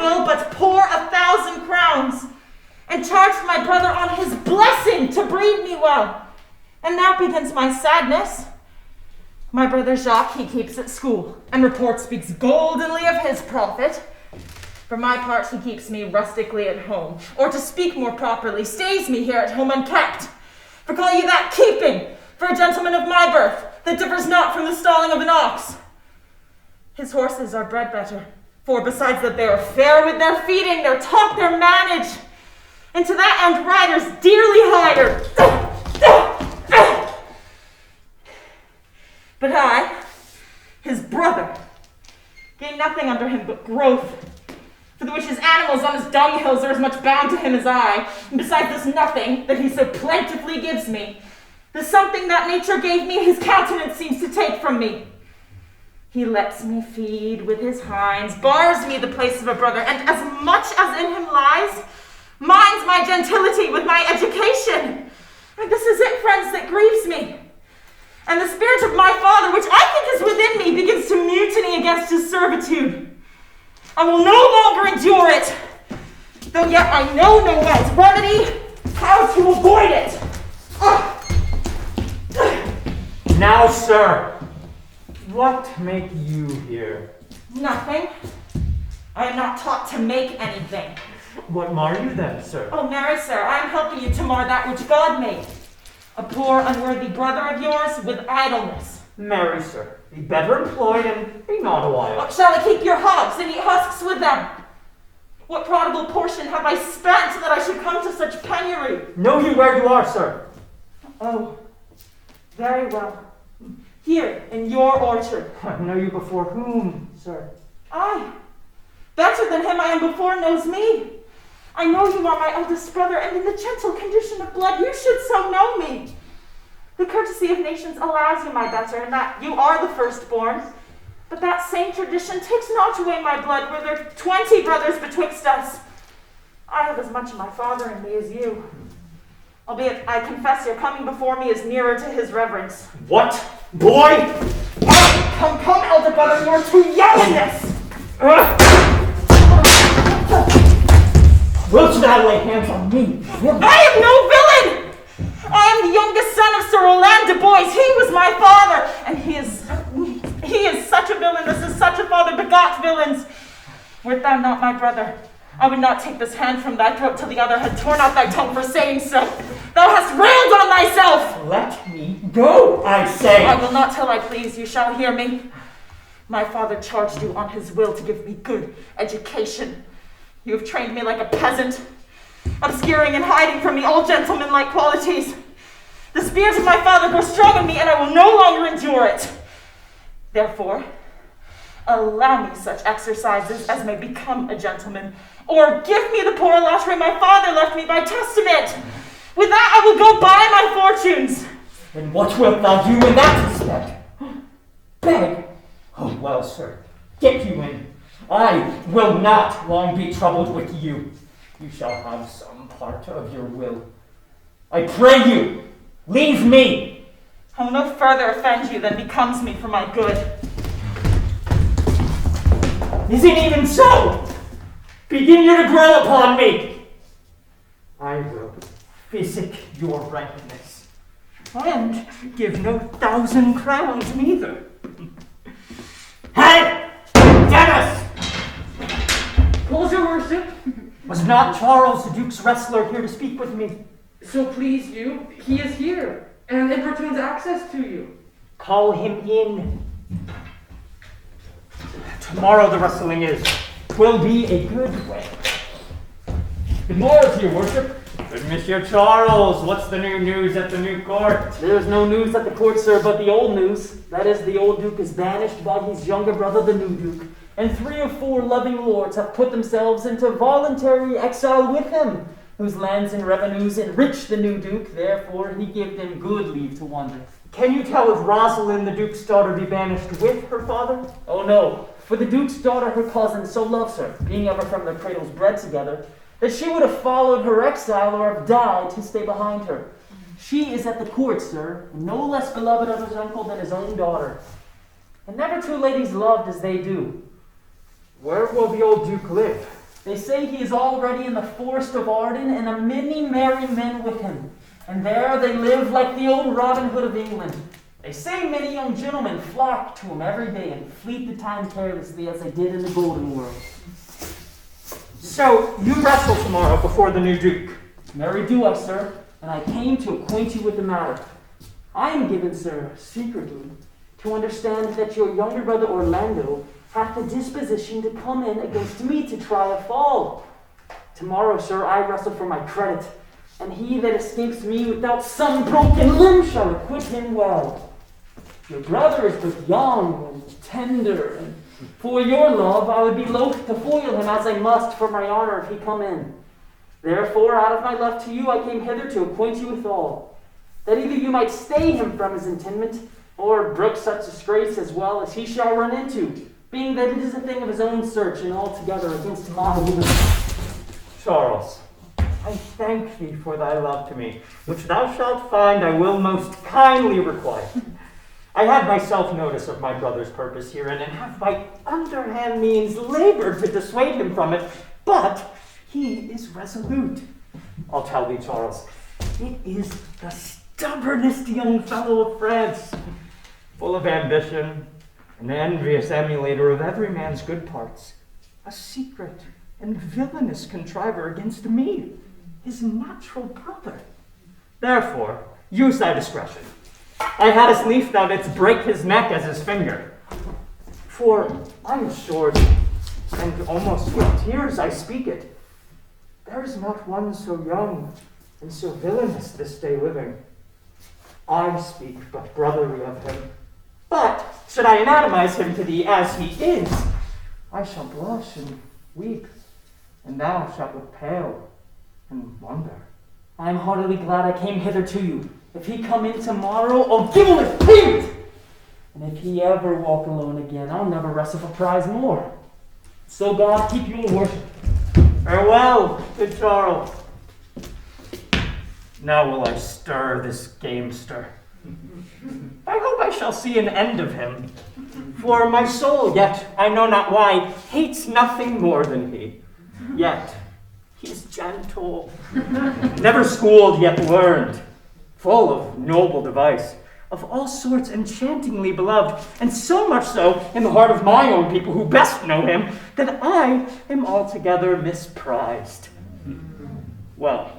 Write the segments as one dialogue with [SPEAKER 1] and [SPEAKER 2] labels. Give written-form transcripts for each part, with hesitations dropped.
[SPEAKER 1] will but pour 1,000 crowns, and charged my brother on his blessing to breed me well. And now begins my sadness. My brother Jacques he keeps at school, and report speaks goldenly of his profit. For my part, he keeps me rustically at home, or to speak more properly, stays me here at home unkept. For call you that keeping, for a gentleman of my birth, that differs not from the stalling of an ox. His horses are bred better, for besides that they are fair with their feeding, their talk, their manage, and to that end riders dearly hired. But I, his brother, gain nothing under him but growth, for the which his animals on his dunghills are as much bound to him as I, and besides this nothing that he so plentifully gives me, the something that nature gave me his countenance seems to take from me. He lets me feed with his hinds, bars me the place of a brother, and as much as in him lies, minds my gentility with my education. And this is it, friends, that grieves me. And the spirit of my father, which I think is within me, begins to mutiny against his servitude. I will no longer endure it, though yet I know no right remedy how to avoid it.
[SPEAKER 2] Now, sir, what make you here?
[SPEAKER 1] Nothing. I am not taught to make anything.
[SPEAKER 2] What mar you then, sir?
[SPEAKER 1] Oh, marry, sir, I am helping you to mar that which God made. A poor, unworthy brother of yours with idleness.
[SPEAKER 2] Marry, sir, be better employed and be not a while.
[SPEAKER 1] Oh, shall I keep your hogs and eat husks with them? What prodigal portion have I spent that I should come to such penury?
[SPEAKER 2] Know you where you are, sir?
[SPEAKER 1] Oh, very well. Here, in your orchard.
[SPEAKER 2] I know you before whom, sir?
[SPEAKER 1] I, better than him I am before knows me. I know you are my eldest brother, and in the gentle condition of blood you should so know me. The courtesy of nations allows you my better, and that you are the firstborn. But that same tradition takes not away my blood, were there 20 brothers betwixt us. I have as much of my father in me as you. Albeit, I confess, your coming before me is nearer to his reverence.
[SPEAKER 2] What? Boy?
[SPEAKER 1] Come, elder brother, you are too young in this!
[SPEAKER 2] Wilt thou lay hands on me?
[SPEAKER 1] I am no villain! I am the youngest son of Sir Roland de Boys. He was my father, and he is such a villain as such a father begot villains. Wert thou not my brother, I would not take this hand from thy throat till the other had torn out thy tongue for saying so. Thou hast railed on thyself!
[SPEAKER 2] Let me go, I say!
[SPEAKER 1] I will not till I please, you shall hear me. My father charged you on his will to give me good education. You have trained me like a peasant, obscuring and hiding from me all gentlemanlike qualities. The spirit of my father grows strong in me, and I will no longer endure it. Therefore, allow me such exercises as may become a gentleman, or give me the poor lottery my father left me by testament. With that I will go buy my fortunes.
[SPEAKER 2] And what wilt thou do in that respect? Beg? Oh, well, sir, get you in. I will not long be troubled with you. You shall have some part of your will. I pray you, leave me.
[SPEAKER 1] I will no further offend you than becomes me for my good.
[SPEAKER 2] Is it even so? Begin you to grow upon me. I will physic your rankness, and give no 1,000 crowns neither. Hey! Dennis!
[SPEAKER 3] Calls your worship.
[SPEAKER 2] Was not Charles the Duke's wrestler here to speak with me?
[SPEAKER 3] So please you, he is here, and importunes access to you.
[SPEAKER 2] Call him in. Tomorrow the wrestling is. 'Twill be a good way. Good morrow to your worship. Good Monsieur Charles, what's the new news at the new court?
[SPEAKER 4] There's no news at the court, sir, but the old news. That is, the old duke is banished by his younger brother, the new duke, and 3 or 4 loving lords have put themselves into voluntary exile with him, whose lands and revenues enrich the new duke, therefore he gave them good leave to wander.
[SPEAKER 2] Can you tell if Rosalind, the duke's daughter, be banished with her father?
[SPEAKER 4] Oh no, for the duke's daughter, her cousin, so loves her, being ever from their cradles bred together, that she would have followed her exile or have died to stay behind her. She is at the court, sir, no less beloved of his uncle than his own daughter. And never two ladies loved as they do.
[SPEAKER 2] Where will the old duke live?
[SPEAKER 4] They say he is already in the forest of Arden, and a many merry men with him. And there they live like the old Robin Hood of England. They say many young gentlemen flock to him every day and fleet the time carelessly as they did in the golden world.
[SPEAKER 2] So, you wrestle tomorrow before the new Duke.
[SPEAKER 4] Marry do I, sir, and I came to acquaint you with the matter. I am given, sir, secretly, to understand that your younger brother Orlando hath the disposition to come in against me to try a fall. Tomorrow, sir, I wrestle for my credit, and he that escapes me without some broken limb shall acquit him well. Your brother is but young and tender, and for your love I would be loath to foil him as I must for my honor if he come in. Therefore, out of my love to you, I came hither to acquaint you with all, that either you might stay him from his intendment, or brook such disgrace as well as he shall run into, being that it is a thing of his own search and altogether against my will.
[SPEAKER 2] Charles, I thank thee for thy love to me, which thou shalt find I will most kindly requite. I had myself notice of my brother's purpose herein, and have by underhand means labored to dissuade him from it, but he is resolute. I'll tell thee, Charles, it is the stubbornest young fellow of France, full of ambition, an envious emulator of every man's good parts, a secret and villainous contriver against me, his natural brother. Therefore, use thy discretion. I had as lief thou didst break his neck as his finger. For I'm sure, and almost with tears I speak it, there is not one so young and so villainous this day living. I speak but brotherly of him. But should I anatomize him to thee as he is, I shall blush and weep, and thou shalt look pale and wonder.
[SPEAKER 4] I am heartily glad I came hither to you. If he come in tomorrow, I'll give him his payment. And if he ever walk alone again, I'll never wrestle for prize more. So God keep you in worship.
[SPEAKER 2] Farewell, good Charles. Now will I stir this gamester. I hope I shall see an end of him. For my soul, yet I know not why, hates nothing more than he. Yet he is gentle, never schooled yet learned, full of noble device, of all sorts enchantingly beloved, and so much so in the heart of my own people who best know him, that I am altogether misprized. Well,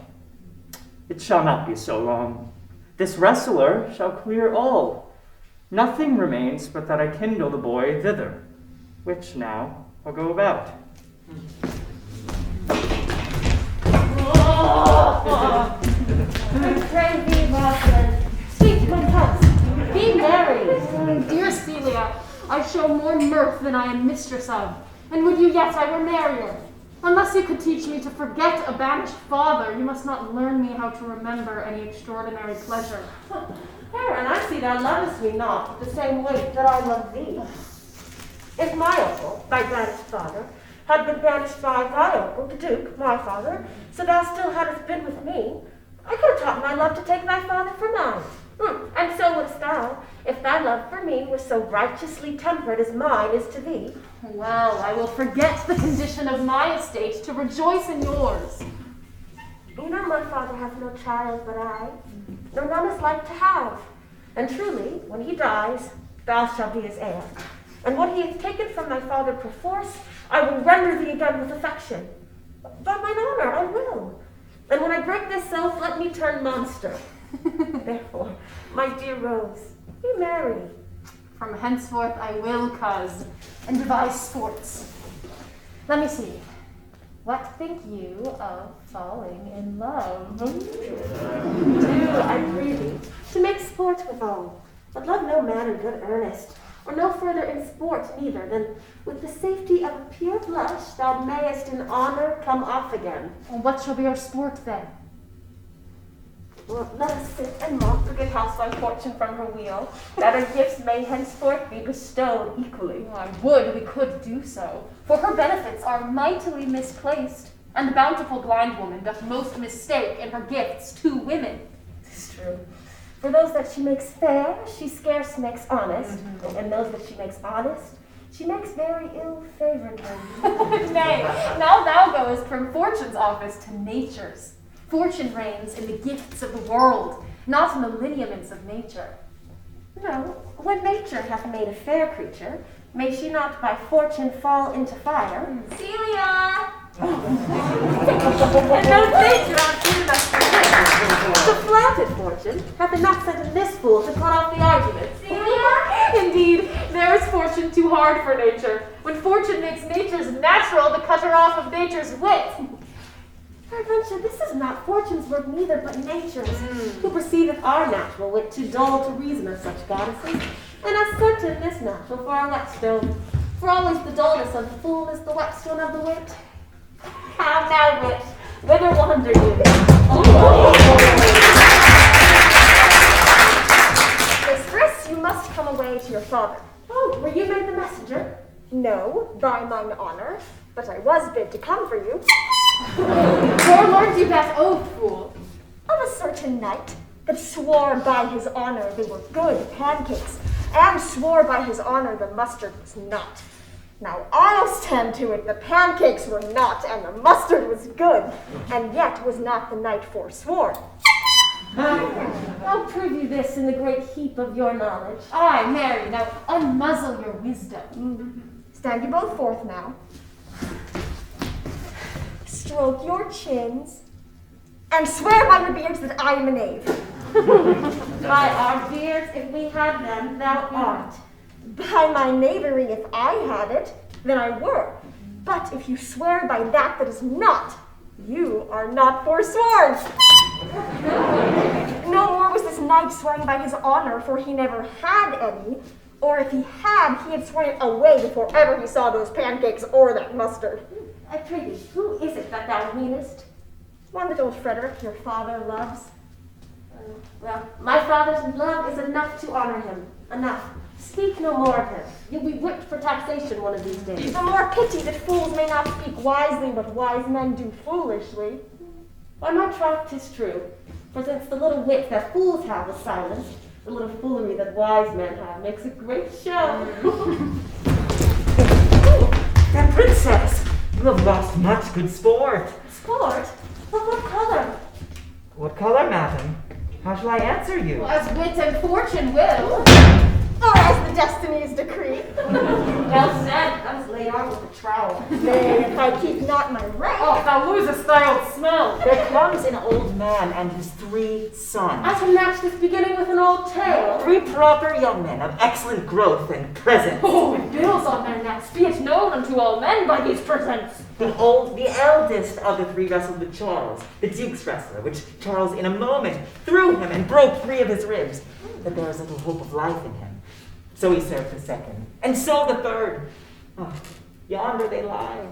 [SPEAKER 2] it shall not be so long. This wrestler shall clear all. Nothing remains but that I kindle the boy thither, which now I'll go about.
[SPEAKER 5] I pray thee, Rosalind, speak my house, be merry.
[SPEAKER 6] Dear Celia, I show more mirth than I am mistress of, and would you yet I were merrier. Unless you could teach me to forget a banished father, you must not learn me how to remember any extraordinary pleasure.
[SPEAKER 5] Aaron, I see thou lovest me not with the same weight that I love thee. If my uncle, thy banished father, had been banished by thy uncle, the Duke, my father, so thou still hadst been with me, I could have taught my love to take thy father for mine. And so wouldst thou, if thy love for me was so righteously tempered as mine is to thee.
[SPEAKER 6] Well, I will forget the condition of my estate to rejoice in yours.
[SPEAKER 5] You know my father hath no child but I, nor none is like to have. And truly, when he dies, thou shalt be his heir. And what he hath taken from thy father perforce, I will render thee again with affection. By mine honor, I will. And when I break this self, let me turn monster. Therefore, my dear Rose, be merry.
[SPEAKER 6] From henceforth I will, coz, and devise sports. Let me see. What think you of falling in love?
[SPEAKER 5] Do, I pray thee, to make sport withal, but love no man in good earnest, or no further in sport neither, than with the safety of a pure blush thou mayest in honor come off again.
[SPEAKER 6] And what shall be our sport then?
[SPEAKER 5] Well, let us sit and mock the good housewife fortune from her wheel, that her gifts may henceforth be bestowed equally.
[SPEAKER 6] I would we could do so, for her benefits are mightily misplaced, and the bountiful blind woman doth most mistake in her gifts to women.
[SPEAKER 5] 'Tis true. For those that she makes fair, she scarce makes honest, and those that she makes honest, she makes very ill-favored men.
[SPEAKER 6] Nay, now thou now goes from Fortune's office to Nature's. Fortune reigns in the gifts of the world, not in the lineaments of nature.
[SPEAKER 5] No, when nature hath made a fair creature, may she not by fortune fall into fire?
[SPEAKER 7] Celia!
[SPEAKER 5] And no danger on him that the flatted fortune hath enough sent in this fool to cut off the argument.
[SPEAKER 7] Celia!
[SPEAKER 6] Indeed, there is fortune too hard for nature, when fortune makes nature's natural to cut her off of nature's wit.
[SPEAKER 5] Peradventure, this is not fortune's work neither, but nature's, who perceiveth our natural wit too dull to reason of such goddesses, and hath sent in this natural for our whetstone. For always the dullness of the fool is the whetstone of the wit. How now, wit, whither wander you? Mistress, you must come away to your father. Oh, were you made the messenger? No, by mine honor, but I was bid to come for you.
[SPEAKER 6] Where learned you that oath, fool?
[SPEAKER 5] Of a certain knight that swore by his honor they were good pancakes, and swore by his honor the mustard was not. Now I'll stand to it, the pancakes were not, and the mustard was good, and yet was not the knight forsworn. I'll prove you this in the great heap of your knowledge.
[SPEAKER 6] Aye, marry, now unmuzzle your wisdom.
[SPEAKER 5] Stand you both forth now. Stroke your chins, and swear by your beards that I am a knave. By our beards, if we had them, thou art. By my knavery, if I had it, then I were. But if you swear by that that is not, you are not forsworn. No more was this knight swearing by his honor, for he never had any, or if he had sworn it away before ever he saw those pancakes or that mustard. I pray thee, who is it that thou meanest? One that old Frederick, your father, loves. Well, my father's love is enough to honor him. Enough. Speak no more of him. You'll be whipped for taxation one of these days. The more pity that fools may not speak wisely, but wise men do foolishly. By my troth, 'tis true. For since the little wit that fools have is silenced, the little foolery that wise men have makes a great show.
[SPEAKER 2] That princess! You have lost much good sport.
[SPEAKER 5] Sport? Of what color?
[SPEAKER 2] What color, madam? How shall I answer you?
[SPEAKER 6] As wit and fortune will.
[SPEAKER 5] Or as the destinies decree.
[SPEAKER 6] Well said, that was laid on with a trowel.
[SPEAKER 5] Nay, if I keep not my rank.
[SPEAKER 6] Oh, thou losest thy old smell.
[SPEAKER 2] There comes an old man and his 3 sons.
[SPEAKER 5] I can match this beginning with an old tale.
[SPEAKER 2] 3 proper young men of excellent growth and presence.
[SPEAKER 6] Oh, with bills on their necks, be it known unto all men by these presents.
[SPEAKER 2] The eldest of the 3 wrestled with Charles, the Duke's wrestler, which Charles in a moment threw him and broke 3 of his ribs. But there is little hope of life in him. So he served the 2nd, and so the 3rd. Oh, yonder they lie.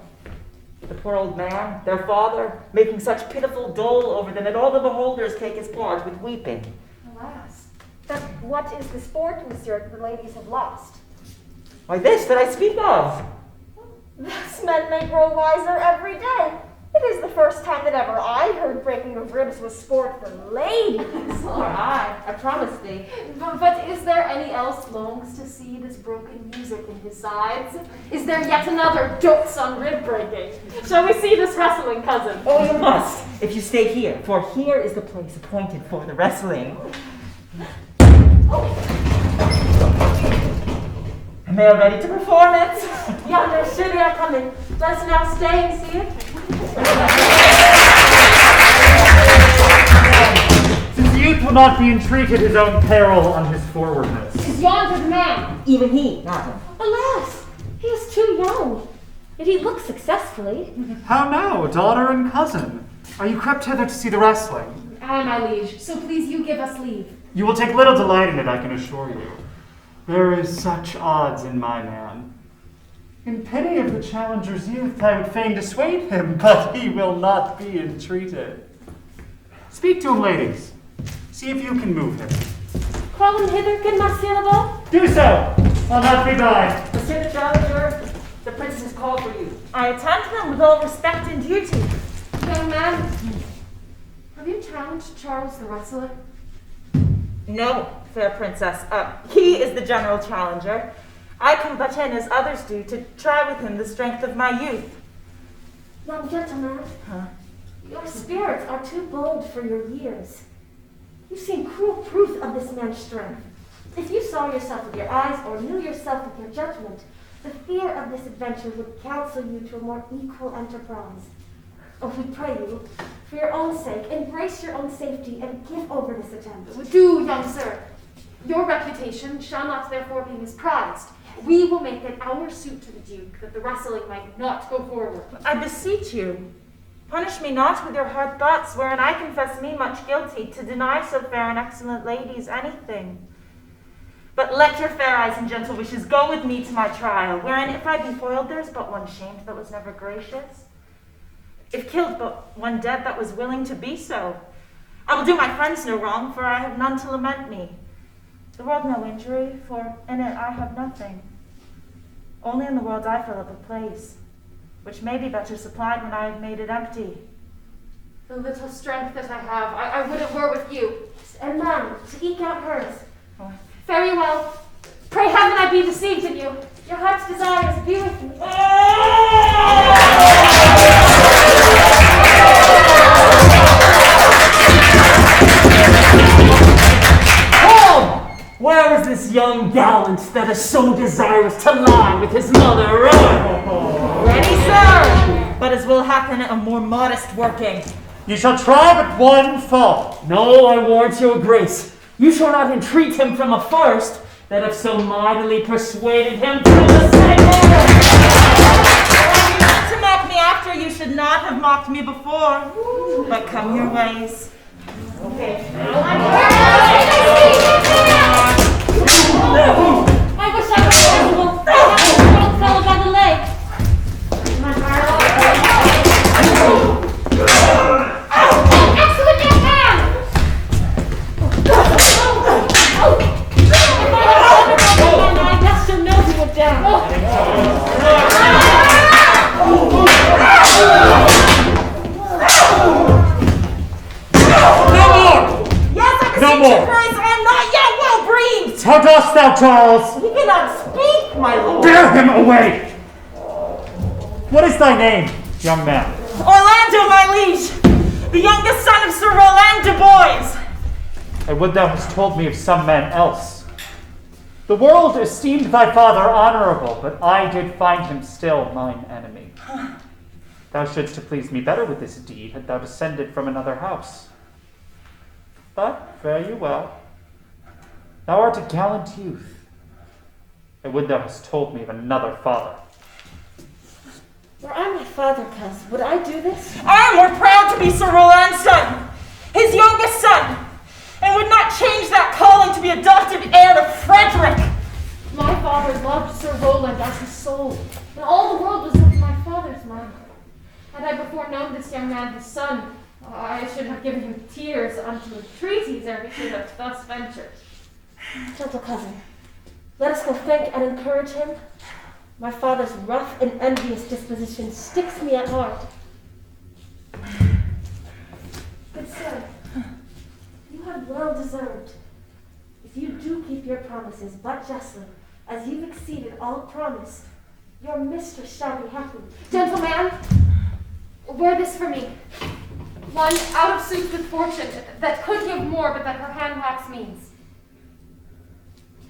[SPEAKER 2] The poor old man, their father, making such pitiful dole over them that all the beholders take his part with weeping.
[SPEAKER 5] Alas. But what is the sport, monsieur, that the ladies have lost?
[SPEAKER 2] Why, this that I speak of.
[SPEAKER 5] Thus men may grow wiser every day. It is the first time that ever I heard breaking of ribs was sport for ladies.
[SPEAKER 6] Or I promise thee. But is there any else longs to see this broken music in his sides? Is there yet another dotes on rib breaking? Shall we see this wrestling, cousin?
[SPEAKER 2] Oh, you must, if you stay here, for here is the place appointed for the wrestling. And they are ready to perform it.
[SPEAKER 5] Yonder, sure they are coming. Let us now stay and see it.
[SPEAKER 8] Since youth will not be entreated his own peril on his forwardness.
[SPEAKER 6] Is yonder the man?
[SPEAKER 2] Even he, madam.
[SPEAKER 5] Alas, he is too young. Yet he looks successfully.
[SPEAKER 8] How now, daughter and cousin? Are you crept hither to see the wrestling?
[SPEAKER 6] Aye, my liege, so please you give us leave.
[SPEAKER 8] You will take little delight in it, I can assure you. There is such odds in my man. In pity of the challenger's youth, I would fain dissuade him, but he will not be entreated. Speak to him, ladies. See if you can move him.
[SPEAKER 5] Call him hither, good Monsieur Lebeau.
[SPEAKER 8] Do so! I'll not be by.
[SPEAKER 2] Monsieur the challenger, the princess has called for you.
[SPEAKER 1] I attend them with all respect and duty.
[SPEAKER 6] Young man, have you challenged Charles the wrestler?
[SPEAKER 1] No, fair princess. He is the general challenger. I come but in, as others do, to try with him the strength of my youth.
[SPEAKER 5] Young gentleman, your spirits are too bold for your years. You've seen cruel proof of this man's strength. If you saw yourself with your eyes or knew yourself with your judgment, the fear of this adventure would counsel you to a more equal enterprise. Oh, we pray you, for your own sake, embrace your own safety and give over this attempt.
[SPEAKER 6] Do, young sir. Your reputation shall not therefore be misprized. We will make it our suit to the Duke that the wrestling might not go forward.
[SPEAKER 1] I beseech you, punish me not with your hard thoughts, wherein I confess me much guilty, to deny so fair and excellent ladies anything. But let your fair eyes and gentle wishes go with me to my trial, wherein if I be foiled, there is but one shamed that was never gracious. If killed, but one dead that was willing to be so. I will do my friends no wrong, for I have none to lament me. The world no injury, for in it I have nothing. Only in the world I fill up a place, which may be better supplied when I have made it empty.
[SPEAKER 6] The little strength that I have, I would it were with you.
[SPEAKER 5] And mine, to eke out hers.
[SPEAKER 6] Very well. Pray heaven I be deceived in you.
[SPEAKER 5] Your heart's desires be with me.
[SPEAKER 4] Where is this young gallant that is so desirous to lie with his mother?
[SPEAKER 1] Ready, sir, but as will happen a more modest working.
[SPEAKER 8] You shall try but one fall.
[SPEAKER 4] No, I warrant your grace. You shall not entreat him from a first, that have so mightily persuaded him through the same order.
[SPEAKER 1] You meant to mock me after, you should not have mocked me before. But come your ways. Okay.
[SPEAKER 6] I wish I were possible. I have a fellow by the leg. Excellent young man! I guess your nose went down.
[SPEAKER 8] No more!
[SPEAKER 1] Christ, I am not yet well breathed!
[SPEAKER 8] How dost thou, Charles?
[SPEAKER 1] He cannot speak, my lord!
[SPEAKER 8] Bear him away! What is thy name, young man?
[SPEAKER 1] Orlando, my liege! The youngest son of Sir Roland de Boys!
[SPEAKER 8] I would thou hadst told me of some man else. The world esteemed thy father honorable, but I did find him still mine enemy. Thou shouldst have pleased me better with this deed had thou descended from another house. But fare you well. Thou art a gallant youth. I would thou hadst told me of another father.
[SPEAKER 5] Were I my father, cuz, would I do this?
[SPEAKER 1] I am more proud to be Sir Roland's son, his youngest son, and would not change that calling to be adopted heir to Frederick.
[SPEAKER 6] My father loved Sir Roland as his soul, and all the world was of my father's mind. Had I before known this young man his son, I should have given him tears unto entreaties ere he should have thus ventured.
[SPEAKER 5] Gentle cousin, let us go thank and encourage him. My father's rough and envious disposition sticks me at heart. Good sir, you have well deserved. If you do keep your promises but justly, as you've exceeded all promise, your mistress shall be happy.
[SPEAKER 6] Gentleman, wear this for me. One out of suit with fortune, that could give more, but that her hand lacks means.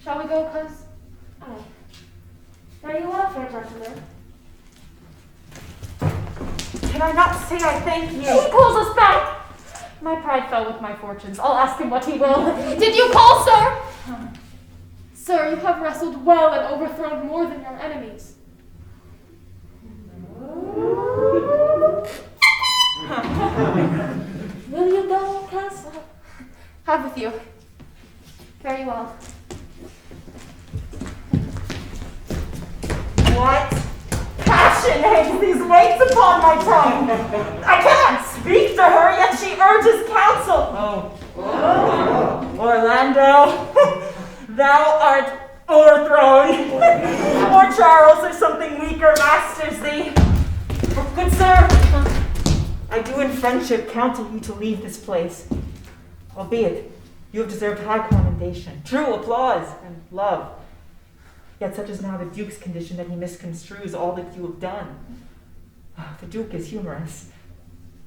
[SPEAKER 6] Shall we go, cuz?
[SPEAKER 5] Aye. Very well, fair gentleman.
[SPEAKER 1] Can I not say I thank you?
[SPEAKER 6] He pulls us back! My pride fell with my fortunes. I'll ask him what he will. Did you call, sir? Sir, you have wrestled well and overthrown more than your enemies.
[SPEAKER 5] Will you go, cuz?
[SPEAKER 6] Have with you. Very well.
[SPEAKER 1] What passion hangs these weights upon my tongue? I cannot speak to her, yet she urges counsel. Orlando, thou art o'erthrown. Or Charles, or something weaker masters thee. Good sir, I do in friendship counsel you to leave this place. Albeit, you have deserved high commendation, true applause, and love. Yet such is now the Duke's condition that he misconstrues all that you have done.
[SPEAKER 2] The Duke is humorous.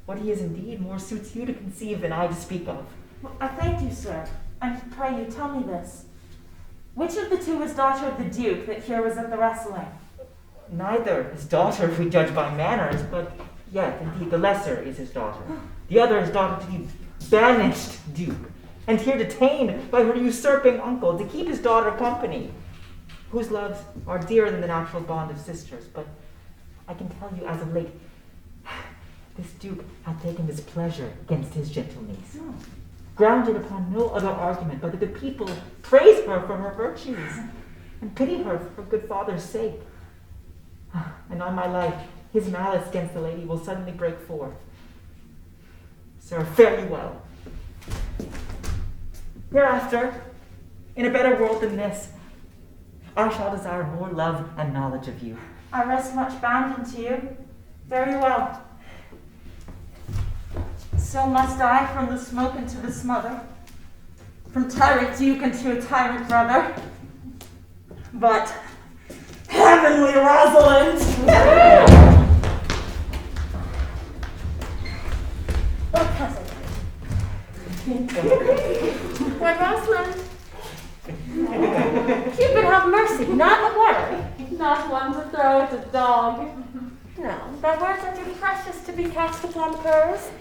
[SPEAKER 2] What he is indeed more suits you to conceive than I to speak of.
[SPEAKER 1] Well, I thank you, sir. And pray you tell me this. Which of the two is daughter of the Duke that here was at the wrestling?
[SPEAKER 2] Neither his daughter, if we judge by manners, but yet, indeed, the lesser is his daughter. The other is daughter to the banished Duke, and here detained by her usurping uncle to keep his daughter company, whose loves are dearer than the natural bond of sisters. But I can tell you as of late, this Duke hath taken this pleasure against his gentle niece, grounded upon no other argument but that the people praise her for her virtues, and pity her for her good father's sake. And on my life, his malice against the lady will suddenly break forth. Sir, fare you well. Hereafter, in a better world than this, I shall desire more love and knowledge of you.
[SPEAKER 1] I rest much bound unto you. Very well. So must I from the smoke into the smother, from tyrant Duke into a tyrant brother. But heavenly Rosalind!
[SPEAKER 5] Oh, cousin. Why, Rosalind. Cupid have mercy, not a word.
[SPEAKER 6] Not one to throw at a dog.
[SPEAKER 5] No, thy words are too precious to be cast upon curs.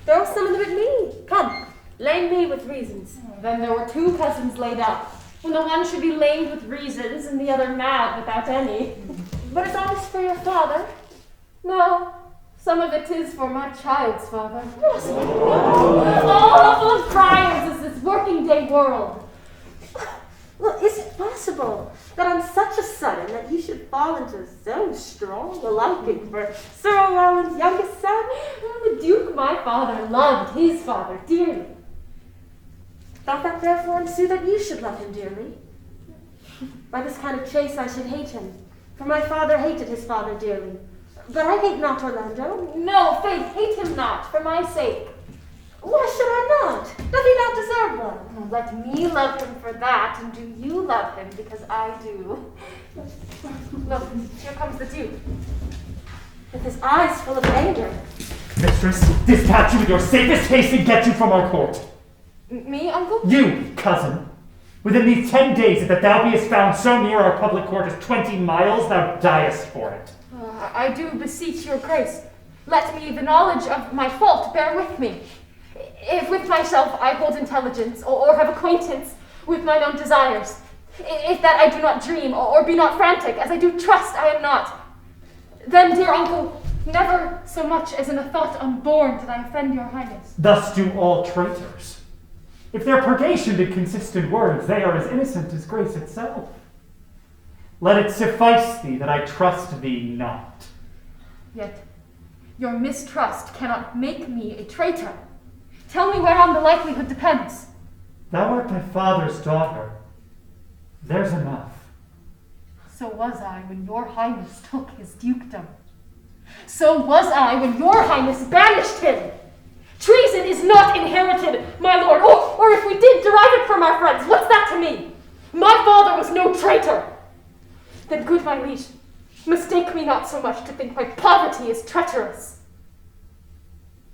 [SPEAKER 5] Throw some of them at me. Come, lame me with reasons.
[SPEAKER 6] Then there were two cousins laid up, when the one should be lamed with reasons and the other mad without any.
[SPEAKER 5] But it's always for your father.
[SPEAKER 6] No, some of it is for my child's father. All full of trials is this working day world.
[SPEAKER 5] Well, is it possible that on such a sudden that you should fall into so strong a liking for Sir Rowland's youngest son?
[SPEAKER 6] The Duke, my father, loved his father dearly.
[SPEAKER 5] Thought that therefore ensue that you should love him dearly. By this kind of chase I should hate him, for my father hated his father dearly. But I hate not Orlando.
[SPEAKER 6] No, Faith, hate him not, for my sake.
[SPEAKER 5] Why should I not? Doth he not deserve one?
[SPEAKER 6] Let me love him for that, and do you love him because I do. Look, here comes the Duke.
[SPEAKER 5] With his eyes full of anger.
[SPEAKER 8] Mistress, dispatch you with your safest haste and get you from our court.
[SPEAKER 6] Me, uncle?
[SPEAKER 8] You, cousin. Within these 10 days, if thou beest found so near our public court as 20 miles, thou diest for it.
[SPEAKER 6] I do beseech your grace. Let me the knowledge of my fault bear with me. If with myself I hold intelligence, or have acquaintance with mine own desires, if that I do not dream, or be not frantic, as I do trust I am not, then, dear uncle, never so much as in a thought unborn did I offend your highness.
[SPEAKER 8] Thus do all traitors. If their purgation did consist in words, they are as innocent as grace itself. Let it suffice thee that I trust thee not.
[SPEAKER 6] Yet your mistrust cannot make me a traitor. Tell me whereon the likelihood depends.
[SPEAKER 8] Thou art thy father's daughter. There's enough.
[SPEAKER 6] So was I when your highness took his dukedom. So was I when your highness banished him. Treason is not inherited, my lord, or if we did derive it from our friends, what's that to me? My father was no traitor. Then, good my liege, mistake me not so much to think my poverty is treacherous.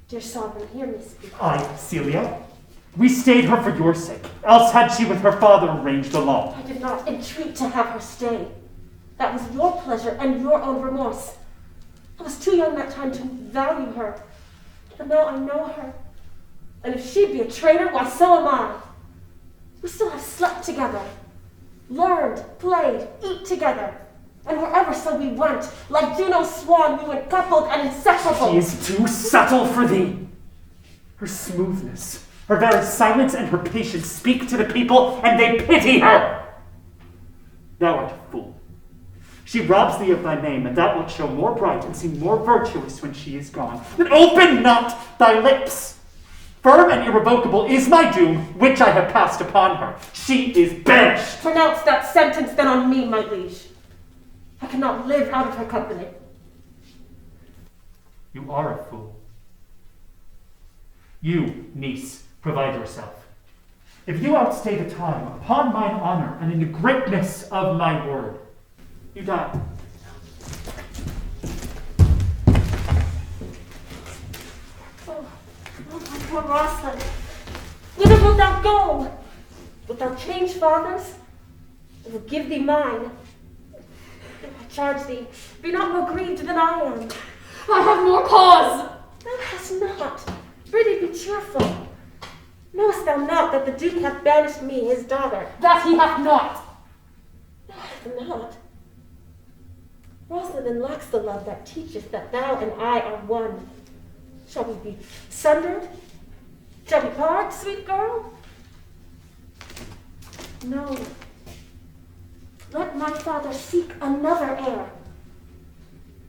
[SPEAKER 5] Dear sovereign, hear me speak.
[SPEAKER 8] Aye, Celia. We stayed her for your sake, else had she with her father arranged along.
[SPEAKER 5] I did not entreat to have her stay. That was your pleasure and your own remorse. I was too young that time to value her. But now I know her. And if she be a traitor, why so am I. We still have slept together, learned, played, eat together. And wherever so we went, like Juno's swan, we went coupled and inseparable.
[SPEAKER 8] She is too subtle for thee. Her smoothness, her very silence and her patience speak to the people, and they pity her. Thou art a fool. She robs thee of thy name, and thou wilt show more bright and seem more virtuous when she is gone. Then open not thy lips. Firm and irrevocable is my doom, which I have passed upon her. She is banished.
[SPEAKER 5] Pronounce that sentence then on me, my liege. I cannot live out of her company.
[SPEAKER 8] You are a fool. You, niece, provide yourself. If you outstay the time, upon mine honor and in the greatness of my word, you die.
[SPEAKER 5] Poor Rosalind, whither wilt thou go? Wilt thou change fathers? I will give thee mine. I charge thee, be not more grieved than I am.
[SPEAKER 6] I have more cause.
[SPEAKER 5] Thou hast not. Prithee be cheerful. Knowest thou not that the Duke hath banished me, his daughter?
[SPEAKER 6] That he hath not.
[SPEAKER 5] Thou hath not. Rosalind lacks the love that teacheth that thou and I are one. Shall we be sundered? Shall we part, sweet girl? No. Let my father seek another heir.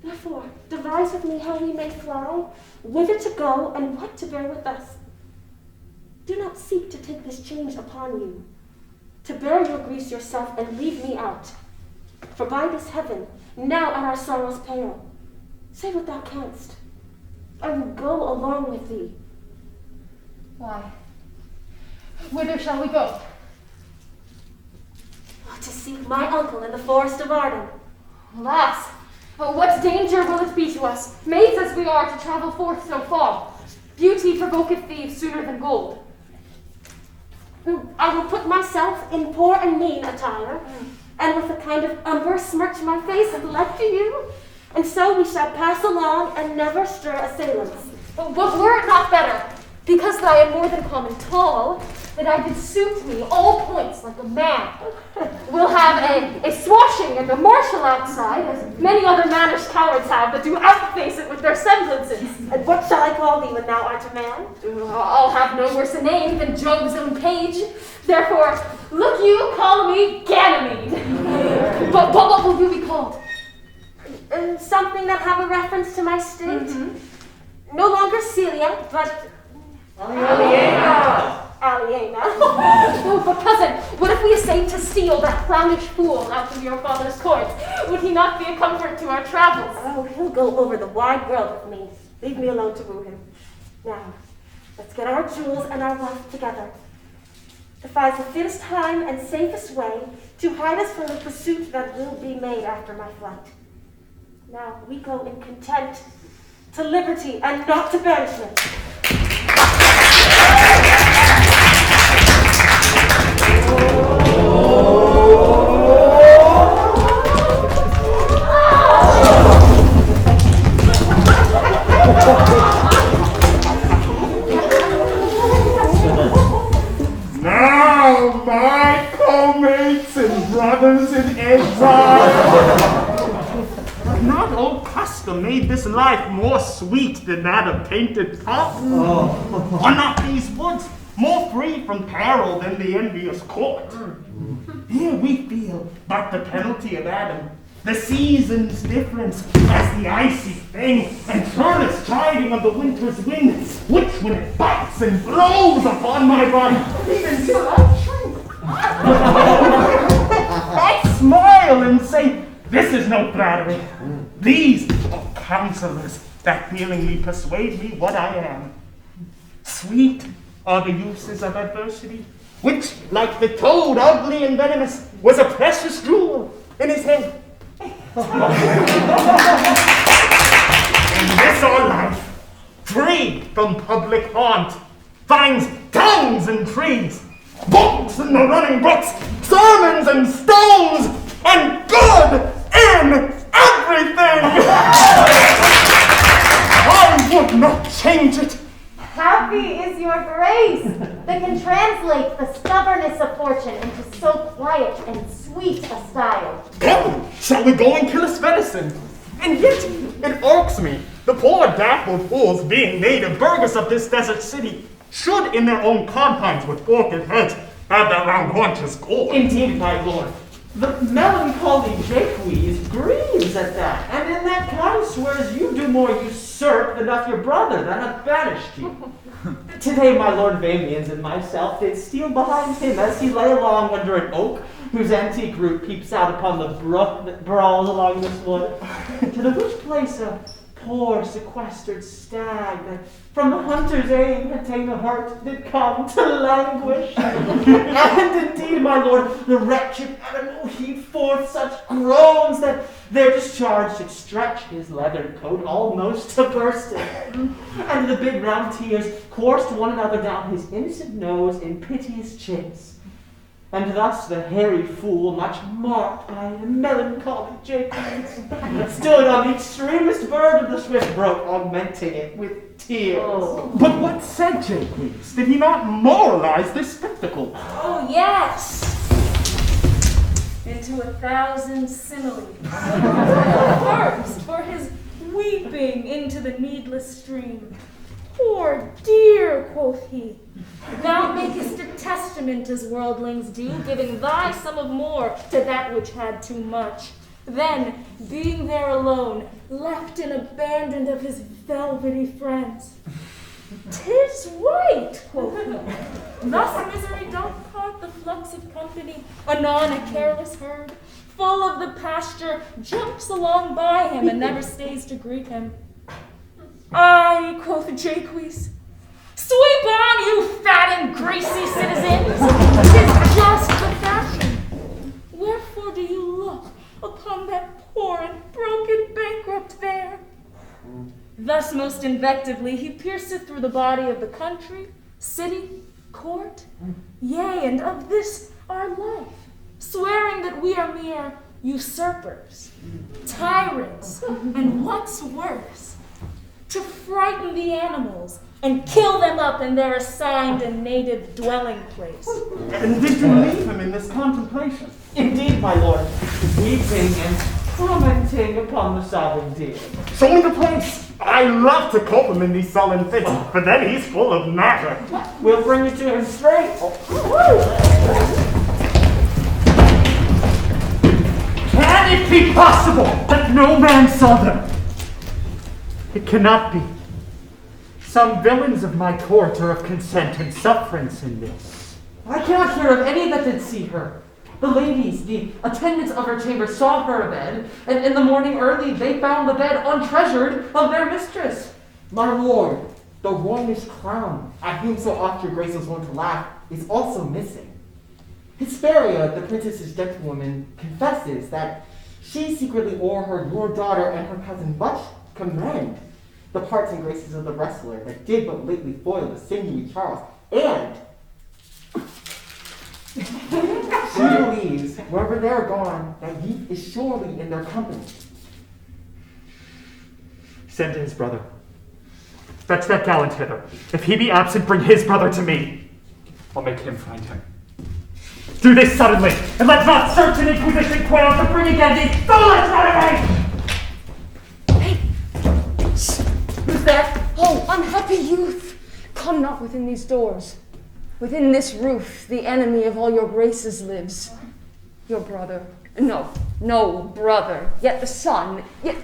[SPEAKER 5] Therefore, devise with me how we may fly, whither to go, and what to bear with us. Do not seek to take this change upon you, to bear your griefs yourself and leave me out. For by this heaven, now at our sorrow's pale, say what thou canst. I will go along with thee.
[SPEAKER 6] Why? Whither shall we go?
[SPEAKER 5] To seek my uncle in the forest of Arden.
[SPEAKER 6] Alas, what danger will it be to us, maids as we are, to travel forth so far? Beauty provoketh thieves sooner than gold.
[SPEAKER 5] I will put myself in poor and mean attire, and with a kind of umber smirch my face and leg to you, and so we shall pass along and never stir assailants.
[SPEAKER 6] But were it not better, because that I am more than common tall, that I did suit me all points like a man? We'll have a swashing and a martial outside, as many other mannish cowards have that do outface it with their semblances.
[SPEAKER 5] And what shall I call thee when thou art a man?
[SPEAKER 6] I'll have no worse a name than Job's own page. Therefore, look you, call me Ganymede. But what will you be called?
[SPEAKER 5] Something that have a reference to my state.
[SPEAKER 6] Mm-hmm.
[SPEAKER 5] No longer Celia, but
[SPEAKER 1] Aliena.
[SPEAKER 6] Oh, but cousin, what if we essayed to steal that clownish fool out of your father's court? Would he not be a comfort to our travels?
[SPEAKER 5] Oh, he'll go over the wide world with me. Leave me alone to woo him. Now, let's get our jewels and our wealth together. Devise the fittest time and safest way to hide us from the pursuit that will be made after my flight. Now we go in content to liberty and not to banishment.
[SPEAKER 8] Now, my co-mates and brothers in exile, not old custom made this life more sweet than that of painted top. Are not these woods more free from peril than the envious court? Here we feel but the penalty of Adam, the season's difference as the icy thing and furnace chiding of the winter's wind, which when it bites and blows upon my body, even till I shrink. I smile and say, this is no flattery. These are counselors that feelingly persuade me what I am. Sweet are the uses of adversity, which, like the toad, ugly and venomous, was a precious jewel in his hand. And this our life, free from public haunt, finds tongues and trees, books in the running brooks, sermons and stones, and good in everything. I would not change it.
[SPEAKER 9] Happy is your grace that can translate the stubbornness of fortune into so quiet and sweet a style.
[SPEAKER 8] Come, shall we go and kill his venison? And yet, it irks me, the poor dappled fools being native burghers of this desert city should in their own confines with forked heads have their round haunches gored.
[SPEAKER 4] Indeed, my lord. The melancholy Jaques grieves at that, and in that case, whereas you do more usurp than doth your brother that hath banished you. Today my lord Vamians and myself did steal behind him as he lay along under an oak, whose antique root peeps out upon the brook that brawls along this wood, to the which place a poor sequestered stag that from the hunter's aim had ta'en a hurt did come to languish. And indeed, my lord, the wretched animal heaved forth such groans that Their discharge should stretch his leathered coat almost to bursting, and the big round tears coursed one another down his innocent nose in piteous chase. And thus the hairy fool, much marked by the melancholy Jacobs, stood on the extremest verge of the swift brook, augmenting it with tears.
[SPEAKER 3] Oh. But what said Jacobs? Did he not moralize this spectacle?
[SPEAKER 6] Oh, yes! Into 1,000 similes. Verbs for his weeping into the needless stream. Poor dear, quoth he, thou makest a testament as worldlings do, giving thy sum of more to that which had too much. Then, being there alone, left and abandoned of his velvety friends. 'Tis right, quoth he. Thus misery doth part the flux of company, anon a careless herd, full of the pasture, jumps along by him and never stays to greet him. Aye, quoth Jaques, sweep on, you fat and greasy citizens! 'Tis just the fashion. Wherefore do you look upon that poor and broken bankrupt there? Thus most invectively he pierceth through the body of the country, city, court, yea, and of this our life, swearing that we are mere usurpers, tyrants, and what's worse, to frighten the animals and kill them up in their assigned and native dwelling place.
[SPEAKER 3] And did you leave him in this contemplation?
[SPEAKER 4] Indeed, my lord, weeping and commenting upon the sovereign dear.
[SPEAKER 3] Show me the place. I love to cope him in these sullen fits, but then he's full of matter.
[SPEAKER 4] We'll bring you to him straight.
[SPEAKER 8] Can it be possible that no man saw them? It cannot be. Some villains of my court are of consent and sufferance in this.
[SPEAKER 3] I cannot hear of any that did see her. The ladies, the attendants of her chamber, saw her abed, and in the morning early they found the bed untreasured of their mistress.
[SPEAKER 10] My lord, the royalish crown, at whom so oft your grace was wont to laugh, is also missing. Hesperia, the princess's gentlewoman, confesses that she secretly o'erheard your daughter and her cousin much commend the parts and graces of the wrestler that did but lately foil the sinewy Charles, and she believes, wherever they're gone, that youth is surely in their company.
[SPEAKER 8] Send to his brother. Fetch that gallant hither. If he be absent, bring his brother to me. I'll make him find him. Do this suddenly, and let not search and inquisition quail to bring again these foolish enemies!
[SPEAKER 6] Who's there? Oh, unhappy youth! Come not within these doors. Within this roof, the enemy of all your graces lives. Your brother. No brother. Yet the son. Yet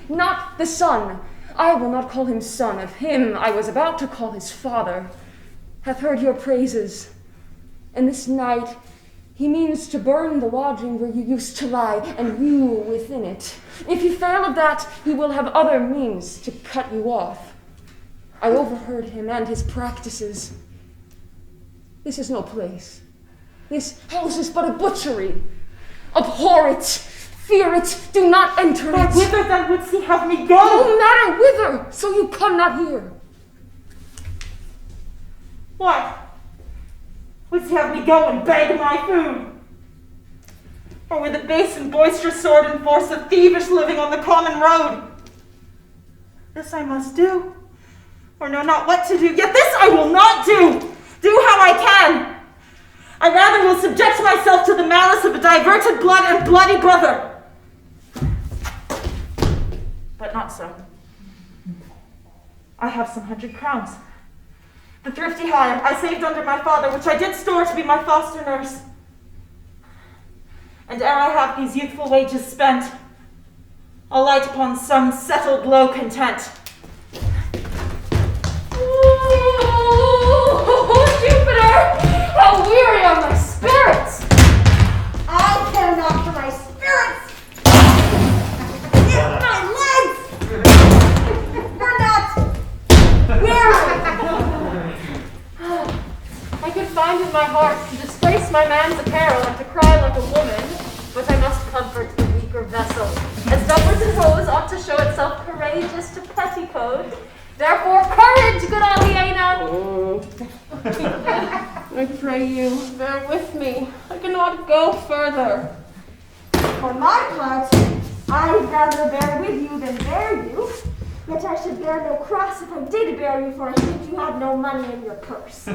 [SPEAKER 6] not the son. I will not call him son. Of him I was about to call his father. Hath heard your praises. And this night he means to burn the lodging where you used to lie, and you within it. If you fail of that, he will have other means to cut you off. I overheard him and his practices. This is no place. This house is but a butchery. Abhor it, fear it, do not enter it.
[SPEAKER 1] But whither then would he have me go?
[SPEAKER 6] No matter whither, so you come not here.
[SPEAKER 1] What? Would he have me go and beg my food? Or with the base and boisterous sword and force of thievish living on the common road? This I must do, or know not what to do, yet this I will not do! Do how I can! I rather will subject myself to the malice of a diverted blood and bloody brother. But not so. I have some 100 crowns. The thrifty hire I saved under my father, which I did store to be my foster nurse. And ere I have these youthful wages spent, I'll light upon some settled low content.
[SPEAKER 6] Oh, Jupiter! How weary are my spirits!
[SPEAKER 5] I care not for my spirits! If my legs are not weary!
[SPEAKER 6] I could find in my heart to disgrace my man's apparel and to cry like a woman, but I must comfort the weak weaker vessel. As doublers and hose ought to show itself courageous to petticoat. Therefore, courage, good Aliena!
[SPEAKER 5] I pray you, bear with me. I cannot go further.
[SPEAKER 7] For my part, I'd rather bear with you than bear you. Yet I should bear no cross if I did bear you, for I think you have no money in your purse.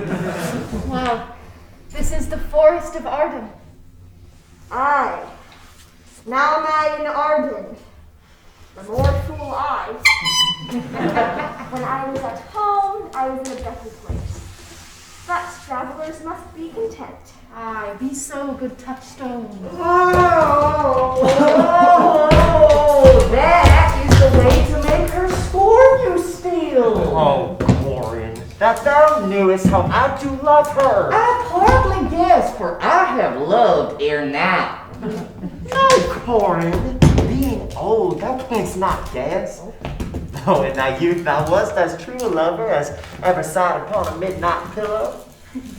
[SPEAKER 9] Well, this is the forest of Arden.
[SPEAKER 7] Aye. Now am I in Arden. The more fool I. When I was at home, I was in a better place. But travelers must be content.
[SPEAKER 6] Aye, be so, good touchstone.
[SPEAKER 2] Oh, that is the way to make her scorn you still.
[SPEAKER 10] Oh, Corin, that thou knewest how I do love her.
[SPEAKER 2] I hardly guess, for I have loved ere now.
[SPEAKER 10] No, Corin, being old, thou canst not guess. Though in thy youth thou wast as true a lover as ever sat upon a midnight pillow.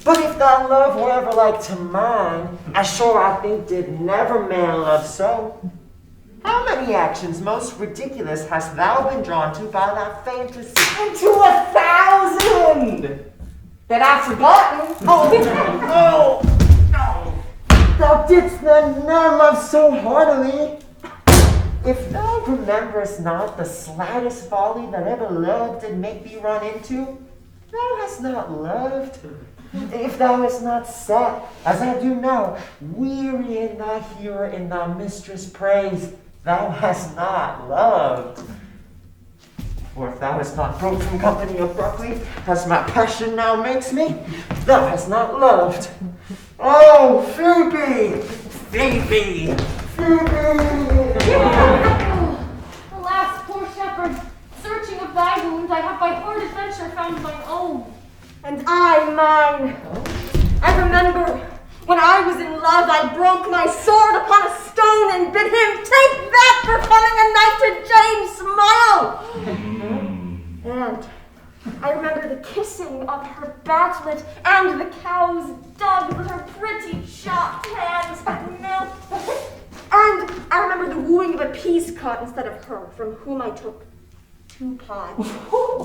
[SPEAKER 10] But if thy love were ever like to mine, as sure I think did never man love so. How many actions most ridiculous hast thou been drawn to by thy fantasy?
[SPEAKER 2] Into 1,000 that I've forgotten.
[SPEAKER 10] Oh, no. Thou didst then ne'er love so heartily. If thou rememberest not the slightest folly that ever love did make thee run into, thou hast not loved. If thou hast not sat, as I do now, weary in thy hearer in thy mistress' praise, thou hast not loved. For if thou hast not broke from company abruptly, as my passion now makes me, thou hast not loved. Oh, Phoebe! Phoebe! Phoebe!
[SPEAKER 6] Alas, poor shepherd, searching of thy wound, I have by hard adventure found mine own.
[SPEAKER 7] And I mine. I remember when I was in love, I broke my sword upon a stone and bid him take that for calling a knight to James Smile. And I remember the kissing of her batlet and the cow's dug with her pretty chopped hands and milk. And I remember the wooing of a peascod instead of her, from whom I took 2 pods,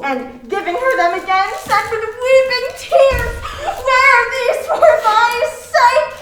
[SPEAKER 7] and giving her them again, said with weeping tears, "Wear these for thy sake."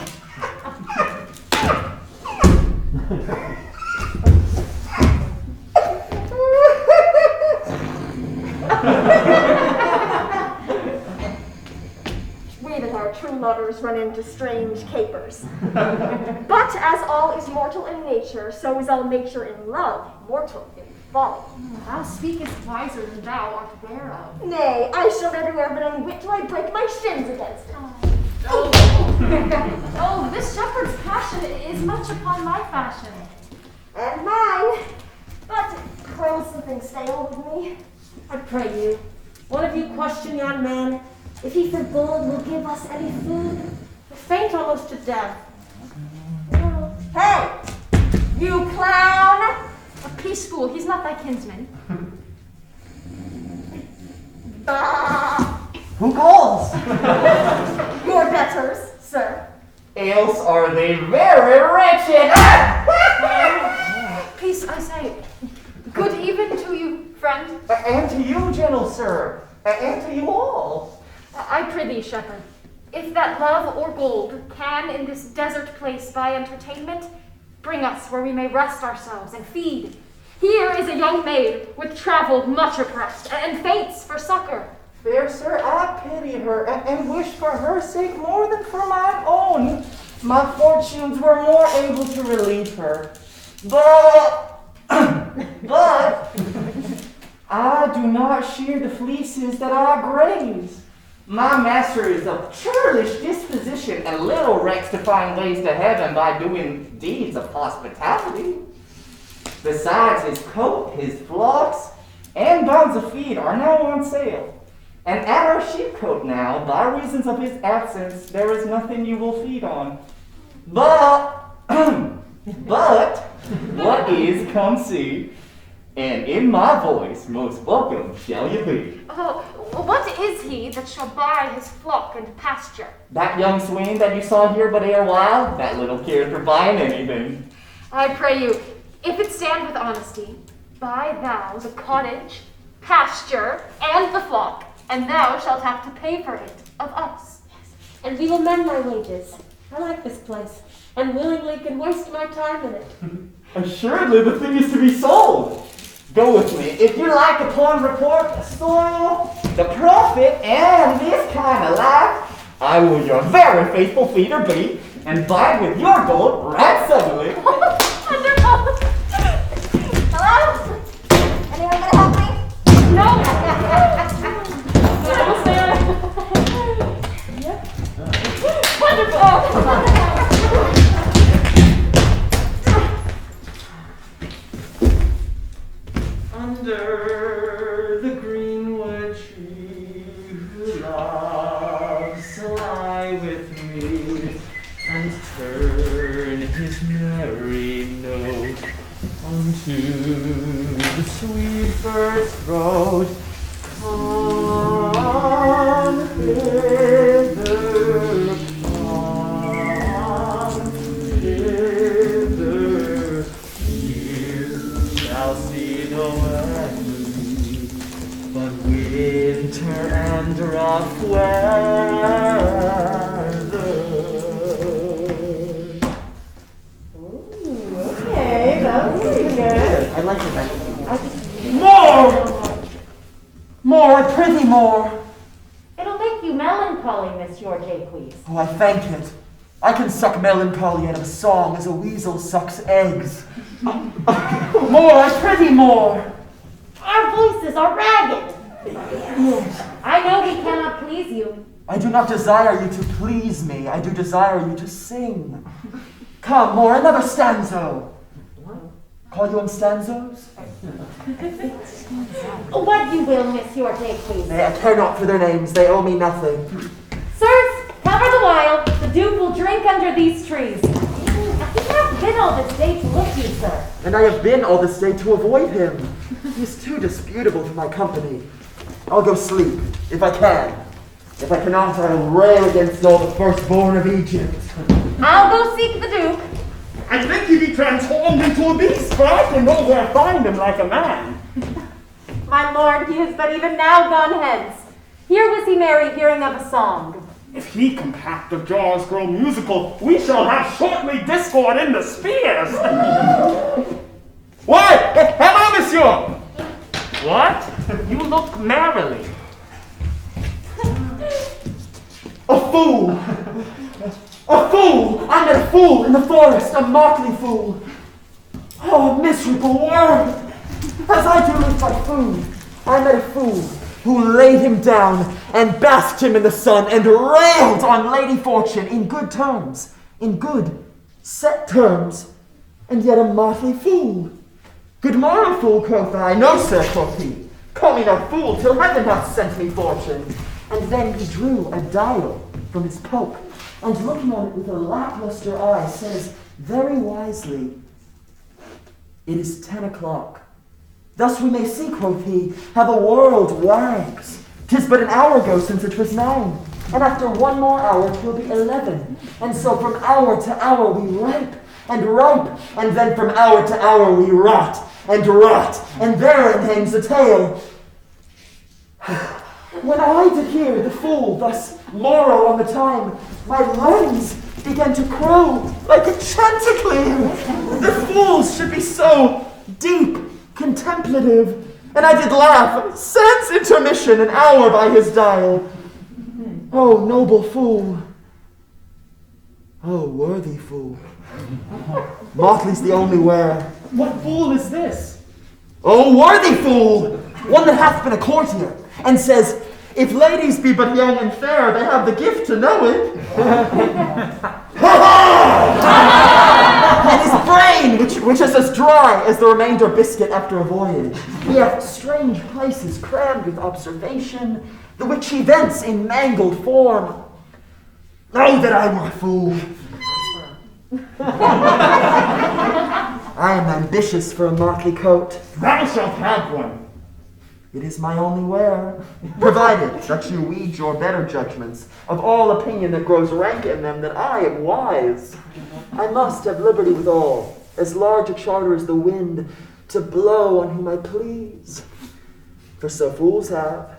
[SPEAKER 7] We that are true lovers run into strange capers. But as all is mortal in nature, so is all nature in love mortal in folly.
[SPEAKER 6] Thou speakest wiser than thou art aware of.
[SPEAKER 7] Nay, I shall never wear but unwit till I break my shins against it.
[SPEAKER 6] Oh, this shepherd's passion is much upon my fashion.
[SPEAKER 7] And mine. But will something stale with me?
[SPEAKER 5] I pray you, one of you question yon man if he for gold will give us any food. I faint almost to death.
[SPEAKER 7] Hey, you clown!
[SPEAKER 6] A peace fool, he's not thy kinsman.
[SPEAKER 10] Who calls?
[SPEAKER 7] Your betters, sir.
[SPEAKER 2] Else are they very wretched.
[SPEAKER 6] Peace, I say. Good even to you, friend.
[SPEAKER 2] And to you, gentle sir, and to you all.
[SPEAKER 6] I prithee, shepherd, if that love or gold can in this desert place buy entertainment, bring us where we may rest ourselves and feed. Here is a young maid with travel much oppressed, and faints for succor.
[SPEAKER 2] Fair sir, I pity her, and wish for her sake more than for mine own. My fortunes were more able to relieve her. But I do not shear the fleeces that I graze. My master is of churlish disposition and little recks to find ways to heaven by doing deeds of hospitality. Besides, his coat, his flocks, and bounds of feed are now on sale. And at our sheepcote now, by reasons of his absence, there is nothing you will feed on. But what is, come see, and in my voice, most welcome shall you be.
[SPEAKER 6] Oh, what is he that shall buy his flock and pasture?
[SPEAKER 2] That young swain that you saw here but ere while, that little cares for buying anything.
[SPEAKER 6] I pray you, If it stand with honesty, buy thou the cottage, pasture, and the flock, and thou shalt have to pay for it of us.
[SPEAKER 5] And we will mend my wages. I like this place, and willingly can waste my time in it.
[SPEAKER 10] Assuredly, the thing is to be sold. Go with me. If you like upon report the soil, the profit, and this kind of life, I will your very faithful feeder be, and buy with your gold right suddenly.
[SPEAKER 7] Wonderful! Hello? Anyone gonna help me?
[SPEAKER 6] No!
[SPEAKER 7] Wonderful!
[SPEAKER 4] Under the greenwood tree, who loves to lie with me and turn his merry note unto the sweet bird's throat. Come hither, come hither, you shall see no enemy, but winter and rough weather.
[SPEAKER 5] Okay, that was pretty good.
[SPEAKER 10] I like it.
[SPEAKER 3] More! More, I prithee more.
[SPEAKER 9] It'll make you melancholy, Miss George Aquis.
[SPEAKER 3] Oh, I thank it. I can suck melancholy out of a song as a weasel sucks eggs. More, I prithee more.
[SPEAKER 9] Our voices are ragged.
[SPEAKER 3] Yes.
[SPEAKER 9] I know we cannot please you.
[SPEAKER 3] I do not desire you to please me. I do desire you to sing. Come, more, another stanzo. Call you them stanzos?
[SPEAKER 9] What you will, Miss George Aquis.
[SPEAKER 3] Nay, I care not for their names. They owe me nothing.
[SPEAKER 9] Sirs, cover the while. The Duke will drink under these trees. He hath been all this day to look you, sir.
[SPEAKER 3] And I have been all this day to avoid him. He is too disputable for my company. I'll go sleep, if I can. If I cannot, I'll rail against all the firstborn of Egypt.
[SPEAKER 9] I'll go seek the Duke.
[SPEAKER 8] I think he be transformed into a beast, for I can nowhere find him like a man.
[SPEAKER 9] My lord, he is but even now gone hence. Here was he merry hearing of a song.
[SPEAKER 8] If he compact of jaws grow musical, we shall have shortly discord in the spears. What? Hello, monsieur. What? You look merrily.
[SPEAKER 3] A fool! A fool! I met a fool in the forest, a motley fool. Oh, miserable world! As I do with my food, I met a fool who laid him down and basked him in the sun and railed on Lady Fortune in good terms, in good, set terms, and yet a motley fool. Good morrow, fool, quoth I. No, sir, quoth he. Call me no fool till heaven hath sent me fortune. And then he drew a dial from his poke, and looking on it with a lackluster eye, says very wisely, "It is 10 o'clock. Thus we may see," quoth he, "how the world wags. 'Tis but an hour ago since it was 9, and after one more hour 'twill be 11, and so from hour to hour we ripe, and then from hour to hour we rot, and therein hangs the tale." When I did hear the fool thus morrow on the time, my lungs began to crow like a chanticleer. The fools should be so deep, contemplative, and I did laugh, sans intermission, an hour by his dial. Oh, noble fool. Oh, worthy fool. Motley's the only wear.
[SPEAKER 8] What fool is this?
[SPEAKER 3] Oh, worthy fool! One that hath been a courtier, and says, "If ladies be but young and fair, they have the gift to know it." And his brain, which is as dry as the remainder biscuit after a voyage. He hath strange places crammed with observation, the which he vents in mangled form. Oh, that I were a fool! I am ambitious for a motley coat.
[SPEAKER 8] Thou shalt have one.
[SPEAKER 3] It is my only wear, provided that you weed your better judgments, of all opinion that grows rank in them, that I am wise. I must have liberty with all, as large a charter as the wind, to blow on whom I please. For so fools have.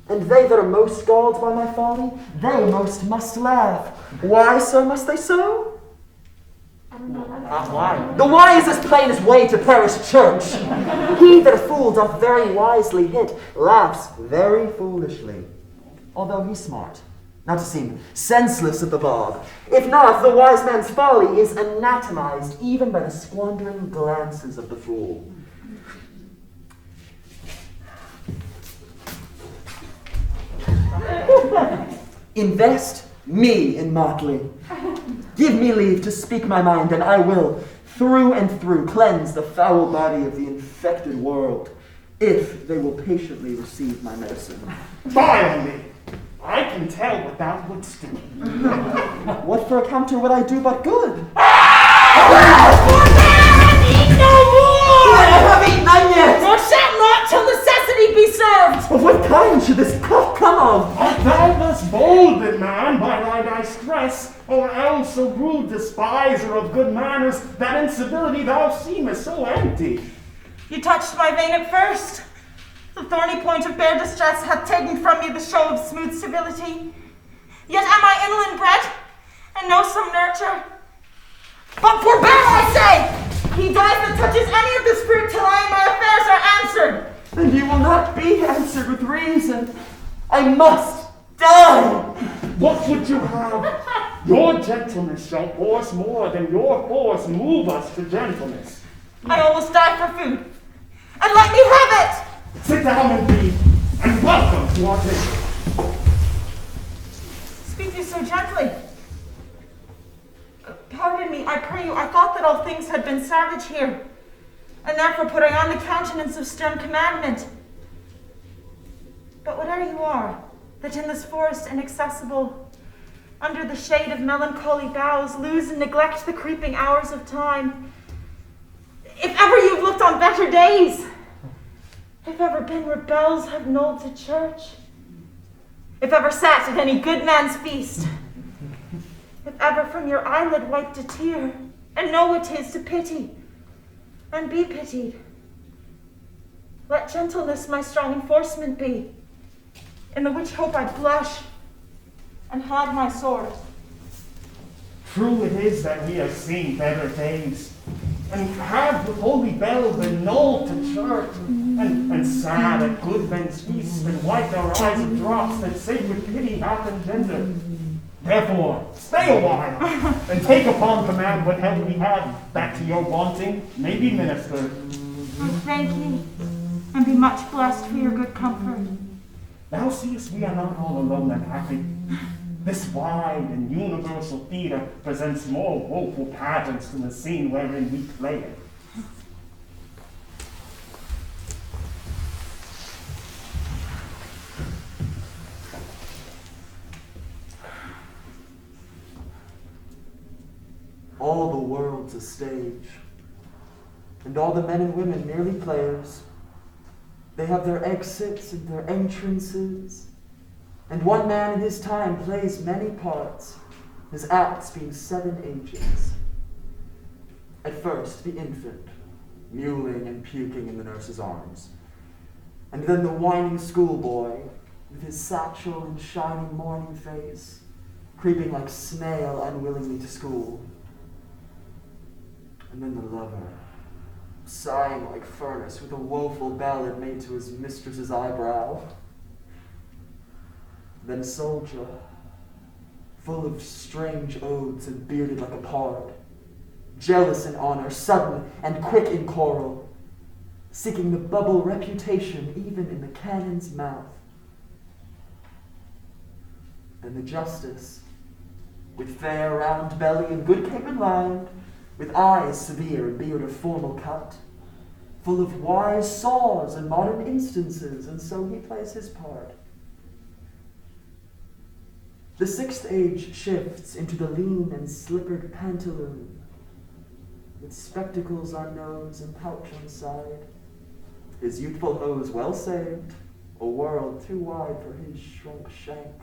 [SPEAKER 3] And they that are most galled by my folly, they most must laugh. Why so must they so?
[SPEAKER 10] Why?
[SPEAKER 3] The why is as plain as way to parish church. He that a fool doth very wisely hit, laughs very foolishly, although he's smart, not to seem senseless at the bob. If not, the wise man's folly is anatomized even by the squandering glances of the fool. Invest me in motley. Give me leave to speak my mind, and I will, through and through, cleanse the foul body of the infected world, if they will patiently receive my medicine.
[SPEAKER 8] Fie on me! I can tell what thou wouldst do.
[SPEAKER 3] What for a counter would I do but good?
[SPEAKER 1] Eat no more!
[SPEAKER 3] I have eaten none yet!
[SPEAKER 1] Nor shalt not till necessity be served!
[SPEAKER 3] Of what kind should this cup come of?
[SPEAKER 8] Art thou thus bolded, man, by thy distress, or else a rude despiser of good manners, that in civility thou seemest so empty?
[SPEAKER 1] You touched my vein at first. The thorny point of bare distress hath taken from me the show of smooth civility. Yet am I inland bred, and know some nurture. But forbear, I say! He dies that touches any of this fruit till I and my affairs are answered.
[SPEAKER 3] And you will not be answered with reason. I must die.
[SPEAKER 8] What would you have? Your gentleness shall force more than your force move us to gentleness.
[SPEAKER 1] I almost die for food. And let me have it!
[SPEAKER 8] Sit down and feed, and welcome to our table.
[SPEAKER 1] Speak you so gently. Pardon me, I pray you, I thought that all things had been savage here, and therefore put I on the countenance of stern commandment. But whatever you are, that in this forest inaccessible, under the shade of melancholy boughs, lose and neglect the creeping hours of time. If ever you've looked on better days, if ever been where bells have knolled to church, if ever sat at any good man's feast, if ever from your eyelid wiped a tear, and know what 'tis to pity, and be pitied, let gentleness my strong enforcement be, in the which hope I blush, and hide my sword.
[SPEAKER 8] True it is that we have seen better days, and have the holy bells been knolled to church, and sat at good men's feasts, and wiped our eyes of drops that sacred pity hath engendered. Therefore, stay a while, and take upon command what help we have, that to your wanting may be ministered.
[SPEAKER 1] Oh, thank ye, and be much blessed for your good comfort.
[SPEAKER 8] Thou seest we are not all alone and happy. This wide and universal theatre presents more woeful pageants than the scene wherein we play it.
[SPEAKER 3] All the world's a stage, and all the men and women merely players. They have their exits and their entrances, and one man in his time plays many parts, his acts being 7 ages. At first, the infant, mewling and puking in the nurse's arms, and then the whining schoolboy, with his satchel and shining morning face, creeping like snail unwillingly to school. And then the lover, sighing like furnace with a woeful ballad made to his mistress's eyebrow. Then soldier, full of strange odes and bearded like a pard, jealous in honor, sudden and quick in quarrel, seeking the bubble reputation even in the cannon's mouth. And the justice, with fair round belly and good cape and lined, with eyes severe and beard of formal cut, full of wise saws and modern instances, and so he plays his part. The 6th age shifts into the lean and slippered pantaloon, with spectacles on nose and pouch on side, his youthful hose well saved, a world too wide for his shrunk shank,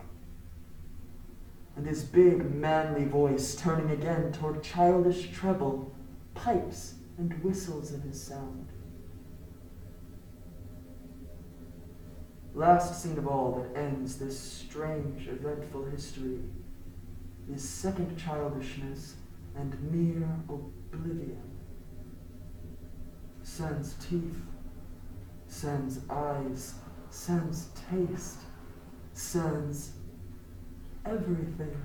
[SPEAKER 3] and his big manly voice turning again toward childish treble,
[SPEAKER 4] pipes and whistles of his sound. Last scene of all that ends this strange, eventful history is second childishness and mere oblivion. Sans teeth, sans eyes, sans taste, sans everything.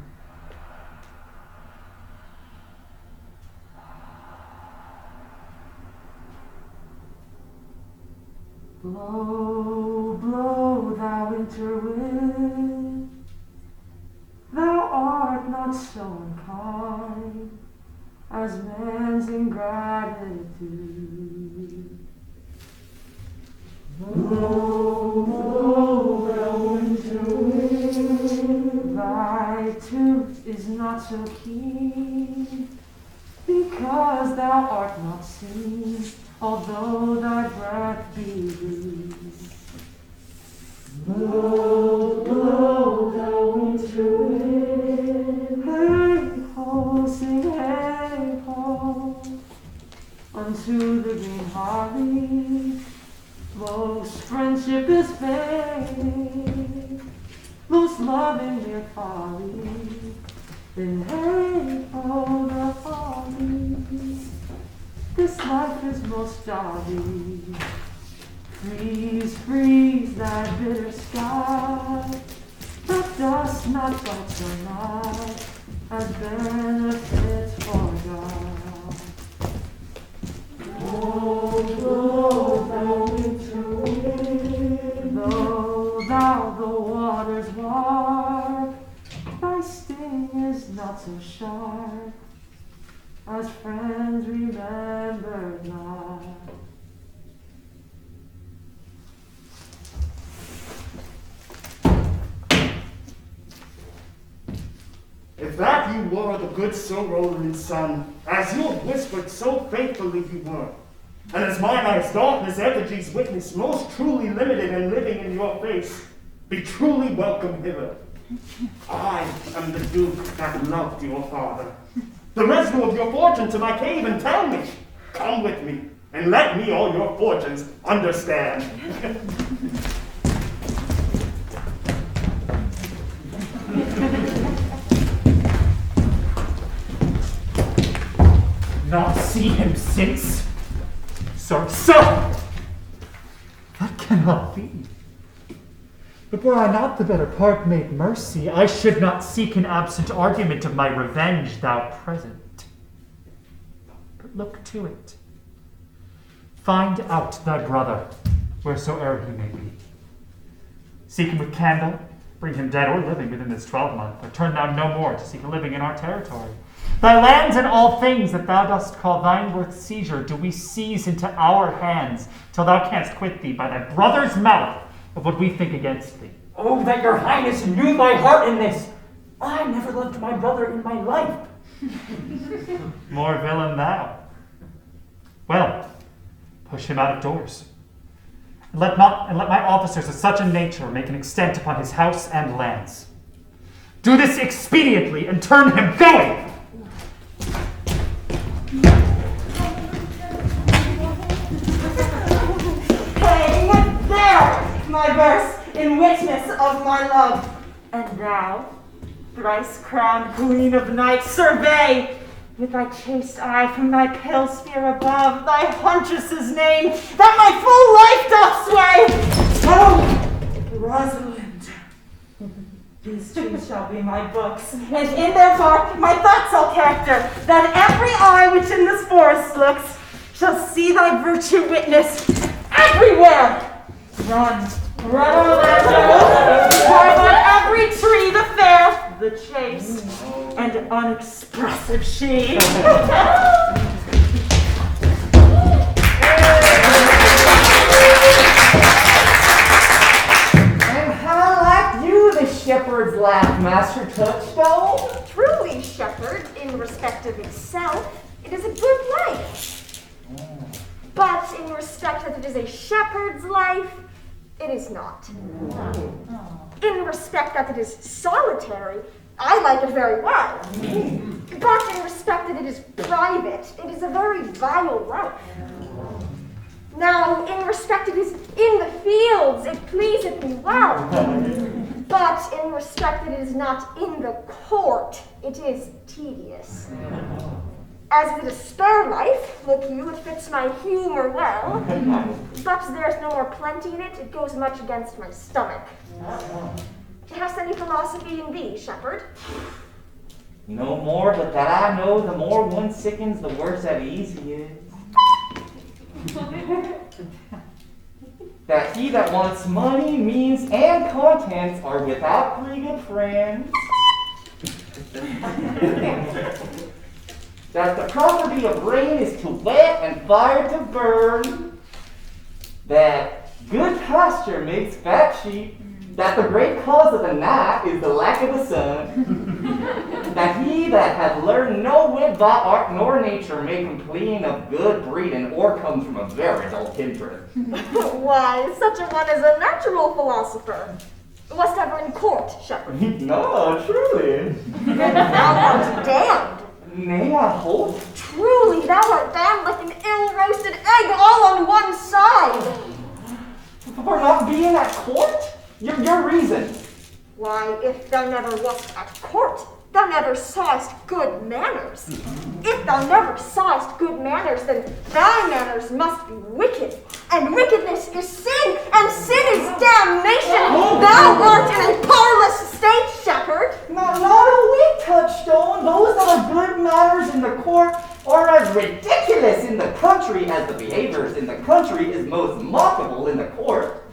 [SPEAKER 4] Blow, blow, thou winter wind, thou art not so unkind as man's ingratitude. Blow, blow, thou winter wind, thy tooth is not so keen, because thou art not seen, although thy breath be loose. Blow, blow, thou winter wind, hey ho, sing hey ho, unto the green holly. Most friendship is fading, most loving mere folly. Then hey ho, the holly. This life is most jolly. Freeze, freeze thy bitter sky, but dost not bite so nigh as benefit for God. Oh, blow thou winter wind, though thou the waters warp, thy sting is not so sharp as friends remembered not.
[SPEAKER 8] If that you were the good Sir Roland's son, as you have whispered so faithfully you were, and as mine eyes darkness effigies witness most truly limited and living in your face, be truly welcome hither. I am the Duke that loved your father. The residue of your fortune to my cave and tell me. Come with me, and let me all your fortunes understand.
[SPEAKER 2] Not see him since? Sir!
[SPEAKER 8] That cannot be. But were I not the better part made mercy,
[SPEAKER 2] I should not seek an absent argument of my revenge, thou present. But look to it. Find out thy brother, wheresoe'er he may be. Seek him with candle, bring him dead or living within this 12-month, or turn thou no more to seek a living in our territory. Thy lands and all things that thou dost call thine worth seizure do we seize into our hands, till thou canst quit thee by thy brother's mouth of what we think against thee. Oh, that your highness knew my heart in this! I never loved my brother in my life. More villain thou. Well, push him out of doors. And let my officers of such a nature make an extent upon his house and lands. Do this expediently and turn him going!
[SPEAKER 1] Hang there, my verse, in witness of my love. And thou, thrice crowned queen of night, survey with thy chaste eye from thy pale sphere above thy huntress's name that my full life doth sway. Oh, Rosalind, these trees shall be my books, and in their bark my thoughts I'll character, that every eye which in this forest looks shall see thy virtue witnessed everywhere. Run, Orlando, carve on every tree the fair, the chaste, and unexpressive she.
[SPEAKER 3] And how liked you the shepherd's laugh, Master Touchstone?
[SPEAKER 5] Truly, shepherd, in respect of itself, it is a good life. But in respect that it is a shepherd's life, it is not. In respect that it is solitary,
[SPEAKER 7] I like it very well. But in respect that it is private, it is a very vile life. Now, in respect it is in the fields, it pleaseth me well. But in respect that it is not in the court, it is tedious. As it is a spare life, look you, it fits my humor well. But there's no more plenty in it, it goes much against my stomach. Hast any philosophy in thee, shepherd?
[SPEAKER 2] No more, but that I know the more one sickens, the worse at ease he is. That he that wants money, means, and contents are without three good friends. That the property of rain is to wet and fire to burn. That good pasture makes fat sheep. That the great cause of the night is the lack of the sun. That he that hath learned no wit by art nor nature may complain of good breeding or comes from a very dull kindred.
[SPEAKER 7] Why, such a one is a natural philosopher. Wast ever in court, shepherd?
[SPEAKER 2] No, truly.
[SPEAKER 7] Thou art damned.
[SPEAKER 2] Nay, I hope.
[SPEAKER 7] Truly, thou art damned like an ill-roasted egg all on one side.
[SPEAKER 2] For not being at court? Your reason.
[SPEAKER 7] Why, if thou never wast at court, thou never sawest good manners. If thou never sawest good manners, then thy manners must be wicked. And wickedness is sin, and sin is damnation. Thou art in a parlous state, shepherd.
[SPEAKER 2] Not a whit, Touchstone. Those that are good manners in the court are as ridiculous in the country as the behaviors in the country is most mockable in the court.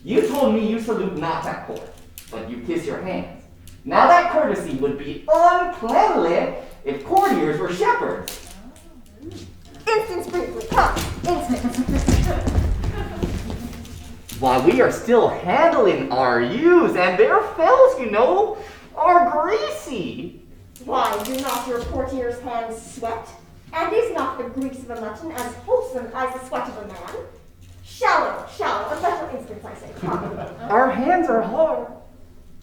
[SPEAKER 2] You told me you salute not at court, but you kiss your hands. Now that courtesy would be uncleanly if courtiers were shepherds.
[SPEAKER 7] Instance briefly, come, instance.
[SPEAKER 2] Why, we are still handling our ewes, and their fells, you know, are greasy.
[SPEAKER 7] Why, do not your courtier's hands sweat? And is not the grease of a mutton as wholesome as the sweat of a man? Shallow, a special instance, I say, come.
[SPEAKER 2] Our hands are hard.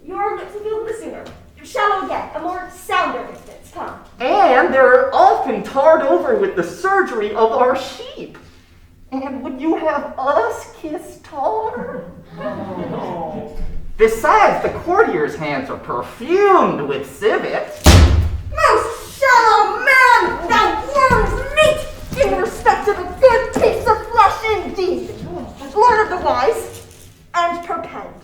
[SPEAKER 7] Your lips will feel the sooner. Shallow again, a more sounder instance, come.
[SPEAKER 2] And they're often tarred over with the surgery of our sheep. And would you have us kiss tar? Besides, the courtier's hands are perfumed with civet.
[SPEAKER 7] Most shallow man, thou worm's meat, in respect of a good piece of flesh indeed. Lord of the wise, and perpend.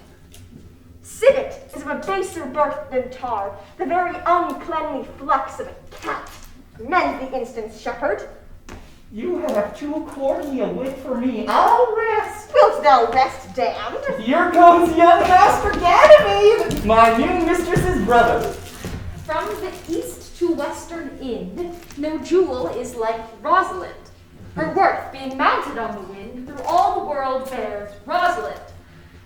[SPEAKER 7] Civet is of a baser birth than tar, the very uncleanly flex of a cat. Mend the instance, shepherd.
[SPEAKER 2] You have too courtly a wit for me. I'll rest.
[SPEAKER 7] Wilt thou rest, damned?
[SPEAKER 2] Here comes young Master Ganymede, my new mistress's brother.
[SPEAKER 6] From the east to western Ind, no jewel is like Rosalind. Her worth being mounted on the wind, through all the world bears Rosalind.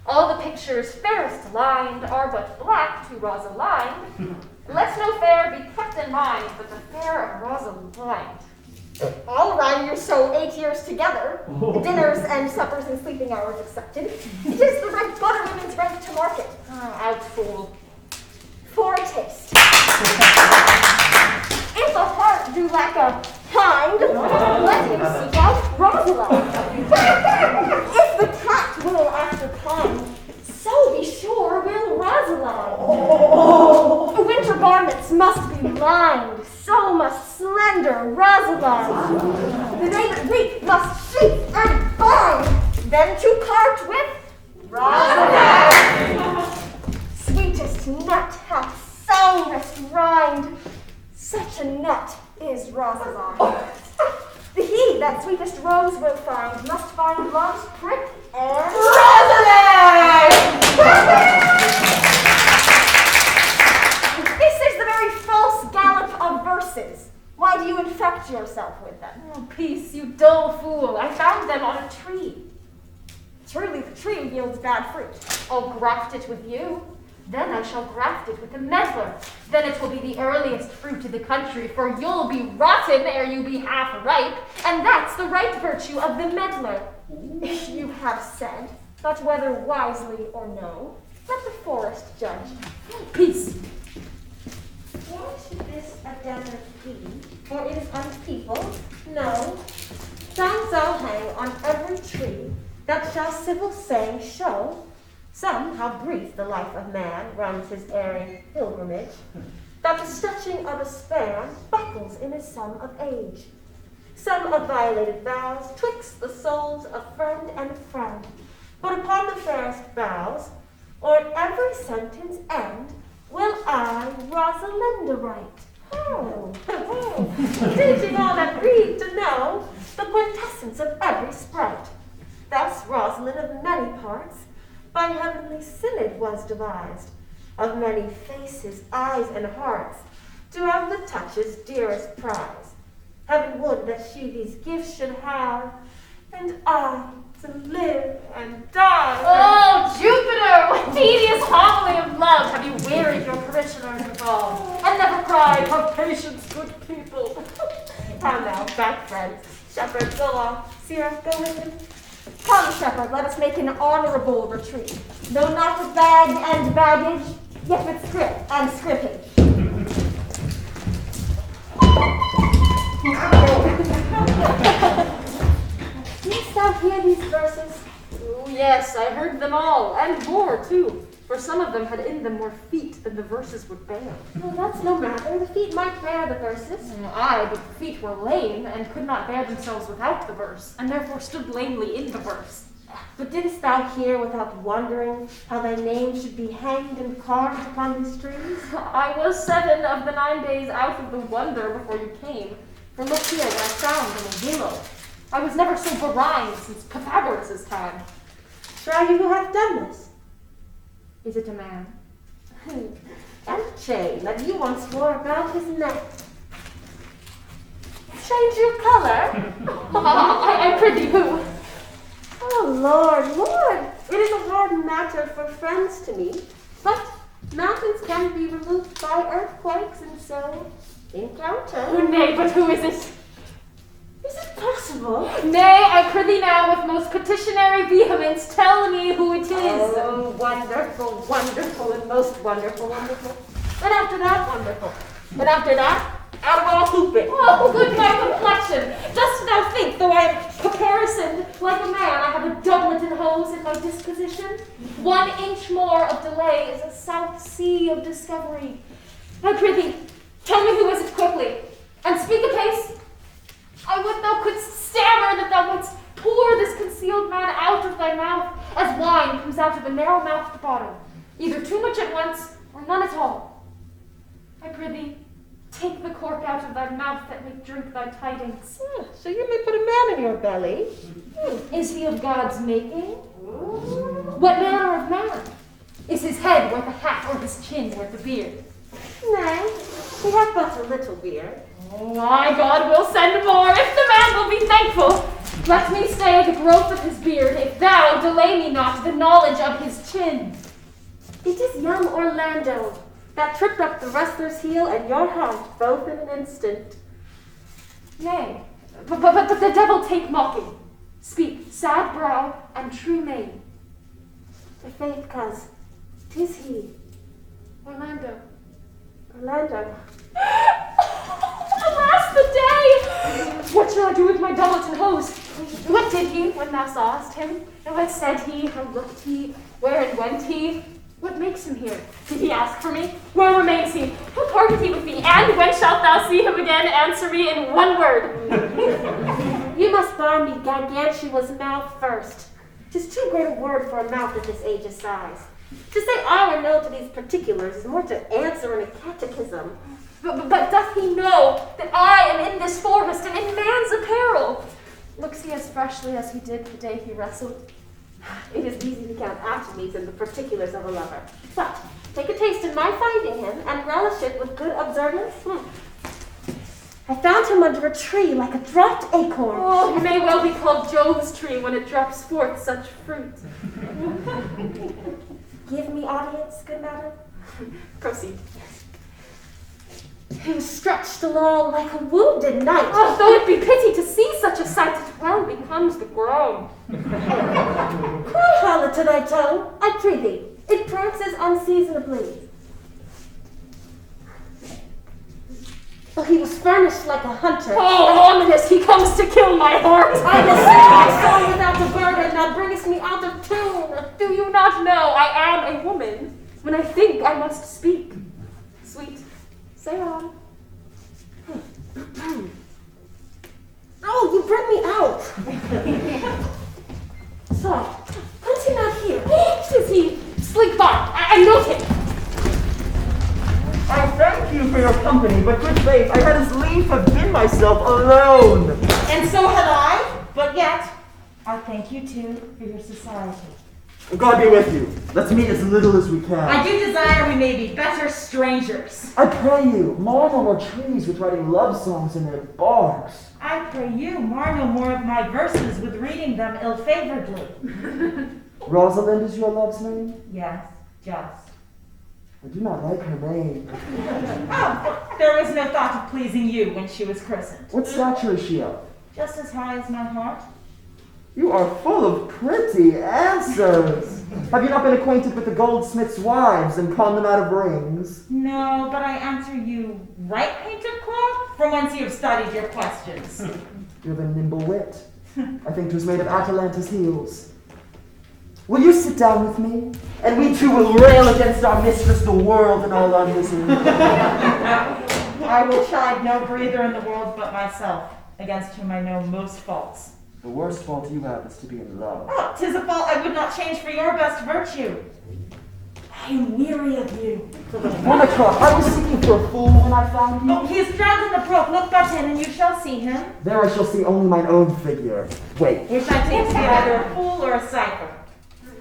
[SPEAKER 6] All the pictures fairest lined are but black to Rosalind. Let no fair be kept in mind but the fair of Rosalind.
[SPEAKER 7] I'll rhyme you so 8 years together, dinners and suppers and sleeping hours accepted. It is the right butter women's right to market.
[SPEAKER 6] Out fool.
[SPEAKER 7] For a taste. If a heart do lack a hind, let him seek out Rosalind. If the cat will after pine, so be sure will Rosalind. The winter garments must be lined, so must slender Rosalind. The day that week must sheath and bind, then to part with Rosalind. Sweetest nut hath soundest rind, such a nut is Rosalind. The he that sweetest rose will find must find love's prick and Rosalind! This is the very false gallop of verses. Why do you infect yourself with them?
[SPEAKER 6] Oh, peace, you dull fool. I found them on a tree.
[SPEAKER 7] Truly the tree yields bad fruit.
[SPEAKER 6] I'll graft it with you. Then I shall graft it with the meddler. Then it will be the earliest fruit in the country, for you'll be rotten ere you be half ripe, and that's the right virtue of the meddler.
[SPEAKER 7] You have said, but whether wisely or no,
[SPEAKER 5] Let the forest judge.
[SPEAKER 6] Peace.
[SPEAKER 5] Why should this a desert be? For it is unpeopled? No. Signs I'll hang on every tree that shall civil saying show. Some, how brief the life of man runs his erring pilgrimage, that the stretching of a span buckles in his sum of age. Some of violated vows twixt the souls of friend and friend, but upon the fairest boughs, or at every sentence end, will I Rosalinda write. Oh, teaching all that read to know the quintessence of every sprite. Thus Rosalind of many parts, by heavenly synod was devised, of many faces, eyes, and hearts, to have the touch's dearest prize. Heaven would that she these gifts should have, and I to live and die.
[SPEAKER 6] Oh, Jupiter, what tedious homily of love have you wearied your parishioners withal, and never cried, have patience, good people.
[SPEAKER 5] How now, back friends. Shepherd, go on. Sirrah, go with him. Come, shepherd, let us make an honorable retreat. Though not with bag and baggage, yet with scrip and scrippage. Didst thou hear these verses?
[SPEAKER 6] Oh, yes, I heard them all, and more, too, for some of them had in them more feet than the verses would bear.
[SPEAKER 5] Well, that's no matter. The feet might bear the verses.
[SPEAKER 6] Aye, but the feet were lame, and could not bear themselves without the verse, and therefore stood lamely in the verse.
[SPEAKER 5] But didst thou hear without wondering how thy name should be hanged and carved upon these trees?
[SPEAKER 6] I was 7 of the 9 days out of the wonder before you came. For look here what I found in a willow. I was never so berhymed since Pythagoras' time.
[SPEAKER 5] Try you who hath done this.
[SPEAKER 6] Is it a man?
[SPEAKER 5] And a chain that you once wore about his neck. Change your color?
[SPEAKER 6] I prithee who?
[SPEAKER 5] Oh, Lord, Lord, it is a hard matter for friends to meet, but mountains can be removed by earthquakes, and so encounter.
[SPEAKER 6] Oh, nay, but who is it?
[SPEAKER 5] Is it possible?
[SPEAKER 6] Nay, I prithee now with most petitionary vehemence, tell me who it is.
[SPEAKER 5] Oh, wonderful, wonderful, and most wonderful, wonderful. And after that, wonderful. And after that, out of all hooping.
[SPEAKER 6] Oh, good my complexion! Dost thou think, though I am caparisoned like a man, I have a doublet and hose in my disposition? 1 inch more of delay is a South Sea of discovery. I prithee, tell me who is it quickly, and speak apace. I would thou couldst stammer that thou wouldst pour this concealed man out of thy mouth, as wine comes out of a narrow-mouthed bottle, either too much at once, or none at all. I prithee, take the cork out of thy mouth that may drink thy tidings.
[SPEAKER 5] So you may put a man in your belly.
[SPEAKER 6] Is he of God's making? What manner of man? Is his head worth a hat, or his chin worth a beard?
[SPEAKER 5] Nay, he hath but a little beard.
[SPEAKER 6] Oh, my God will send more, if the man will be thankful. Let me stay the growth of his beard, if thou delay me not the knowledge of his chin.
[SPEAKER 5] It is young Orlando that tripped up the wrestler's heel and your heart, both in an instant.
[SPEAKER 6] Nay, but the devil take mocking. Speak, sad brow and true name.
[SPEAKER 5] The faith, cuz, 'tis he.
[SPEAKER 6] Orlando.
[SPEAKER 5] Orlando.
[SPEAKER 6] Alas the day! What shall I do with my doublet and hose? What did he when thou sawest him? And what said he? How looked he? Where and went he? What makes him here? Did he ask for me? Where remains he? How parted he with me? And when shalt thou see him again? Answer me in one word.
[SPEAKER 5] You must bar me gargantua's mouth first. 'Tis too great a word for a mouth of this age's size. To say I or no to these particulars is more to answer in a catechism.
[SPEAKER 6] But doth he know that I am in this forest and in man's apparel? Looks he as freshly as he did the day he wrestled?
[SPEAKER 5] It is easy to count atomies in the particulars of a lover. But take a taste in my finding him, and relish it with good observance. I found him under a tree like a dropped acorn.
[SPEAKER 6] Oh, he may well be called Jove's tree when it drops forth such fruit.
[SPEAKER 5] Give me audience, good madam.
[SPEAKER 6] Proceed.
[SPEAKER 5] He was stretched along like a wounded knight.
[SPEAKER 6] Oh, though it be pity to see such a sight, it well becomes the groan.
[SPEAKER 5] Cry, harlot, to thy tongue, I pray thee. It pranks unseasonably. But he was furnished like a hunter.
[SPEAKER 6] Oh, ominous, he comes to kill my heart.
[SPEAKER 5] I will sing my song without a burden, that bringest me out of tune.
[SPEAKER 6] Do you not know I am a woman? When I think, I must speak. Sweet, say on.
[SPEAKER 5] Oh, you bring me out. So, couldn't he not hear?
[SPEAKER 6] Tis he. Slink by. I know him.
[SPEAKER 3] I thank you for your company, but good faith, I had as lief have been myself alone.
[SPEAKER 1] And so had I, but yet, I thank you too for your society.
[SPEAKER 3] God be with you. Let's meet as little as we can.
[SPEAKER 1] I do desire we may be better strangers.
[SPEAKER 3] I pray you, mar no more trees with writing love songs in their barks.
[SPEAKER 1] I pray you mar no more of my verses with reading them ill-favoredly.
[SPEAKER 3] Rosalind is your love's name?
[SPEAKER 1] Yes, just.
[SPEAKER 3] I do not like her name.
[SPEAKER 1] Oh, there was no thought of pleasing you when she was christened.
[SPEAKER 3] What stature is she of?
[SPEAKER 1] Just as high as my heart.
[SPEAKER 3] You are full of pretty answers. Have you not been acquainted with the goldsmiths' wives and pawned them out of rings?
[SPEAKER 1] No, but I answer you right, painted cloth, from whence you have studied your questions.
[SPEAKER 3] You have a nimble wit. I think 'twas made of Atalanta's heels. Will you sit down with me? And we two will rail against our mistress, the world, and all our misery.
[SPEAKER 1] I will chide no breather in the world but myself, against whom I know most faults.
[SPEAKER 3] The worst fault you have is to be in love.
[SPEAKER 1] Oh, 'tis a fault I would not change for your best virtue. I am weary of you.
[SPEAKER 3] Monica, I was seeking for a fool when I found you.
[SPEAKER 1] Oh, he is drowned in the brook. Look but in, and you shall see him.
[SPEAKER 3] There I shall see only mine own figure. Wait,
[SPEAKER 1] Which I take to be either a fool or a cipher.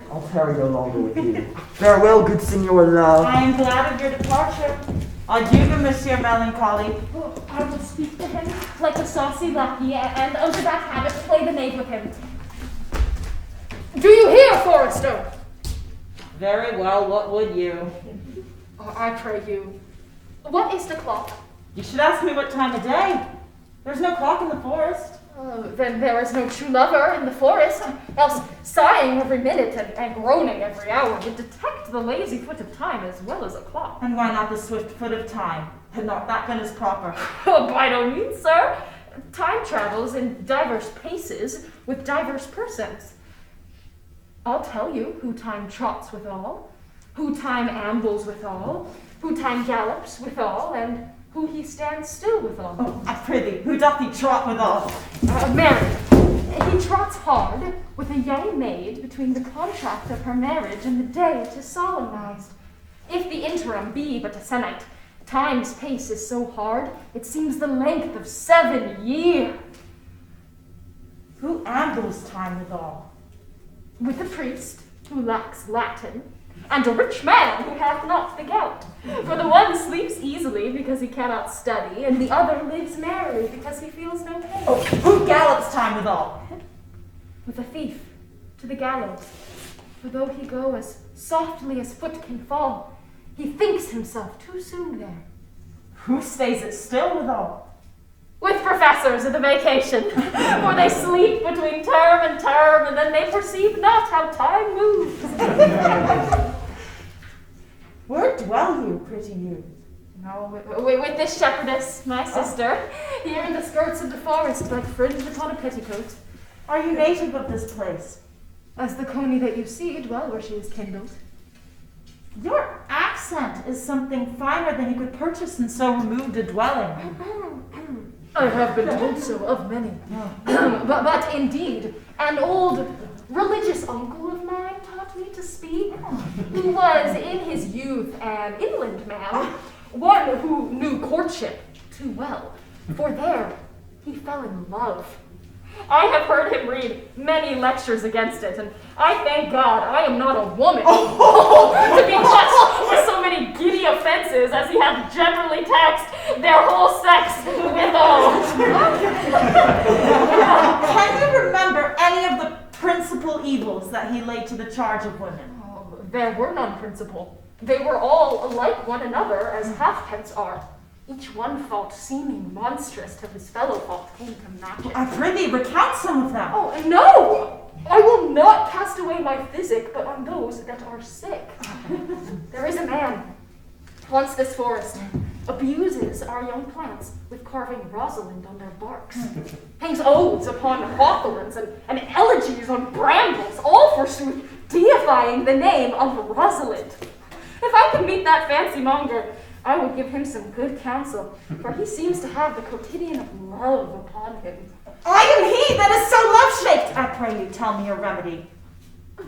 [SPEAKER 3] I'll tarry no longer with you. Farewell, good Signor Love.
[SPEAKER 1] I am glad of your departure. Adieu, Monsieur Melancholy.
[SPEAKER 6] Oh, I will speak to him like a saucy lackey, and under that habit play the knave with him. Do you hear, Forester?
[SPEAKER 1] Very well, what would you?
[SPEAKER 6] Oh, I pray you. What is the clock?
[SPEAKER 1] You should ask me what time of day. There's no clock in the forest.
[SPEAKER 6] Then there is no true lover in the forest, else sighing every minute and groaning every hour would detect the lazy foot of time as well as a clock.
[SPEAKER 1] And why not the swift foot of time? Had not that been as proper?
[SPEAKER 6] Oh, by no means, sir. Time travels in diverse paces with diverse persons. I'll tell you who time trots withal, who time ambles withal, who time gallops withal, and who he stands still withal.
[SPEAKER 1] Oh, I prithee, who doth he trot withal?
[SPEAKER 6] Married. He trots hard with a young maid between the contract of her marriage and the day it is solemnized. If the interim be but a sennight, time's pace is so hard, it seems the length of 7 years.
[SPEAKER 1] Who ambles time withal?
[SPEAKER 6] With a priest who lacks Latin, and a rich man who hath not the gout. For the one sleeps easily because he cannot study, and the other lives merrily because he feels no pain.
[SPEAKER 1] Oh, who gallops time withal?
[SPEAKER 6] With a thief to the gallows. For though he go as softly as foot can fall, he thinks himself too soon there.
[SPEAKER 1] Who stays it still withal?
[SPEAKER 6] With professors in the vacation, for they sleep between term and term, and then they perceive not how time moves.
[SPEAKER 1] Where dwell you, pretty youth?
[SPEAKER 6] No, with this shepherdess, my sister, here in the skirts of the forest, like fringe upon a petticoat.
[SPEAKER 1] Are you native of this place?
[SPEAKER 6] As the coney that you see dwell where she is kindled.
[SPEAKER 1] Your accent is something finer than you could purchase in so removed a dwelling.
[SPEAKER 6] I have been told so of many. but indeed, an old religious uncle of mine taught me to speak, who was in his youth an inland man, one who knew courtship too well, for there he fell in love. I have heard him read many lectures against it, and I thank God I am not a woman to be touched with so many giddy offenses as he hath generally taxed their whole sex withal.
[SPEAKER 1] Can you remember any of the principal evils that he laid to the charge of women?
[SPEAKER 6] Oh, there were none principal. They were all like one another, as halfpence are. Each one fault seeming monstrous till his fellow fault came to match it.
[SPEAKER 1] I prithee, recount some of them.
[SPEAKER 6] Oh, no! I will not cast away my physic, but on those that are sick. There is a man, haunts this forest, abuses our young plants with carving Rosalind on their barks, hangs oaths upon hawthorns and elegies on brambles, all forsooth deifying the name of Rosalind. If I could meet that fancy monger, I would give him some good counsel, for he seems to have the quotidian of love upon him.
[SPEAKER 1] I am he that is so love-shaped. I pray you tell me your remedy.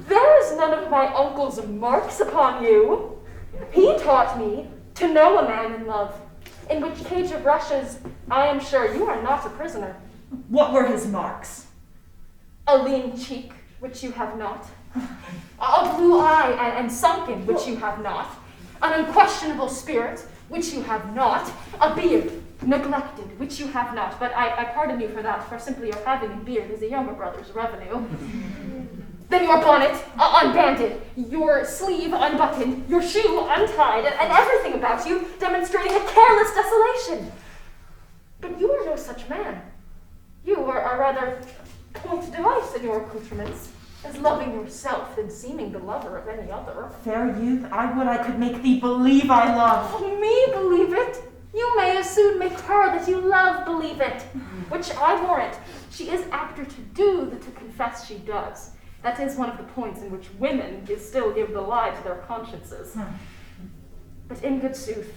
[SPEAKER 6] There is none of my uncle's marks upon you. He taught me to know a man in love, in which cage of rushes I am sure you are not a prisoner.
[SPEAKER 1] What were his marks?
[SPEAKER 6] A lean cheek, which you have not. A blue eye and sunken, which you have not. An unquestionable spirit, which you have not. A beard, neglected, which you have not. But I pardon you for that, for simply your having a beard is a younger brother's revenue. Then your bonnet unbanded, your sleeve unbuttoned, your shoe untied, and everything about you demonstrating a careless desolation. But you are no such man. You are rather point device in your accoutrements, as loving yourself than seeming the lover of any other.
[SPEAKER 1] Fair youth, I would I could make thee believe I love.
[SPEAKER 6] Oh, me believe it? You may as soon make her that you love believe it, which I warrant she is apter to do than to confess she does. That is one of the points in which women still give the lie to their consciences. But in good sooth,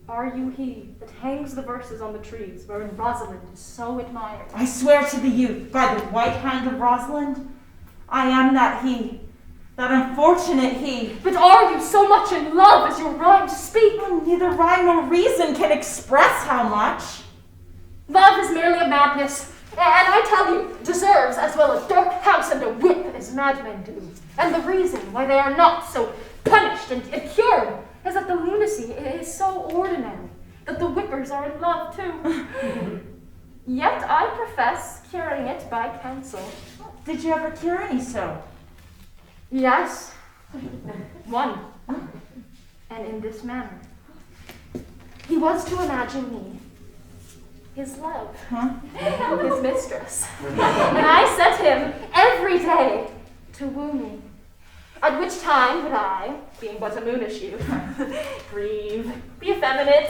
[SPEAKER 6] are you he that hangs the verses on the trees wherein Rosalind is so admired?
[SPEAKER 1] I swear to the youth, by the white hand of Rosalind, I am that he, that unfortunate he.
[SPEAKER 6] But are you so much in love as your rhymes speak?
[SPEAKER 1] Well, neither rhyme nor reason can express how much.
[SPEAKER 6] Love is merely a madness, and I tell you, deserves as well a dark house and a whip as madmen do. And the reason why they are not so punished and cured is that the lunacy is so ordinary that the whippers are in love too. Yet I profess curing it by counsel.
[SPEAKER 1] Did you ever cure any so?
[SPEAKER 6] Yes, one, and in this manner. He was to imagine me his love, his mistress, and I set him every day to woo me. At which time would I, being but a moonish youth, grieve, be effeminate,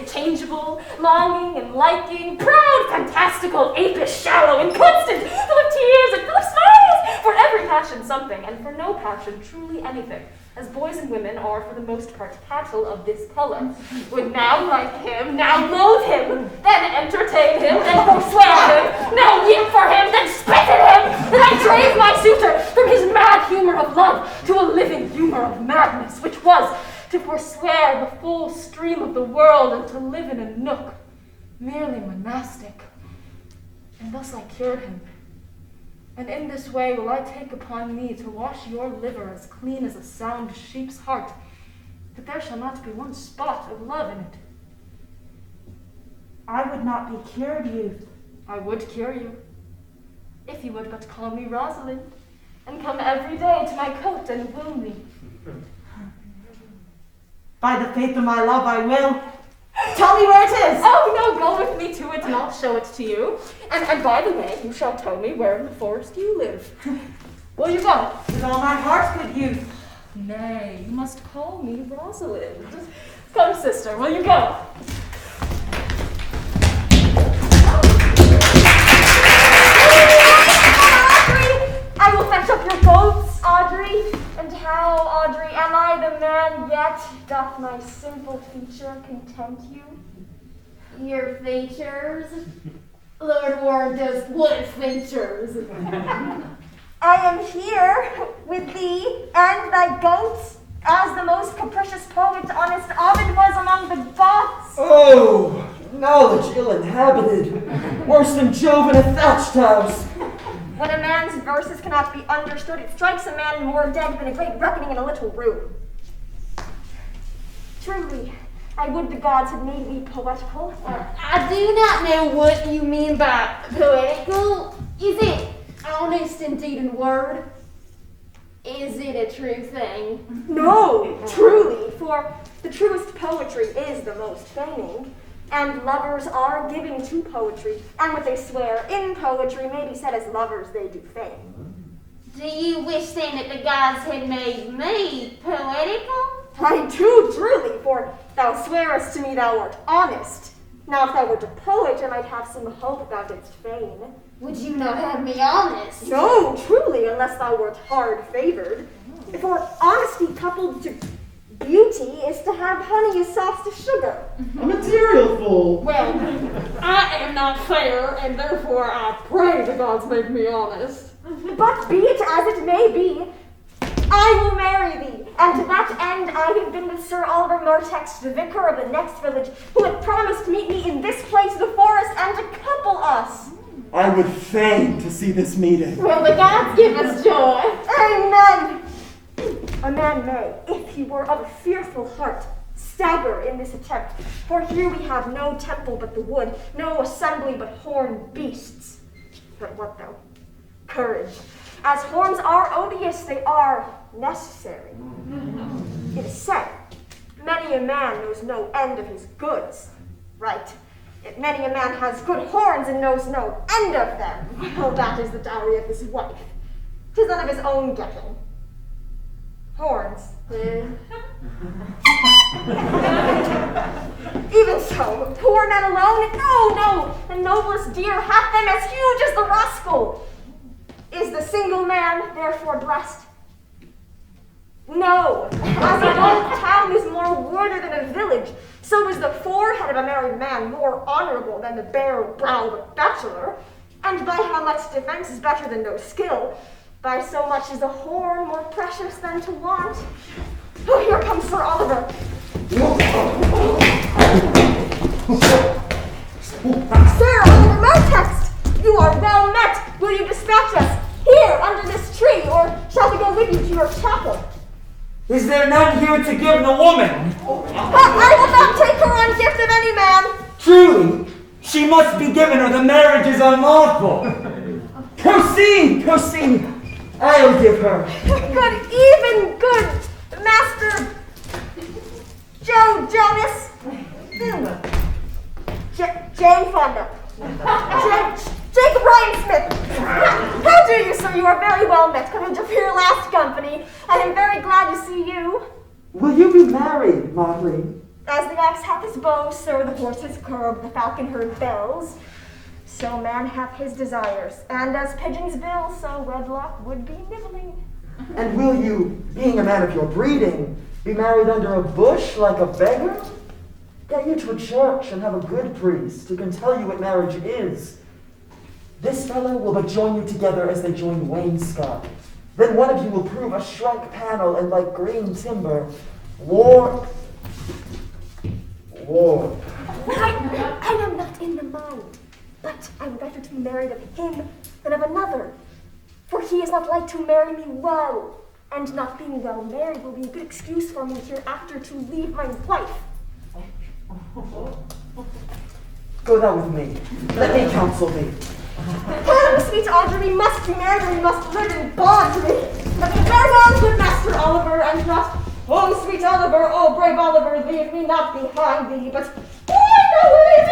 [SPEAKER 6] changeable, longing and liking, proud, fantastical, apish, shallow, and constant, full of tears and full of smiles, for every passion something, and for no passion truly anything, as boys and women are for the most part cattle of this color, would now like him, now loathe him, then entertain him, then forswear him, now weep for him, then spit at him, then I drave my suitor from his mad humor of love to a living humor of madness, which was to forswear the full stream of the world and to live in a nook, merely monastic. And thus I cured him. And in this way will I take upon me to wash your liver as clean as a sound sheep's heart, that there shall not be one spot of love in it.
[SPEAKER 1] I would not be cured, youth.
[SPEAKER 6] I would cure you, if you would but call me Rosalind, and come every day to my coat and woo me.
[SPEAKER 1] By the faith of my love, I will. Tell me where it is.
[SPEAKER 6] Oh, no, go with me to it, and I'll show it to you. And by the way, you shall tell me where in the forest you live. Will you go?
[SPEAKER 1] With all my heart, good youth.
[SPEAKER 6] Nay, you must call me Rosalind. Come, sister, will you go?
[SPEAKER 7] I will fetch up your boats, Audrey. And how, Audrey, am I the man yet? Doth my simple feature content you?
[SPEAKER 9] Your features? Lord Warren does what features?
[SPEAKER 7] I am here with thee and thy goats, as the most capricious poet honest Ovid was among the gods.
[SPEAKER 3] Oh, knowledge ill-inhabited, worse than Jove in a thatched house.
[SPEAKER 7] When a man's verses cannot be understood, it strikes a man more dead than a great reckoning in a little room. Truly, I would the gods had made me poetical.
[SPEAKER 9] I do not know what you mean by poetical. Is it honest in deed and word? Is it a true thing?
[SPEAKER 7] No, truly, for the truest poetry is the most feigning, and lovers are giving to poetry, and what they swear in poetry may be said as lovers they do feign.
[SPEAKER 9] Do you wish then that the gods had made me poetical?
[SPEAKER 7] I do truly, for thou swearest to me thou art honest. Now if thou wert a poet, I might have some hope about its fame.
[SPEAKER 9] Would you not have me honest?
[SPEAKER 7] No, truly, unless thou wert hard-favored. For honesty coupled to beauty is to have honey as soft as sugar.
[SPEAKER 3] A material fool.
[SPEAKER 6] Well, I am not fair, and therefore I pray the gods make me honest.
[SPEAKER 7] But be it as it may be, I will marry thee, and to that end I have been with Sir Oliver Murtext, the vicar of the next village, who had promised to meet me in this place of the forest and to couple us.
[SPEAKER 3] I would fain to see this meeting.
[SPEAKER 9] Will the gods give us joy?
[SPEAKER 7] Amen. A man may, if he were of a fearful heart, stagger in this attempt, for here we have no temple but the wood, no assembly but horned beasts. But what though? Courage. As horns are odious, they are necessary. It is said, many a man knows no end of his goods. Right. Yet many a man has good horns and knows no end of them. Oh, that is the dowry of his wife. 'Tis none of his own getting. Horns. Even so, poor men alone? No, the noblest deer hath them as huge as the rascal. Is the single man therefore blessed? No, as a whole town is more warder than a village, so is the forehead of a married man more honorable than the bare brow of a bachelor, and by how much defense is better than no skill, by so much is a horn more precious than to want. Oh, here comes Sir Oliver. Sir Oliver Murtext, you are well met. Will you dispatch us here under this tree, or shall we go with you to your chapel?
[SPEAKER 2] Is there none here to give the woman?
[SPEAKER 7] I will not take her on gift of any man.
[SPEAKER 2] Truly, she must be given or the marriage is unlawful. Proceed. I'll give her.
[SPEAKER 7] Good, Master Joe Jonas. Jane Fonda. Jacob Ryan Smith. How do you, sir? You are very well met. Coming of your last company. I am very glad to see you.
[SPEAKER 3] Will you be married, Marley?
[SPEAKER 7] As the ox hath his bow, so the horse his curb, the falcon heard bells. So man hath his desires, and as pigeons bill, so wedlock would be nibbling.
[SPEAKER 3] And will you, being a man of your breeding, be married under a bush like a beggar? Get you to a church and have a good priest who can tell you what marriage is. This fellow will but join you together as they join wainscot. Then one of you will prove a shrunk panel and like green timber, warp.
[SPEAKER 7] I am not in the mind, but I would rather to be married of him than of another. For he is not like to marry me well, and not being well married will be a good excuse for me hereafter to leave my wife.
[SPEAKER 3] Go thou with me. Let me counsel thee.
[SPEAKER 7] Come, sweet Audrey, we must be married and we must live in bondage. But farewell, good Master Oliver, and not, oh, sweet Oliver, oh, brave Oliver, leave me not behind thee, but I know it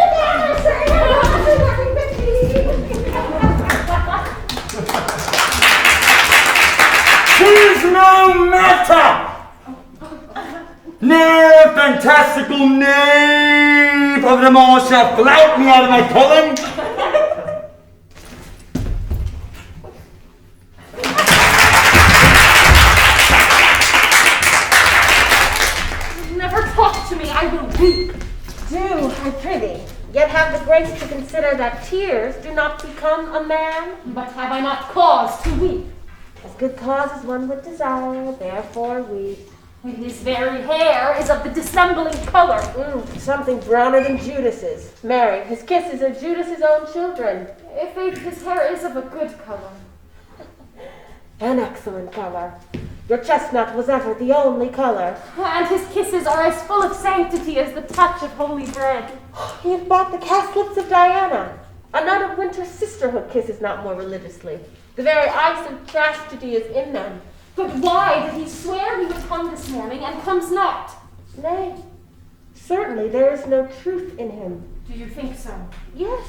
[SPEAKER 2] Tis no matter! Ne'er fantastical knave of them all shall flout me out of my calling.
[SPEAKER 6] Never talk to me, I will weep.
[SPEAKER 5] Do, I prithee, yet have the grace to consider that tears do not become a man.
[SPEAKER 6] But have I not cause to weep?
[SPEAKER 5] As good cause as one would desire, therefore weep.
[SPEAKER 6] His very hair is of the dissembling color.
[SPEAKER 5] Something browner than Judas's. Mary, his kisses are Judas's own children.
[SPEAKER 6] If his hair is of a good color.
[SPEAKER 5] An excellent color. Your chestnut was ever the only color.
[SPEAKER 6] And his kisses are as full of sanctity as the touch of holy bread.
[SPEAKER 5] He hath bought the caskets of Diana. A nun of winter sisterhood kisses not more religiously. The very ice of chastity is in them.
[SPEAKER 6] But why did he swear he would come this morning and comes not?
[SPEAKER 5] Nay, certainly there is no truth in him.
[SPEAKER 6] Do you think so?
[SPEAKER 5] Yes,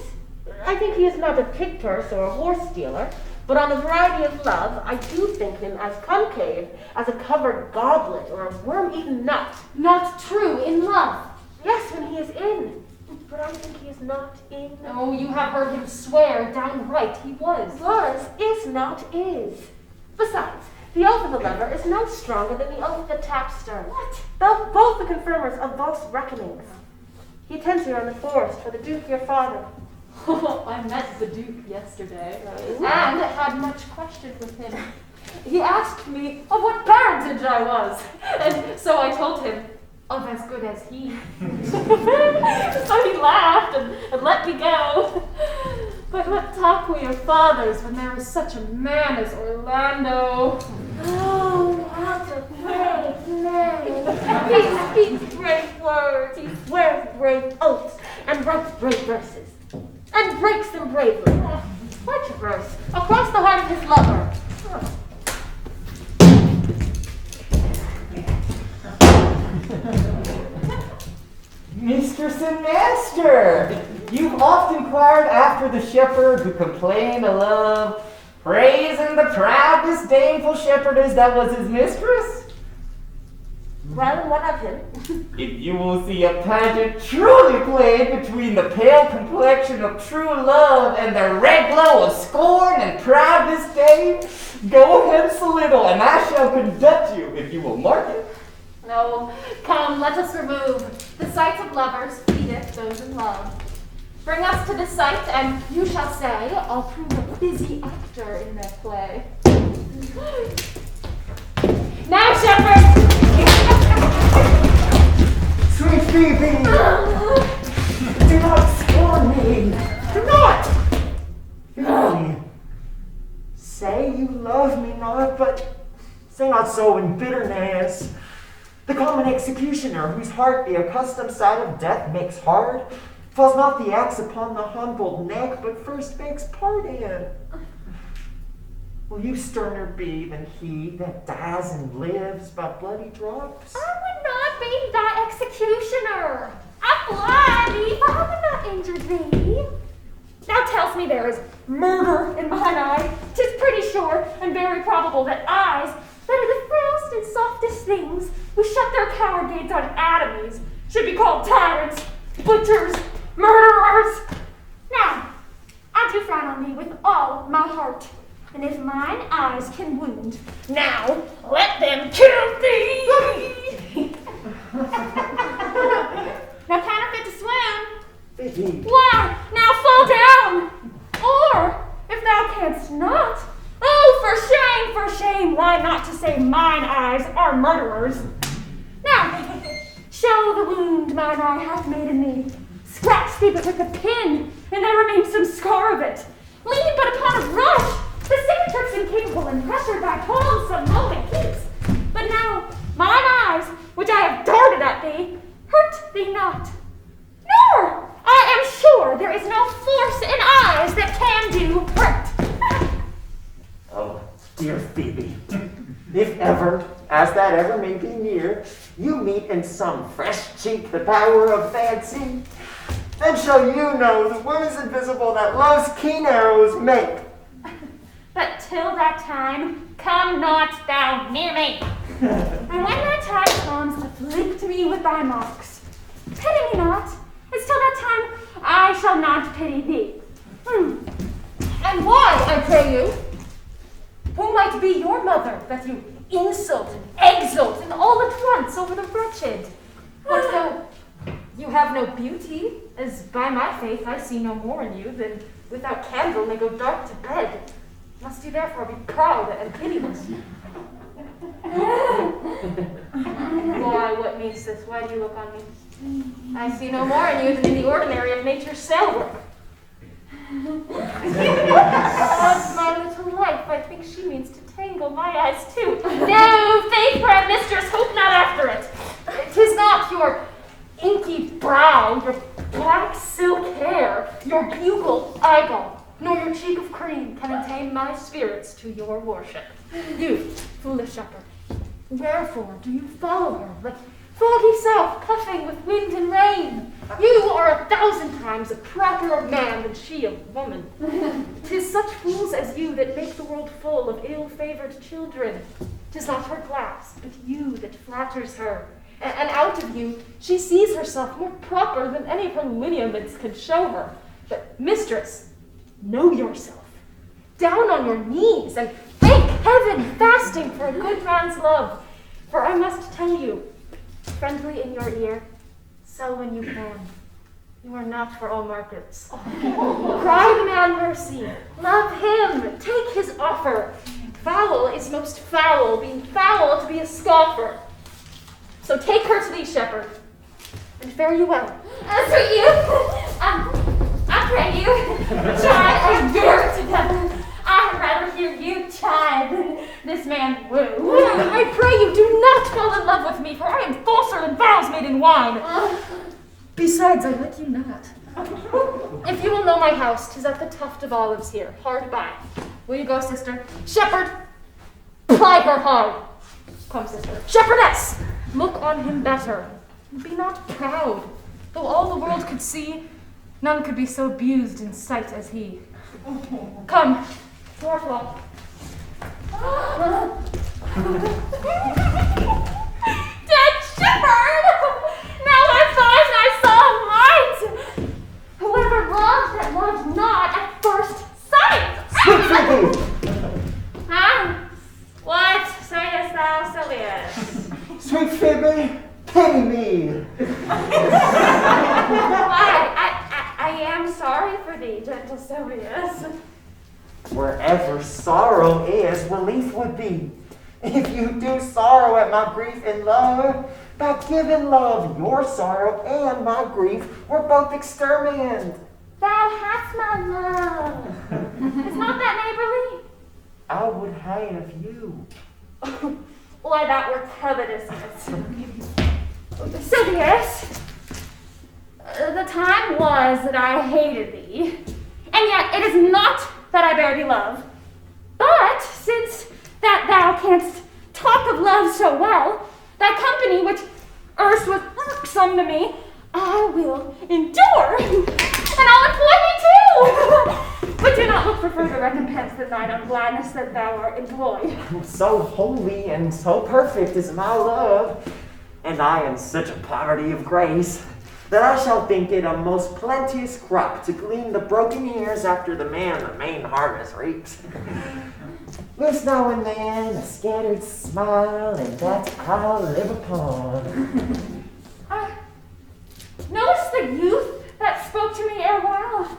[SPEAKER 5] I think he is not a pig purse or a horse stealer, But on the variety of love, I do think him as concave as a covered goblet or a worm-eaten nut.
[SPEAKER 6] Not true in love.
[SPEAKER 5] Yes, when he is in. But I think he is not in.
[SPEAKER 6] Oh, you have heard him swear downright he was.
[SPEAKER 5] Was, is not, is. Besides, the oath of a lover is no stronger than the oath that taps stern.
[SPEAKER 6] What?
[SPEAKER 5] Though both the confirmers of false reckonings. He attends here in the forest for the Duke your father.
[SPEAKER 6] I met the Duke yesterday, and had much question with him. He asked me of what parentage I was, and so I told him of as good as he. So he laughed and let me go. But what talk we of fathers when there is such a man as Orlando?
[SPEAKER 5] Oh, what a brave man. He speaks brave words, he swears brave oaths, and writes brave verses. And breaks them bravely. Quite traverse across the heart of his lover.
[SPEAKER 2] Mistress and master, you've oft inquired after the shepherd who complained of love, praising the proud, disdainful shepherdess that was his mistress.
[SPEAKER 5] Well, and what of him?
[SPEAKER 2] If you will see a pageant truly played between the pale complexion of true love and the red glow of scorn and proud disdain, go hence a little, and I shall conduct you, if you will mark it.
[SPEAKER 6] No, come, let us remove the sight of lovers feedeth those in love. Bring us to the sight, and you shall say, I'll prove a busy actor in their play. Now, shepherd!
[SPEAKER 3] Sweet Phoebe! Do not scorn me! Do not! Young, say you love me not, but say not so in bitterness. The common executioner, whose heart the accustomed sight of death makes hard, falls not the axe upon the humbled neck, but first makes part in. Will you sterner be than he that dies and lives by bloody drops?
[SPEAKER 6] I would not be thy executioner. I fly thee, for I would not injure thee. Thou tells me there is murder in mine eye. 'Tis pretty sure and very probable that eyes that are the frailest and softest things, who shut their coward gates on enemies, should be called tyrants, butchers, murderers. Now, I do frown on thee with all my heart, and if mine eyes can wound, now let them kill thee. Now counterfeit to swoon. Why, now fall down. Or, if thou canst not, oh, for shame, why not to say mine eyes are murderers? Now, show the wound mine eye hath made in thee. Scratch thee but with a pin, and there remains some scar of it. Lean but upon a brush, the cicatrix incapable, and pressure thy palm some moment keeps. But now, mine eyes, which I have darted at thee, hurt thee not. Nor, I am sure, there is no force in eyes that can do hurt.
[SPEAKER 3] Oh, dear Phoebe, if ever, as that ever may be near, you meet in some fresh cheek the power of fancy, then shall you know the wounds invisible that love's keen arrows make.
[SPEAKER 6] But till that time, come not thou near me. And when that time comes, afflict me with thy marks. Pity me not, as till that time I shall not pity thee. And why, I pray you? Who might be your mother, that you insult and exult and all at once over the wretched? What though you have no beauty, as by my faith I see no more in you than without candle may go dark to bed? Must you therefore be proud and pitiless? Why, what means this? Why do you look on me? I see no more in you than in the ordinary of nature's cell work. Of my little life, I think she means to tangle my eyes too. No, faith, proud mistress, hope not after it. 'Tis not your inky brow, your black silk hair, your bugle eyeball, nor your cheek of cream can attain my spirits to your worship. You, foolish shepherd, Wherefore do you follow her, like foggy south puffing with wind and rain? You are 1,000 times a propperer man than she a woman. 'Tis such fools as you that make the world full of ill-favored children. 'Tis not her class, but you that flatters her. And out of you she sees herself more proper than any of her lineaments can show her. But, mistress, know yourself. Down on your knees and thank heaven, fasting for a good man's love. For I must tell you, friendly in your ear, sell when you can. You are not for all markets. Cry the man mercy. Love him. Take his offer. Foul is most foul, being foul to be a scoffer. So take her to thee, shepherd, and fare you well.
[SPEAKER 9] As for you, I pray you, chide a year together. I had rather hear you chide than this man woo.
[SPEAKER 6] I pray you, do not fall in love with me, for I am falser than vows made in wine. Besides, I let you not. If you will know my house, 'tis at the tuft of olives here, hard by. Will you go, sister? Shepherd, ply her hard. Come, sister. Shepherdess, look on him better. Be not proud. Though all the world could see, none could be so abused in sight as he. Come, to our flock.
[SPEAKER 9] Dead shepherd! Now I find I saw light! Whoever loved that loved not at first sight! Huh? What sayest thou, Sylvius?
[SPEAKER 10] Sweet Phoebe, pity me.
[SPEAKER 9] I am sorry for thee, gentle Sylvius.
[SPEAKER 10] Wherever sorrow is, relief would be. If you do sorrow at my grief and love, by giving love, your sorrow and my grief were both exterminated.
[SPEAKER 9] Thou hast my love. Is not that neighborly?
[SPEAKER 10] I would have you.
[SPEAKER 9] Why, that were covetousness. Sylvius, the time was that I hated thee, and yet it is not that I bear thee love. But since that thou canst talk of love so well, thy company, which erst was irksome to me, I will endure, and I'll employ thee too. But do not look for further recompense than thine own gladness that thou art employed.
[SPEAKER 10] So holy and so perfect is my love, and I am such a poverty of grace, that I shall think it a most plenteous crop to glean the broken ears after the main harvest reaps. Loose now and then a scattered smile, and that I'll live upon.
[SPEAKER 9] Notice the youth that spoke to me erewhile.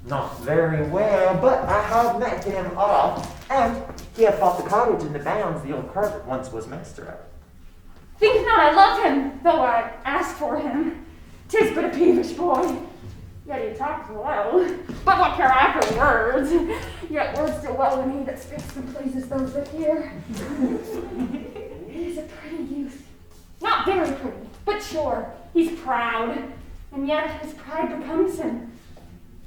[SPEAKER 10] Not very well, but I have met him oft, and he hath bought the cottage in the bounds the old carpet once was master of.
[SPEAKER 6] Think not I love him, though I ask for him. 'Tis but a peevish boy. Yet he talks well. But what care I for words? Yet words do well when he that speaks them pleases those that hear. He's a pretty youth. Not very pretty, but sure, he's proud. And yet his pride becomes him.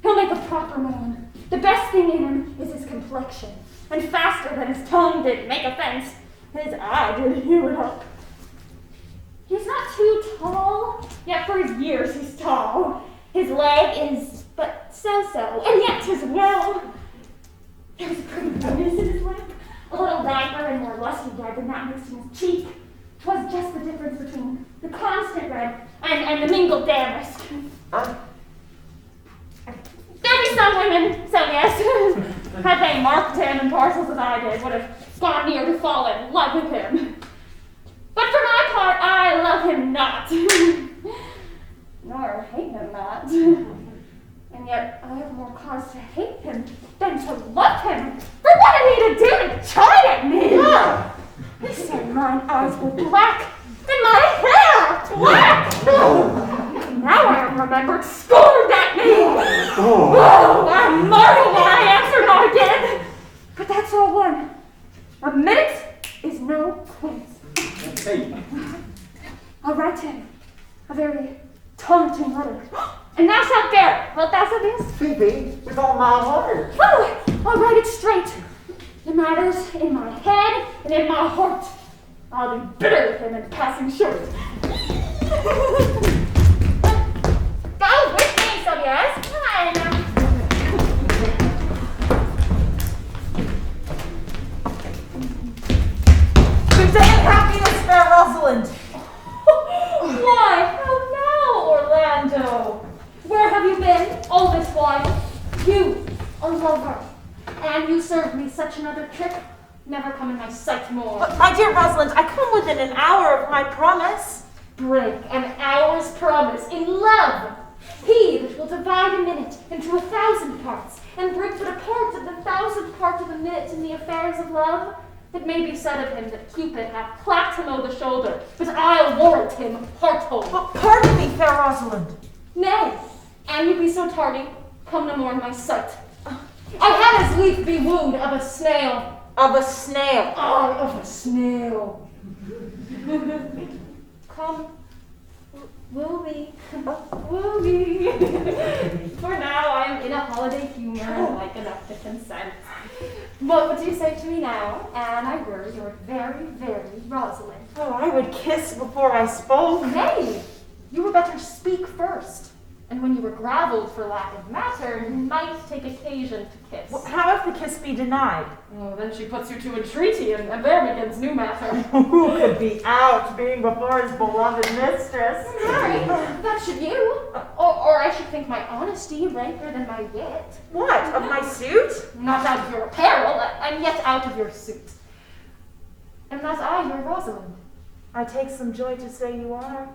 [SPEAKER 6] He'll make a proper man. The best thing in him is his complexion. And faster than his tongue did make offense, his eye did hew it up. He's not too tall, yet for his years he's tall. His leg is but so-so, and yet 'tis well. There's a pretty redness in his lip, a little riper and more lusty red than that mixed in his cheek. 'Twas just the difference between the constant red and the mingled damask. There be some women, so yes, had they marked him in parcels as I did, would have gone near to fall in love with him. But for my part, I love him not, nor hate him not. And yet I have more cause to hate him than to love him. For what had he to do to chide at me? He said mine eyes were black, and my hair black. Now I am remembered, scorned at me. Oh, I marvel why I answer not again. But that's all one. A minute is no quince. I'll write him a very taunting letter. And thou shalt bear it. Wilt thou, Sylvius?
[SPEAKER 10] Phoebe, with all my heart.
[SPEAKER 6] Oh, I'll write it straight. The matter's in my head and in my heart.
[SPEAKER 9] I'll be bitter with him and passing short. Go with me, Sylvia. Come on.
[SPEAKER 1] Good day and happiness, fair Rosalind.
[SPEAKER 9] Why, how now, Orlando? Where have you been all this while? You, a lover, and you served me such another trick. Never come in my sight more.
[SPEAKER 1] But, my dear Rosalind, I come within an hour of my promise.
[SPEAKER 9] Break an hour's promise in love. He that will divide a minute into 1,000 parts and break but a part of the 1,000th part of a minute in the affairs of love. It may be said of him that Cupid hath clapped him o' the shoulder, but I'll warrant him heart whole.
[SPEAKER 1] But pardon me, fair Rosalind.
[SPEAKER 9] Nay, an you be so tardy, come no more in my sight. I had as lief be wooed of a snail.
[SPEAKER 1] Of a snail.
[SPEAKER 9] Aye, of a snail. Come, woo me, woo me. For now I am in a holiday humor and like enough to consent. What would you say to me now, and I were your very, very Rosalind?
[SPEAKER 1] Oh, I would kiss before I spoke.
[SPEAKER 9] Nay, you were better speak first. And when you were gravelled for lack of matter, you might take occasion to kiss.
[SPEAKER 1] Well, how if the kiss be denied?
[SPEAKER 9] Oh, then she puts you to entreaty, and there begins new matter.
[SPEAKER 1] Who could be out, being before his beloved mistress?
[SPEAKER 9] Harry, that should you. Or I should think my honesty ranker than my wit.
[SPEAKER 1] What, of my suit?
[SPEAKER 9] Not out of your apparel, and yet out of your suit. Am not I your Rosalind?
[SPEAKER 1] I take some joy to say you are,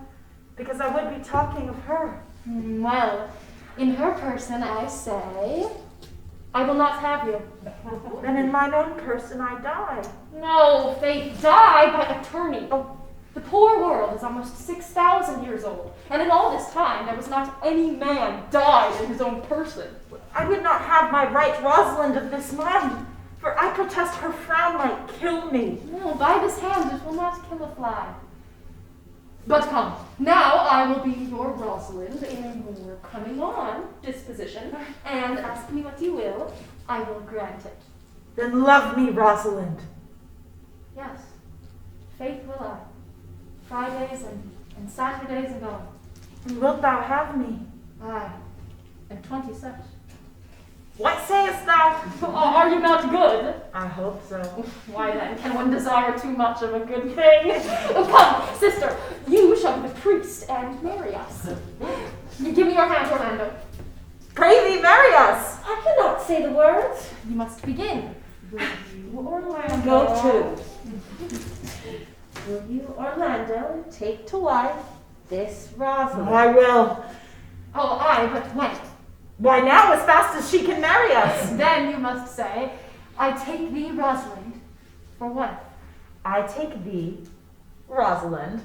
[SPEAKER 1] because I would be talking of her.
[SPEAKER 9] Well, in her person I say, I will not have you.
[SPEAKER 1] Then in mine own person I die.
[SPEAKER 9] No, faith, die by attorney. Oh, the poor world is almost 6,000 years old, and in all this time there was not any man died in his own person.
[SPEAKER 1] I would not have my right Rosalind of this mind, for I protest her frown might kill me.
[SPEAKER 9] No, by this hand it will not kill a fly. But come, now I will be your Rosalind in a more coming on disposition, and ask me what you will, I will grant it.
[SPEAKER 1] Then love me, Rosalind.
[SPEAKER 9] Yes, faith will I. Fridays and Saturdays and all.
[SPEAKER 1] And wilt thou have me?
[SPEAKER 9] Aye, and 20 such.
[SPEAKER 1] What sayest thou?
[SPEAKER 9] Are you not good?
[SPEAKER 1] I hope so.
[SPEAKER 9] Why then can one desire too much of a good thing? Come, sister, you shall be the priest and marry us. Give me your hand, Orlando.
[SPEAKER 1] Pray thee, marry us.
[SPEAKER 5] I cannot say the words.
[SPEAKER 9] You must begin. Will you, Orlando?
[SPEAKER 5] Go to. Will you, Orlando, take to wife this Rosalind?
[SPEAKER 1] I will.
[SPEAKER 9] Oh, aye, but when?
[SPEAKER 1] Why now, as fast as she can marry us.
[SPEAKER 9] Then you must say, I take thee, Rosalind, for wife.
[SPEAKER 1] I take thee, Rosalind,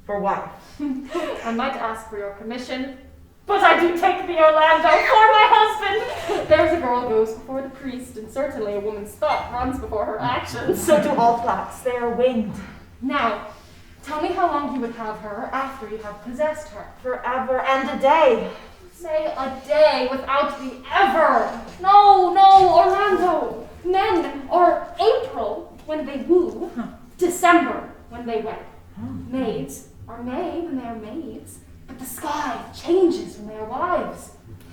[SPEAKER 1] for wife.
[SPEAKER 9] I might ask for your commission, but I do take thee, Orlando, for my husband. There's a girl goes before the priest, and certainly a woman's thought runs before her actions.
[SPEAKER 1] So do all thoughts, they are winged.
[SPEAKER 9] Now, tell me how long you would have her after you have possessed her.
[SPEAKER 1] Forever and a day.
[SPEAKER 9] Say a day without the ever. No, Orlando. Men are April when they woo, December when they wed. Maids are May when they are maids, but the sky changes when they are wives.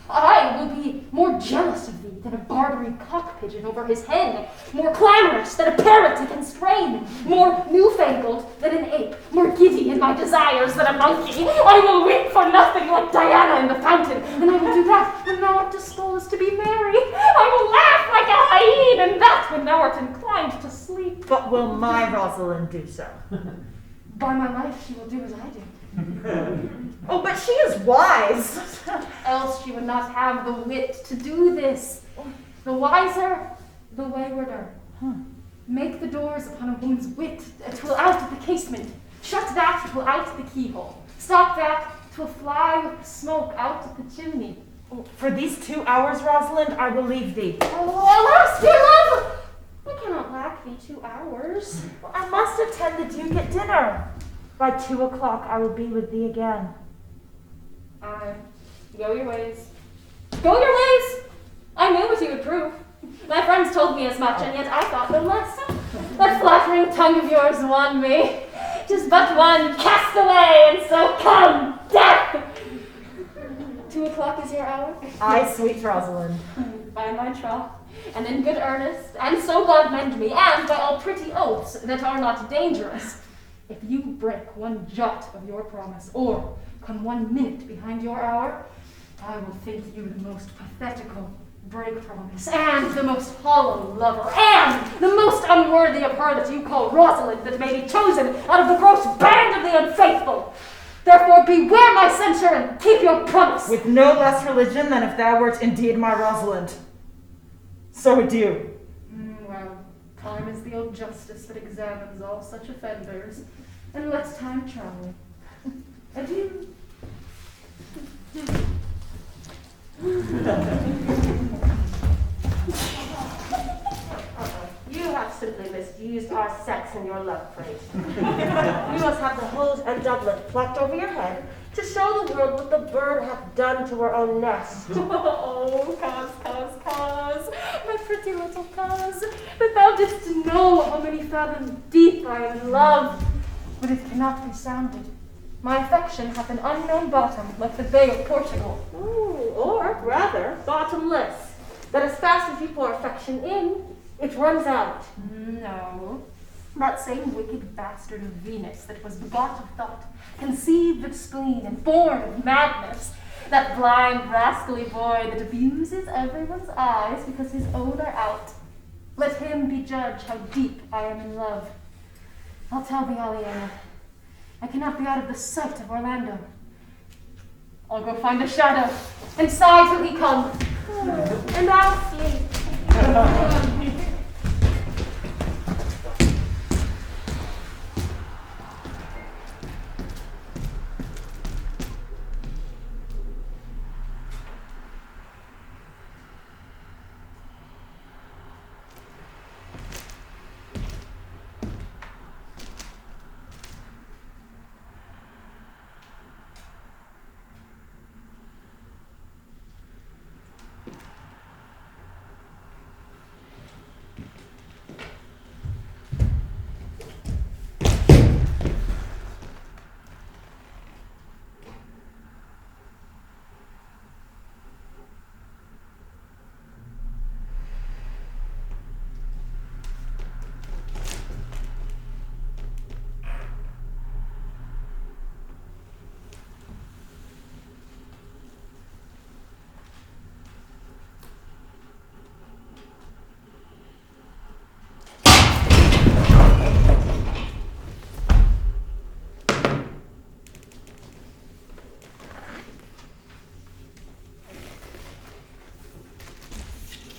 [SPEAKER 9] I will be more jealous of thee than a Barbary cock pigeon over his hen, more clamorous than a parrot to constrain, more newfangled than an ape, more giddy in my desires than a monkey. I will weep for nothing like Diana in the fountain, and I will do that when thou art disposed to be merry. I will laugh like a hyena, and that when thou art inclined to sleep.
[SPEAKER 1] But will my Rosalind do so?
[SPEAKER 9] By my life she will do as I do.
[SPEAKER 1] Oh, but she is wise.
[SPEAKER 9] Else she would not have the wit to do this. The wiser, the waywarder. Make the doors upon a woman's wit, 'twill out at the casement. Shut that, 'twill out at the keyhole. Stop that, 'twill fly with the smoke out at the chimney.
[SPEAKER 1] For these 2 hours, Rosalind, I will leave thee.
[SPEAKER 9] Oh, alas, dear love! I cannot lack thee 2 hours.
[SPEAKER 1] I must attend the Duke at dinner. By 2 o'clock I will be with thee again.
[SPEAKER 9] Aye, go your ways. Go your ways! I knew what you would prove. My friends told me as much, and yet I thought no less. That flattering tongue of yours won me. 'Tis but one cast away, and so come, death! 2 o'clock is your hour?
[SPEAKER 7] Aye, sweet Rosalind.
[SPEAKER 9] By my troth, and in good earnest, and so God mend me, and by all pretty oaths that are not dangerous, if you break one jot of your promise, or come 1 minute behind your hour, I will think you the most pathetical break promise, and the most hollow lover, and the most unworthy of her that you call Rosalind, that may be chosen out of the gross band of the unfaithful. Therefore beware my censure, and keep your promise.
[SPEAKER 1] With no less religion than if thou wert indeed my Rosalind. So adieu.
[SPEAKER 6] Well, time is the old justice that examines all such offenders, and lets time travel. Adieu.
[SPEAKER 5] You have simply misused our sex in your love phrase. You must have the hose and doublet plucked over your head to show the world what the bird hath done to her own nest.
[SPEAKER 6] Oh, cause, my pretty little cause, that thou didst know how many fathoms deep I am in love, but it cannot be sounded. My affection hath an unknown bottom, like the Bay of Portugal.
[SPEAKER 5] Ooh, or rather, bottomless, that as fast as you pour affection in, it runs out.
[SPEAKER 6] No, that same wicked bastard of Venus that was begot of thought, conceived of spleen, and born of madness, that blind, rascally boy that abuses everyone's eyes because his own are out. Let him be judge how deep I am in love. I'll tell thee, Aliena, I cannot be out of the sight of Orlando. I'll go find a shadow and sigh till he come.
[SPEAKER 5] And I'll sleep.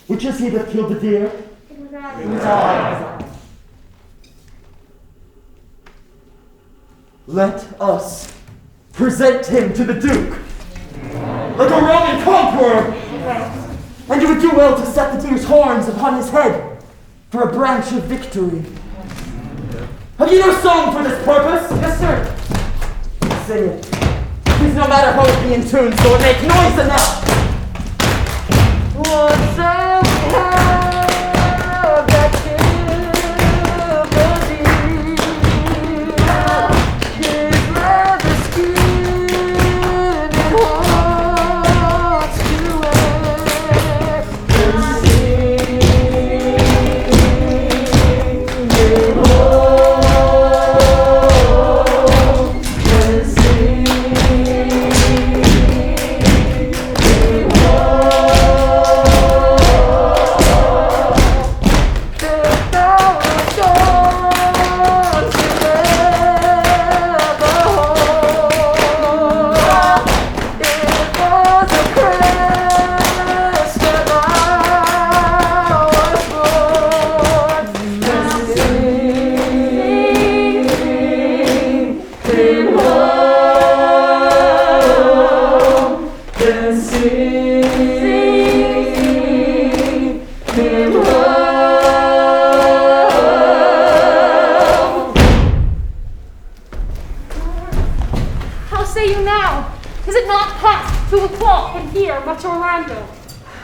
[SPEAKER 3] Which is he that killed the deer?
[SPEAKER 5] It was I.
[SPEAKER 3] Let us present him to the Duke, like a Roman conqueror. And you would do well to set the deer's horns upon his head for a branch of victory. Have you no song for this purpose?
[SPEAKER 1] Yes, sir.
[SPEAKER 3] Sing it. Please, no matter how it be in tune, so it make noise enough.
[SPEAKER 5] What's up, that killed the deer? His leather skin and hearts to wear. And sing home, and sing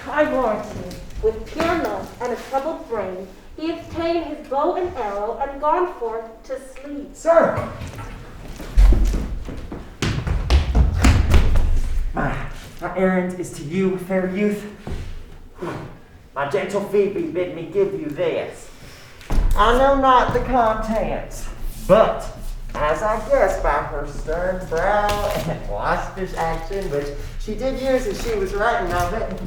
[SPEAKER 5] I warrant you, with pure love and a troubled brain, he He hath ta'en his bow and arrow and gone forth to sleep.
[SPEAKER 10] Sir! My errand is to you, fair youth. My gentle Phoebe bid me give you this. I know not the contents, but as I guess by her stern brow and waspish action, which she did use as she was writing of it,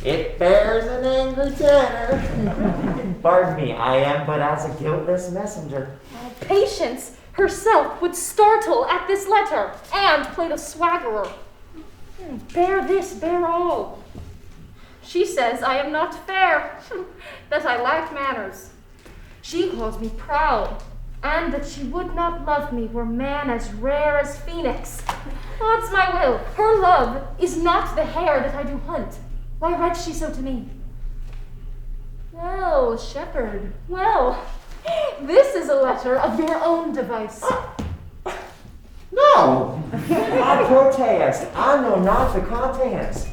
[SPEAKER 10] it bears an angry tenor. Pardon me, I am but as a guiltless messenger.
[SPEAKER 9] Patience herself would startle at this letter and play the swaggerer. Bear this, bear all. She says I am not fair, that I lack manners. She calls me proud, and that she would not love me were man as rare as phoenix. Odds my will, her love is not the hare that I do hunt. Why writes she so to me? Well, shepherd, well, this is a letter of your own device.
[SPEAKER 10] No! I protest, I know not the contents.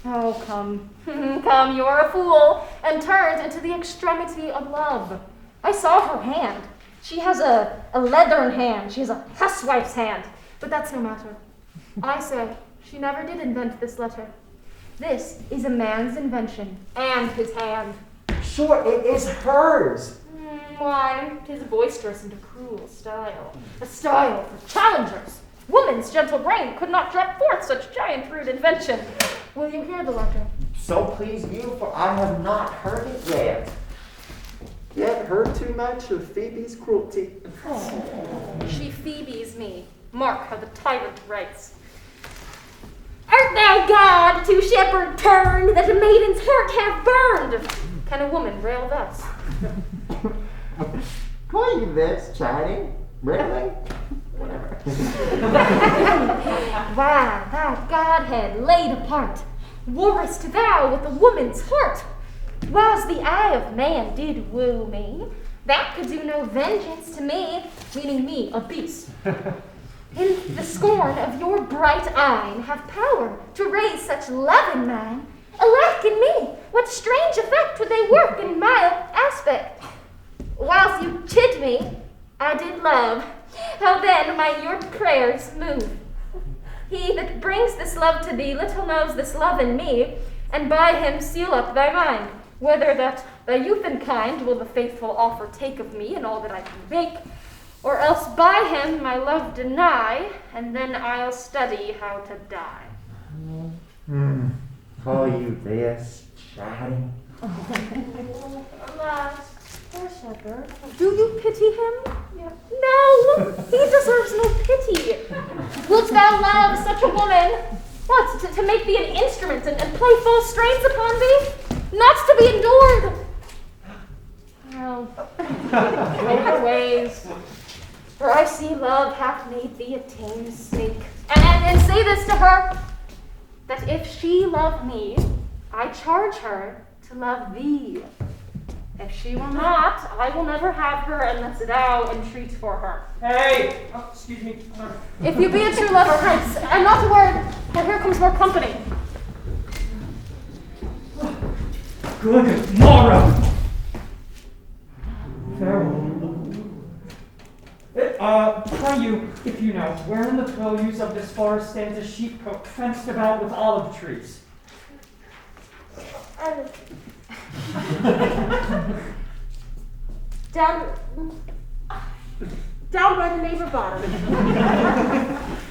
[SPEAKER 9] Oh, come, come, you are a fool, and turned into the extremity of love. I saw her hand. She has a leathern hand. She has a huswife's hand. But that's no matter. I say, she never did invent this letter. This is a man's invention, and his hand.
[SPEAKER 10] Sure, it is hers.
[SPEAKER 9] Why, 'tis boisterous and a cruel style. A style for challengers. Woman's gentle brain could not drop forth such giant rude invention. Will you hear the letter?
[SPEAKER 10] So please you, for I have not heard it yet. Yet heard too much of Phoebe's cruelty.
[SPEAKER 9] She Phoebes me. Mark how the tyrant writes. Art thou God to shepherd turned, that a maiden's heart hath burned? Can a woman rail thus?
[SPEAKER 10] Call you this, chatting? Railing? Whatever.
[SPEAKER 9] Why, thou Godhead laid apart, warrest thou with a woman's heart? Whiles the eye of man did woo me, that could do no vengeance to me, meaning me, a beast. In the scorn of your bright eye have power to raise such love in mine. Alack in me, what strange effect would they work in mild aspect? Whilst you chid me, I did love. How then might your prayers move? He that brings this love to thee little knows this love in me, and by him seal up thy mind, whether that thy youth and kind will the faithful offer take of me and all that I can make, or else by him my love deny, and then I'll study how to die.
[SPEAKER 10] Call you this, chatting?
[SPEAKER 9] Alas, poor shepherd, do you pity him? Yeah. No, he deserves no pity. Wilt thou love such a woman? What, to make thee an instrument and play false strains upon thee? Not to be endured. Well, go your ways. For I see love hath made thee a tame snake. And say this to her, that if she love me, I charge her to love thee. If she will not, I will never have her unless thou entreat for her.
[SPEAKER 2] Hey! Oh, excuse me.
[SPEAKER 9] If you be a true lover, hence, and not a word, for here comes more company.
[SPEAKER 2] Good morrow! Farewell. Pray you, if you know, where in the purlieus of this forest stands a sheepcote fenced about with olive trees?
[SPEAKER 5] Down by the neighbor bottom.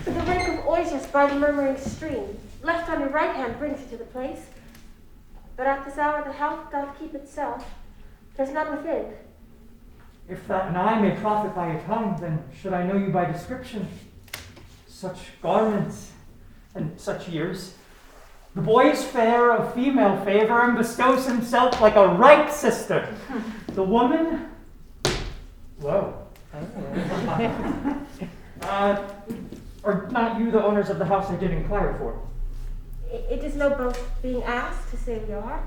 [SPEAKER 5] The lake of Oisius by the murmuring stream. Left on your right hand brings you to the place. But at this hour the house doth keep itself. There's none within.
[SPEAKER 2] If that and I may profit by your tongue, then should I know you by description. Such garments and such years. The boy is fair of female favor and bestows himself like a right sister. The woman, whoa. Are not you the owners of the house I did inquire for?
[SPEAKER 5] It is no boast being asked to say we are.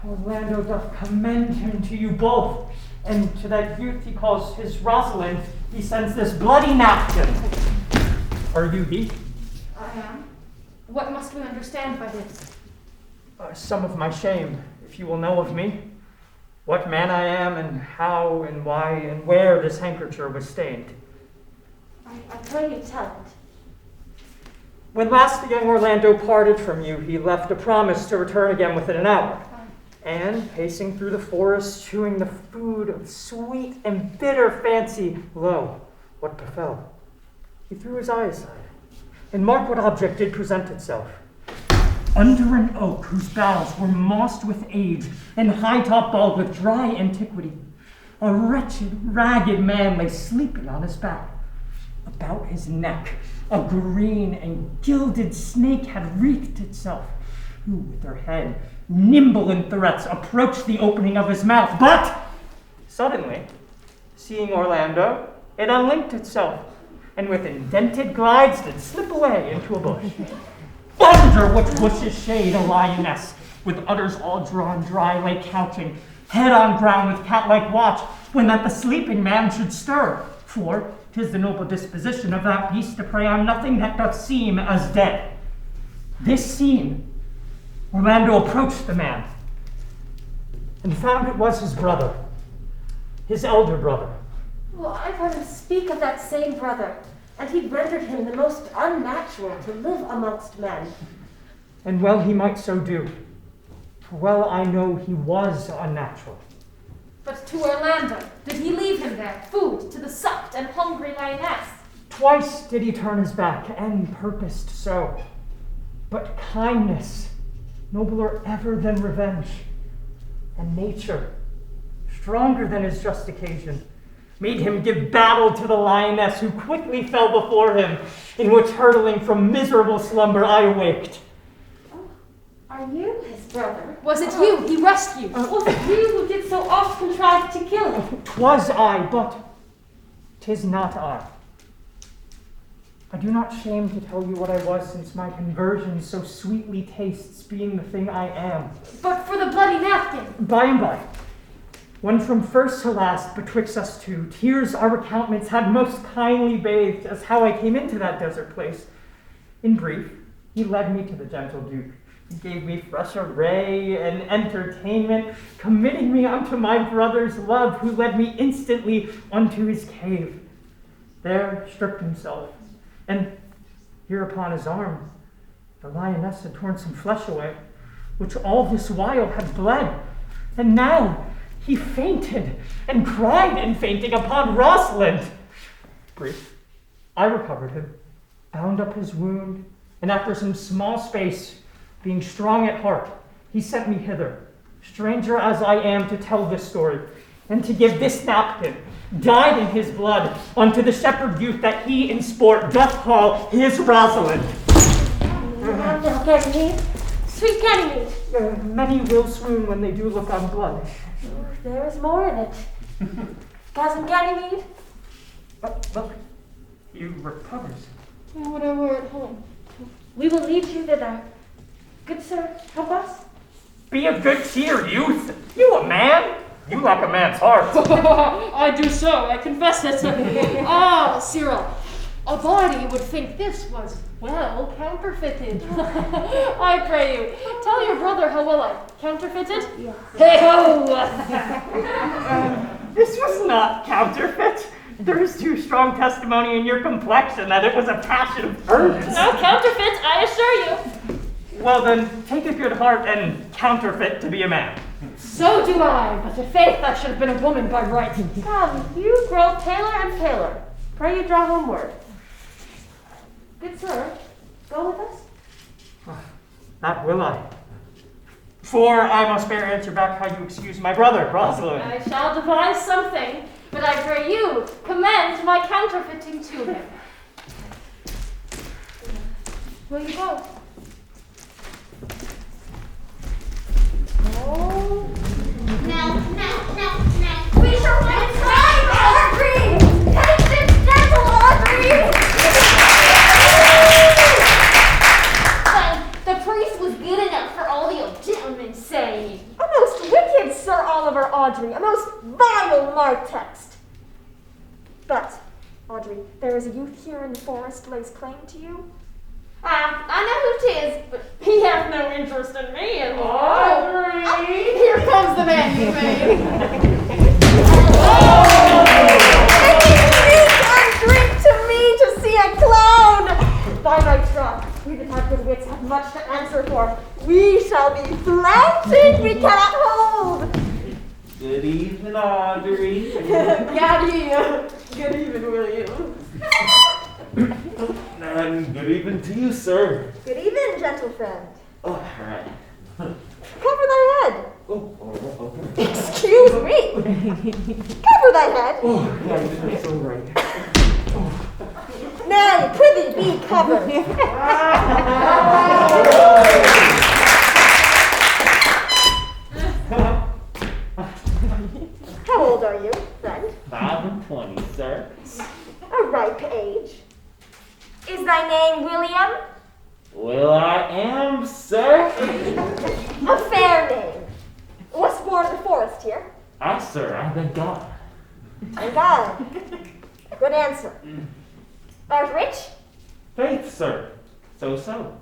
[SPEAKER 2] Orlando doth commend him to you both, and to that youth he calls his Rosalind, he sends this bloody napkin. Are you he?
[SPEAKER 6] I am. What must we understand by this?
[SPEAKER 2] Some of my shame, if you will know of me. what man I am and how and why and where this handkerchief was stained.
[SPEAKER 5] I pray you tell it.
[SPEAKER 2] When last the young Orlando parted from you, he left a promise to return again within an hour. And, pacing through the forest, chewing the food of sweet and bitter fancy, lo, what befell? He threw his eye aside, and mark what object did present itself. Under an oak whose boughs were mossed with age, and high-top bald with dry antiquity, a wretched, ragged man lay sleeping on his back. About his neck, a green and gilded snake had wreathed itself, who with her head, nimble in threats, approached the opening of his mouth. But, suddenly, seeing Orlando, it unlinked itself, and with indented glides did slip away into a bush. Under which bush's shade a lioness, with udders all drawn dry, lay couching, head on ground with cat-like watch, when that the sleeping man should stir. For 'tis the noble disposition of that beast to prey on nothing that doth seem as dead. This seen, Orlando approached the man, and found it was his brother, his elder brother.
[SPEAKER 5] Well, I've heard him speak of that same brother, and he rendered him the most unnatural to live amongst men.
[SPEAKER 2] And well he might so do, for well I know he was unnatural.
[SPEAKER 6] But to Orlando, did he leave him there, food to the sucked and hungry lioness?
[SPEAKER 2] Twice did he turn his back, and purposed so. But kindness, nobler ever than revenge, and nature, stronger than his just occasion, made him give battle to the lioness, who quickly fell before him, in which hurtling from miserable slumber I awaked.
[SPEAKER 5] Oh, are you his brother?
[SPEAKER 6] Was it you he rescued?
[SPEAKER 5] Was it you who did so oft contrive to kill him?
[SPEAKER 2] 'Twas I, but 'tis not I. I do not shame to tell you what I was, since my conversion so sweetly tastes, being the thing I am.
[SPEAKER 6] But for the bloody napkin.
[SPEAKER 2] By and by, when from first to last betwixt us two, tears our countenance had most kindly bathed, as how I came into that desert place. In brief, he led me to the gentle Duke. He gave me fresh array and entertainment, committing me unto my brother's love, who led me instantly unto his cave. There stripped himself, and here upon his arm, the lioness had torn some flesh away, which all this while had bled, and now he fainted, and cried in fainting upon Rosalind. Brief, I recovered him, bound up his wound, and after some small space, being strong at heart, he sent me hither, stranger as I am to tell this story, and to give this napkin, dyed in his blood, unto the shepherd youth that he in sport doth call his Rosalind.
[SPEAKER 5] Now, Ganymede, sweet Ganymede.
[SPEAKER 2] Many will swoon when they do look on blood.
[SPEAKER 5] There is more in it. Cousin Ganymede?
[SPEAKER 2] Look, he recovers.
[SPEAKER 6] When I were at home.
[SPEAKER 5] We will lead you thither. Good sir, help us.
[SPEAKER 2] Be of good cheer, youth. You a man? You lack a man's heart.
[SPEAKER 6] I do so, I confess it. Ah, Cyril, a body would think this was well counterfeited. I pray you, tell your brother how well I counterfeited.
[SPEAKER 5] Yes.
[SPEAKER 6] Hey-ho!
[SPEAKER 2] This was not counterfeit. There is too strong testimony in your complexion that it was a passion of earnest.
[SPEAKER 6] No counterfeit, I assure you.
[SPEAKER 2] Well then, take a good heart and counterfeit to be a man.
[SPEAKER 6] So do I, but to faith I should have been a woman by right.
[SPEAKER 5] Come, you grow paler and paler. Pray you draw homeward. Good sir, go with us.
[SPEAKER 2] That will I. For I must bear answer back how you excuse my brother, Rosalind.
[SPEAKER 6] I shall devise something, but I pray you commend my counterfeiting to him. Will you go?
[SPEAKER 5] Oh.
[SPEAKER 7] Now, we shall find time, Audrey! Take this gentle, Audrey!
[SPEAKER 9] The priest was good enough for all the old gentlemen say.
[SPEAKER 7] A most wicked Sir Oliver Audrey, a most vile martext. But, Audrey, there is a youth here in the forest lays claim to you.
[SPEAKER 5] I
[SPEAKER 6] know who 'tis, but he has no interest in me in
[SPEAKER 7] Oh.
[SPEAKER 6] library. Here comes the man you made.
[SPEAKER 7] Eat and drink to me to see a clown! By my troth, we that have good wits have much to answer for. We shall be flouted we cannot hold.
[SPEAKER 11] Good evening, Audrey.
[SPEAKER 7] Good evening, William.
[SPEAKER 11] And good evening to you, sir.
[SPEAKER 7] Good evening, gentle friend.
[SPEAKER 11] Oh, all right.
[SPEAKER 7] Cover thy head.
[SPEAKER 11] Oh, okay.
[SPEAKER 7] Excuse me. Cover thy head.
[SPEAKER 11] Oh, yeah, it's all right.
[SPEAKER 7] Nay, prithee, be covered. How old are you, friend?
[SPEAKER 11] 5 and 20, sir.
[SPEAKER 7] A ripe age. Is thy name William?
[SPEAKER 11] Well, I am, sir.
[SPEAKER 7] A fair name. Was born in the forest here?
[SPEAKER 11] Sir, I thank God.
[SPEAKER 7] And God. Good answer. Art rich?
[SPEAKER 11] Faith, sir. So.
[SPEAKER 7] So.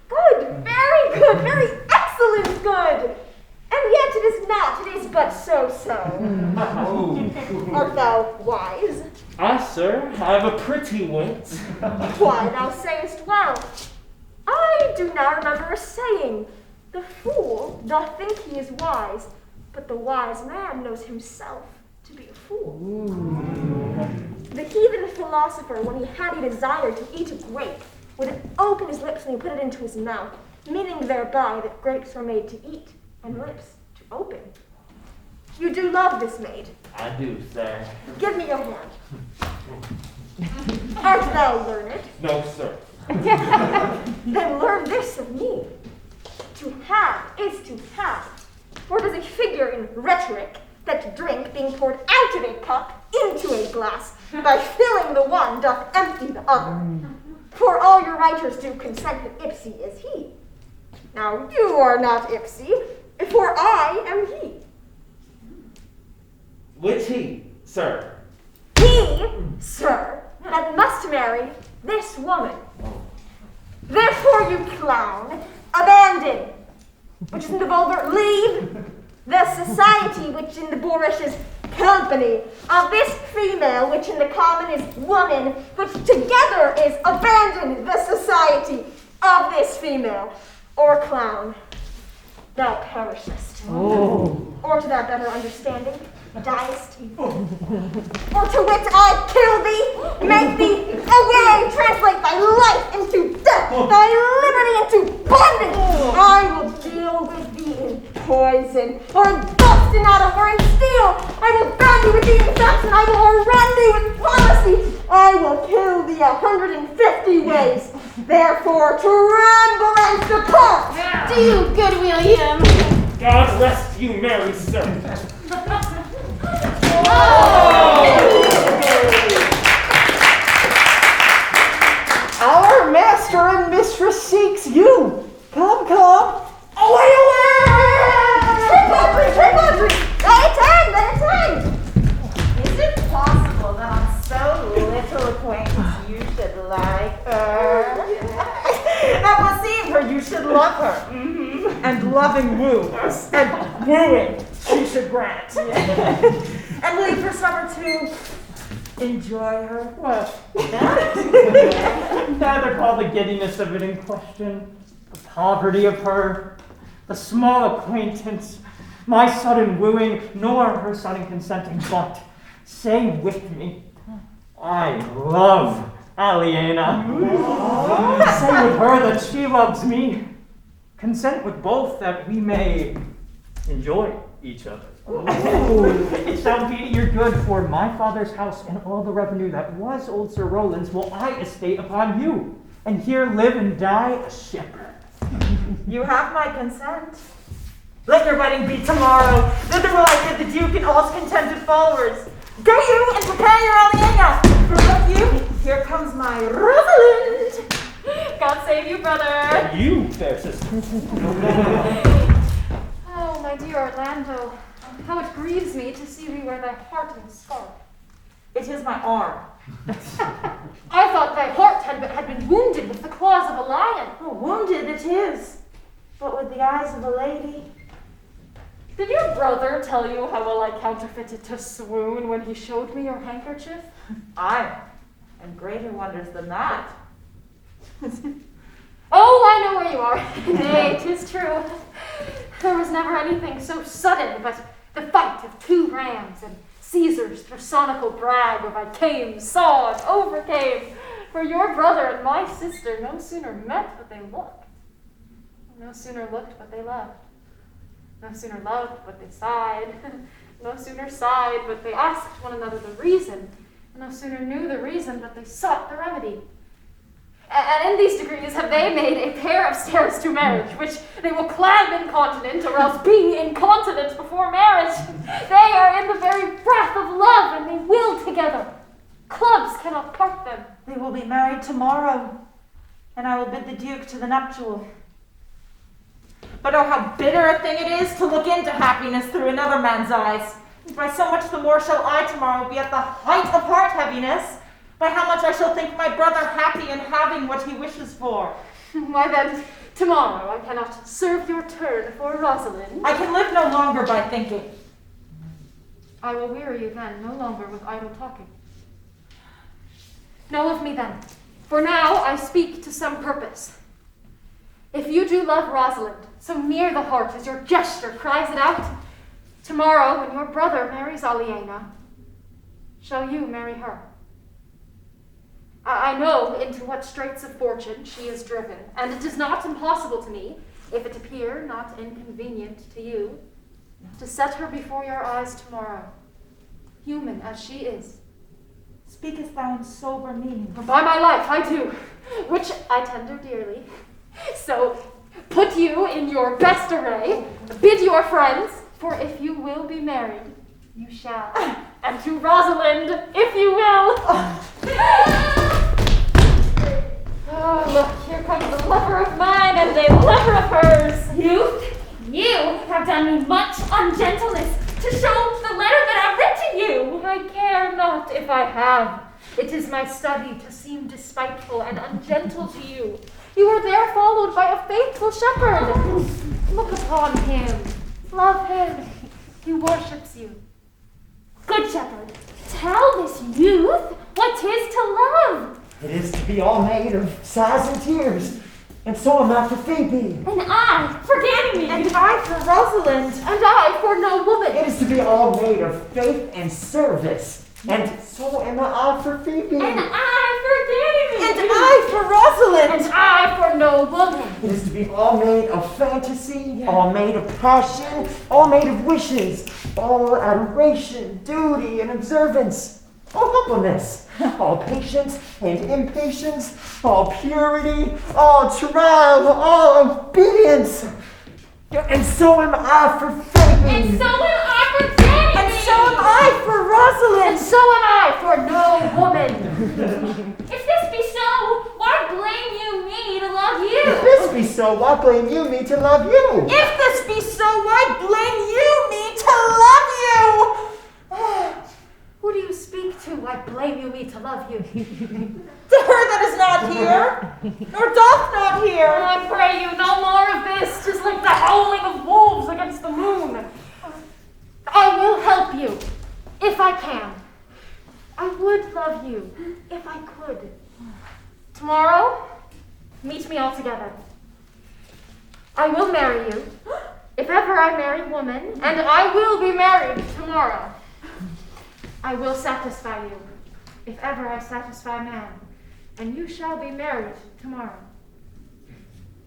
[SPEAKER 7] Good. Very good. Very excellent good. And yet it is not. It is but so. Art thou wise?
[SPEAKER 11] Sir, I have a pretty wit.
[SPEAKER 7] Why, thou sayest well. I do now remember a saying. The fool doth think he is wise, but the wise man knows himself to be a fool. The heathen philosopher, when he had a desire to eat a grape, would open his lips and he put it into his mouth, meaning thereby that grapes were made to eat and lips to open. You do love this maid.
[SPEAKER 11] I do, sir.
[SPEAKER 7] Give me your hand. Art thou learned?
[SPEAKER 11] No, sir.
[SPEAKER 7] Then learn this of me. To have is to have. For it is a figure in rhetoric that drink being poured out of a cup into a glass by filling the one doth empty the other. For all your writers do consent that Ipsy is he. Now you are not Ipsy, for I am he.
[SPEAKER 11] Which he, sir?
[SPEAKER 7] He, sir, that must marry this woman. Therefore, you clown, abandon, which is in the vulgar, leave the society which in the boorish is company of this female, which in the common is woman, which together is abandon the society of this female, or clown, thou perishest. Or to that better understanding, diest. Or to wit, I kill thee, make thee away, translate thy life into death, thy liberty into bondage. I will deal with thee in poison, or in dust and atom, or in steel. I will brand thee with the infection, I will rend thee with policy. I will kill thee 150 ways. Therefore, tremble and depart.
[SPEAKER 6] Do you, good William.
[SPEAKER 11] God rest you, merry sir.
[SPEAKER 3] Our master and mistress seeks you. Come. Away!
[SPEAKER 7] Trip, Audrey! They attend!
[SPEAKER 1] Is it possible that on so little acquaintance you should like her? That will seem her you should love her. And loving woos, and wooing she should grant. And will you persevere to enjoy her?
[SPEAKER 4] What? Neither call the giddiness of it in question, the poverty of her, the small acquaintance, my sudden wooing, nor her sudden consenting, but say with me, I love Aliena. Say with her that she loves me. Consent with both that we may enjoy each other. It shall be to your good, for my father's house and all the revenue that was old Sir Roland's will I estate upon you, and here live and die a shepherd.
[SPEAKER 1] You have my consent. Let your wedding be tomorrow. Thither will I give the Duke and all his contented followers. Go you and prepare your Aliena. For look you, here comes my Rosalind.
[SPEAKER 6] God save you, brother.
[SPEAKER 11] And you, fair sister.
[SPEAKER 6] Oh, my dear Orlando, how it grieves me to see thee wear thy heart in scarf.
[SPEAKER 1] It is my arm.
[SPEAKER 6] I thought thy heart had been
[SPEAKER 9] wounded with the claws of a lion.
[SPEAKER 1] Oh, wounded it is, but with the eyes of a lady.
[SPEAKER 9] Did your brother tell you how well I counterfeited to swoon when he showed me your handkerchief?
[SPEAKER 1] Aye, and greater wonders than that.
[SPEAKER 9] Oh, I know where you are. Nay, 'tis true. There was never anything so sudden but the fight of 2 rams and Caesar's personical brag of I came, saw, and overcame. For your brother and my sister no sooner met but they looked. No sooner looked but they loved. No sooner loved but they sighed. No sooner sighed but they asked one another the reason. No sooner knew the reason but they sought the remedy. And in these degrees have they made a pair of stairs to marriage, which they will climb incontinent or else be incontinent before marriage. They are in the very breath of love, and they will together. Clubs cannot part them.
[SPEAKER 1] They will be married tomorrow, and I will bid the Duke to the nuptial. But oh, how bitter a thing it is to look into happiness through another man's eyes. And by so much the more shall I tomorrow be at the height of heart heaviness, by how much I shall think my brother happy in having what he wishes for.
[SPEAKER 9] Why then, tomorrow I cannot serve your turn for Rosalind.
[SPEAKER 1] I can live no longer by thinking.
[SPEAKER 9] I will weary you then no longer with idle talking. Know of me then, for now I speak to some purpose. If you do love Rosalind, so near the heart as your gesture cries it out, tomorrow when your brother marries Aliena, shall you marry her? I know into what straits of fortune she is driven, and it is not impossible to me, if it appear not inconvenient to you, to set her before your eyes tomorrow, human as she is.
[SPEAKER 1] Speakest thou in sober meaning?
[SPEAKER 9] By my life, I do, which I tender dearly. So put you in your best array, bid your friends, for if you will be married, you shall. And to Rosalind, if you will. Oh, look, here comes a lover of mine and a lover of hers.
[SPEAKER 12] You have done me much ungentleness to show the letter that I've written to you.
[SPEAKER 9] I care not if I have. It is my study to seem despiteful and ungentle to you. You are there followed by a faithful shepherd. Look upon him. Love him. He worships you.
[SPEAKER 12] Good shepherd, tell this youth what 'tis to love.
[SPEAKER 3] It is to be all made of sighs and tears, and so am I for Phoebe.
[SPEAKER 12] And I for Ganymede.
[SPEAKER 1] And I for Rosalind.
[SPEAKER 9] And I for no woman.
[SPEAKER 3] It is to be all made of faith and service, and so am I for Phoebe.
[SPEAKER 12] And I for Ganymede.
[SPEAKER 1] And I for Rosalind.
[SPEAKER 9] And I for no woman.
[SPEAKER 3] It is to be all made of fantasy, all made of passion, all made of wishes, all adoration, duty, and observance, all humbleness, all patience and impatience, all purity, all trial, all obedience. And so am I for Phoebe.
[SPEAKER 12] And so am I for Ganymede.
[SPEAKER 1] And so am I for Rosalind.
[SPEAKER 9] And so am I for no woman.
[SPEAKER 12] If this be so, why blame you me to love you?
[SPEAKER 3] If this be so, why blame you me to love you?
[SPEAKER 1] If this be so, why blame you me to love you?
[SPEAKER 9] Who do you speak to? I blame you me to love you.
[SPEAKER 1] To her that is not here, nor doth not hear.
[SPEAKER 9] I pray you no more of this, just like the howling of wolves against the moon. I will help you, if I can. I would love you, if I could. Tomorrow, meet me all together. I will marry you, if ever I marry woman, and I will be married tomorrow. I will satisfy you, if ever I satisfy man, and you shall be married tomorrow.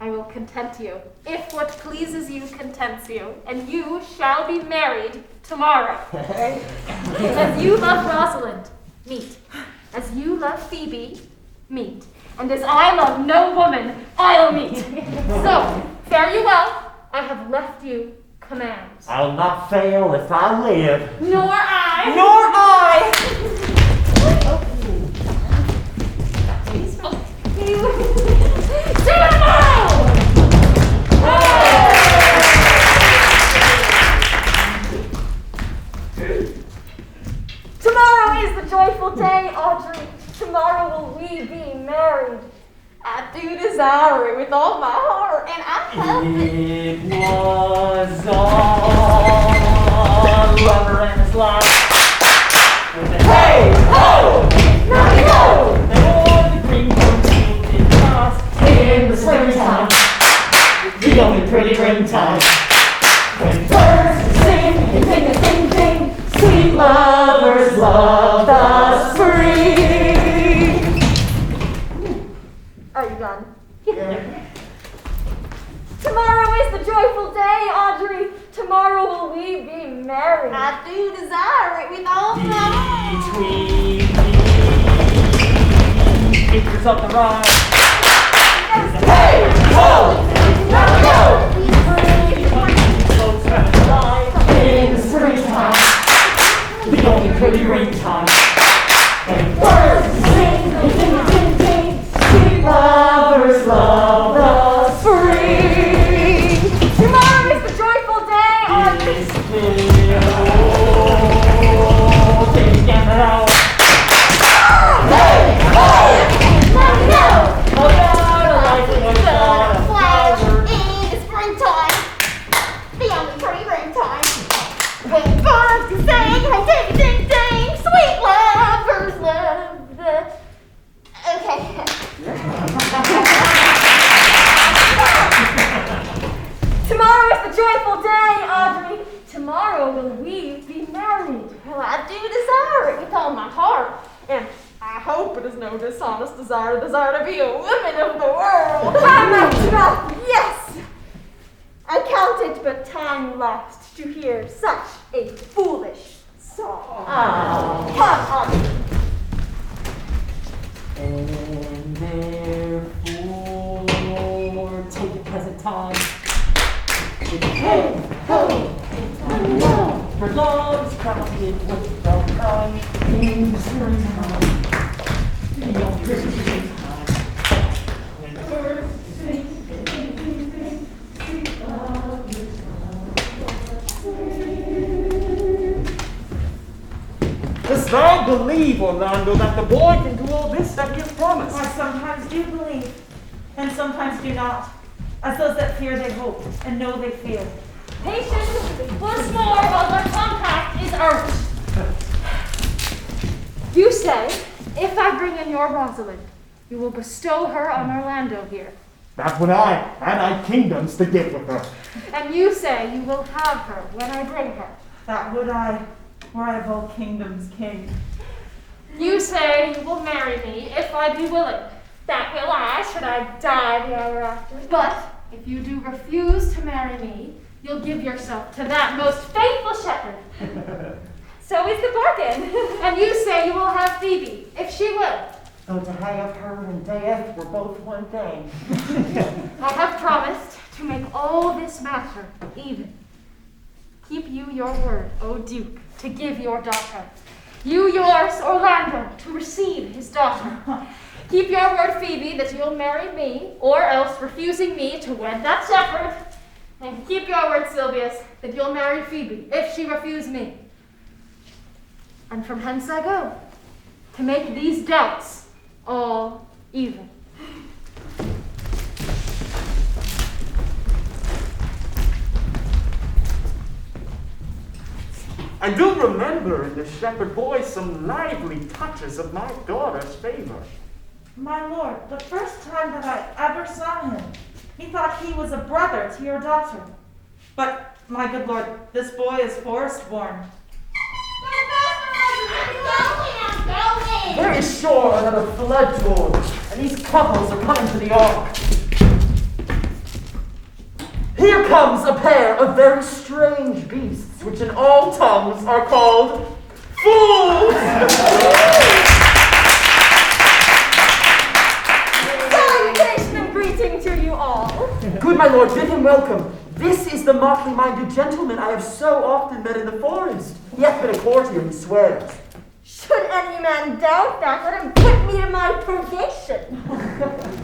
[SPEAKER 9] I will content you, if what pleases you contents you, and you shall be married tomorrow. As you love Rosalind, meet. As you love Phoebe, meet. And as I love no woman, I'll meet. So, fare you well. I have left you commands.
[SPEAKER 2] I'll not fail if I live.
[SPEAKER 12] Nor I.
[SPEAKER 1] Nor I.
[SPEAKER 12] See you tomorrow.
[SPEAKER 9] Tomorrow is the joyful day, Audrey. Tomorrow will we be married.
[SPEAKER 7] I do desire it with all my heart, and I have
[SPEAKER 4] It was all a lover and his love. With a hey ho, now go. And all the green field did pass in the springtime, the only pretty ringtime. When birds sing and sing and sing, sing, sweet lovers love the spring.
[SPEAKER 7] Are you done? Tomorrow is the joyful day, Audrey. Tomorrow will we be married. I do desire it with all my heart.
[SPEAKER 4] Between the pictures of the rhyme. Hey, ho, now go. In the springtime, the only pretty ringtime. And birds sing, and sing, and sing, sing. Sweet lovers love the spring.
[SPEAKER 7] Tomorrow is the joyful day, Audrey. Tomorrow is the joyful day, Audrey. Tomorrow will we be married. Well, I do desire it with all my heart. And I hope it is no dishonest desire to be a woman of the world. Yes! I counted but time lost to hear such a foolish song. Come on.
[SPEAKER 4] And therefore, take the present time. Hey, ho, for love is crafted with the kind in the springtime. The only pretty time. When birds sing, sing, sing, sing, sweet love is
[SPEAKER 11] Dost thou believe, Orlando, that the boy can do all this that he has promised?
[SPEAKER 1] I sometimes do believe, and sometimes do not. As those that fear they hope, and know they fear.
[SPEAKER 9] Patience once more while the compact is out. You say, if I bring in your Rosalind, you will bestow her on Orlando here.
[SPEAKER 11] That would I, and I kingdoms to give with her.
[SPEAKER 9] And you say you will have her when I bring her.
[SPEAKER 1] That would I, were I of all kingdoms king.
[SPEAKER 9] You say you will marry me if I be willing. That will I, should I die the hour after. But if you do refuse to marry me, you'll give yourself to that most faithful shepherd. So is the bargain. And you say you will have Phoebe, if she will.
[SPEAKER 3] Though to have her and death were both one thing.
[SPEAKER 9] I have promised to make all this matter even. Keep you your word, O Duke, to give your daughter. You yours, Orlando, to receive his daughter. Keep your word, Phoebe, that you'll marry me, or else refusing me to wed that shepherd. And keep your word, Silvius, that you'll marry Phoebe, if she refuse me. And from hence I go, to make these doubts all even.
[SPEAKER 11] I do remember in the shepherd boy some lively touches of my daughter's favor.
[SPEAKER 1] My lord, the first time that I ever saw him, he thought he was a brother to your daughter. But, my good lord, this boy is forest-born.
[SPEAKER 3] There is sure another flood gorge, and these couples are coming to the ark. Here comes a pair of very strange beasts, which in all tongues are called fools!
[SPEAKER 7] Salutation and greeting to you all.
[SPEAKER 3] Good my lord, bid him welcome. This is the motley-minded gentleman I have so often met in the forest. He hath been a courtier, he swears.
[SPEAKER 7] Should any man doubt that, let him put me to my purgation.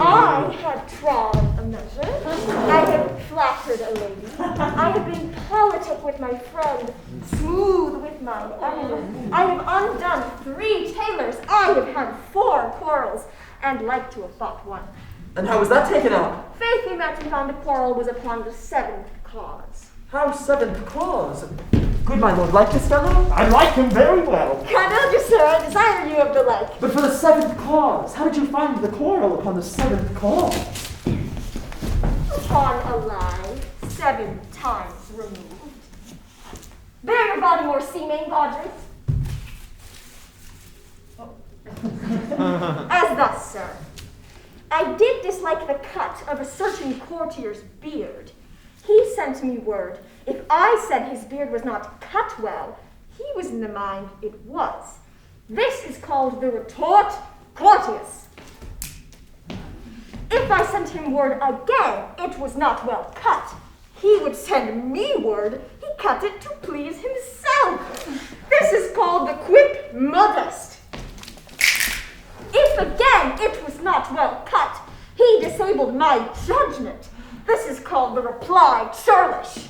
[SPEAKER 7] I have trod a measure. I have flattered a lady. I have been politic with my friend, smooth with my enemy. I have undone 3 tailors. I have had 4 quarrels, and like to have fought one.
[SPEAKER 3] And how was that taken up?
[SPEAKER 5] Faith we met and found the quarrel was upon the 7th cause.
[SPEAKER 3] How 7th cause? Good my lord, like this fellow?
[SPEAKER 11] I like him very well.
[SPEAKER 5] Can't you, sir, I desire you of the like.
[SPEAKER 3] But for the 7th cause, how did you find the quarrel upon the 7th cause?
[SPEAKER 5] Upon a lie, 7 times removed. Bear your body more seeming, Audrey. As thus, sir. I did dislike the cut of a certain courtier's beard. He sent me word, if I said his beard was not cut well, he was in the mind it was. This is called the retort courteous. If I sent him word again it was not well cut, he would send me word he cut it to please himself. This is called the quip modest. If again it was not well cut, he disabled my judgment. This is called the reply churlish.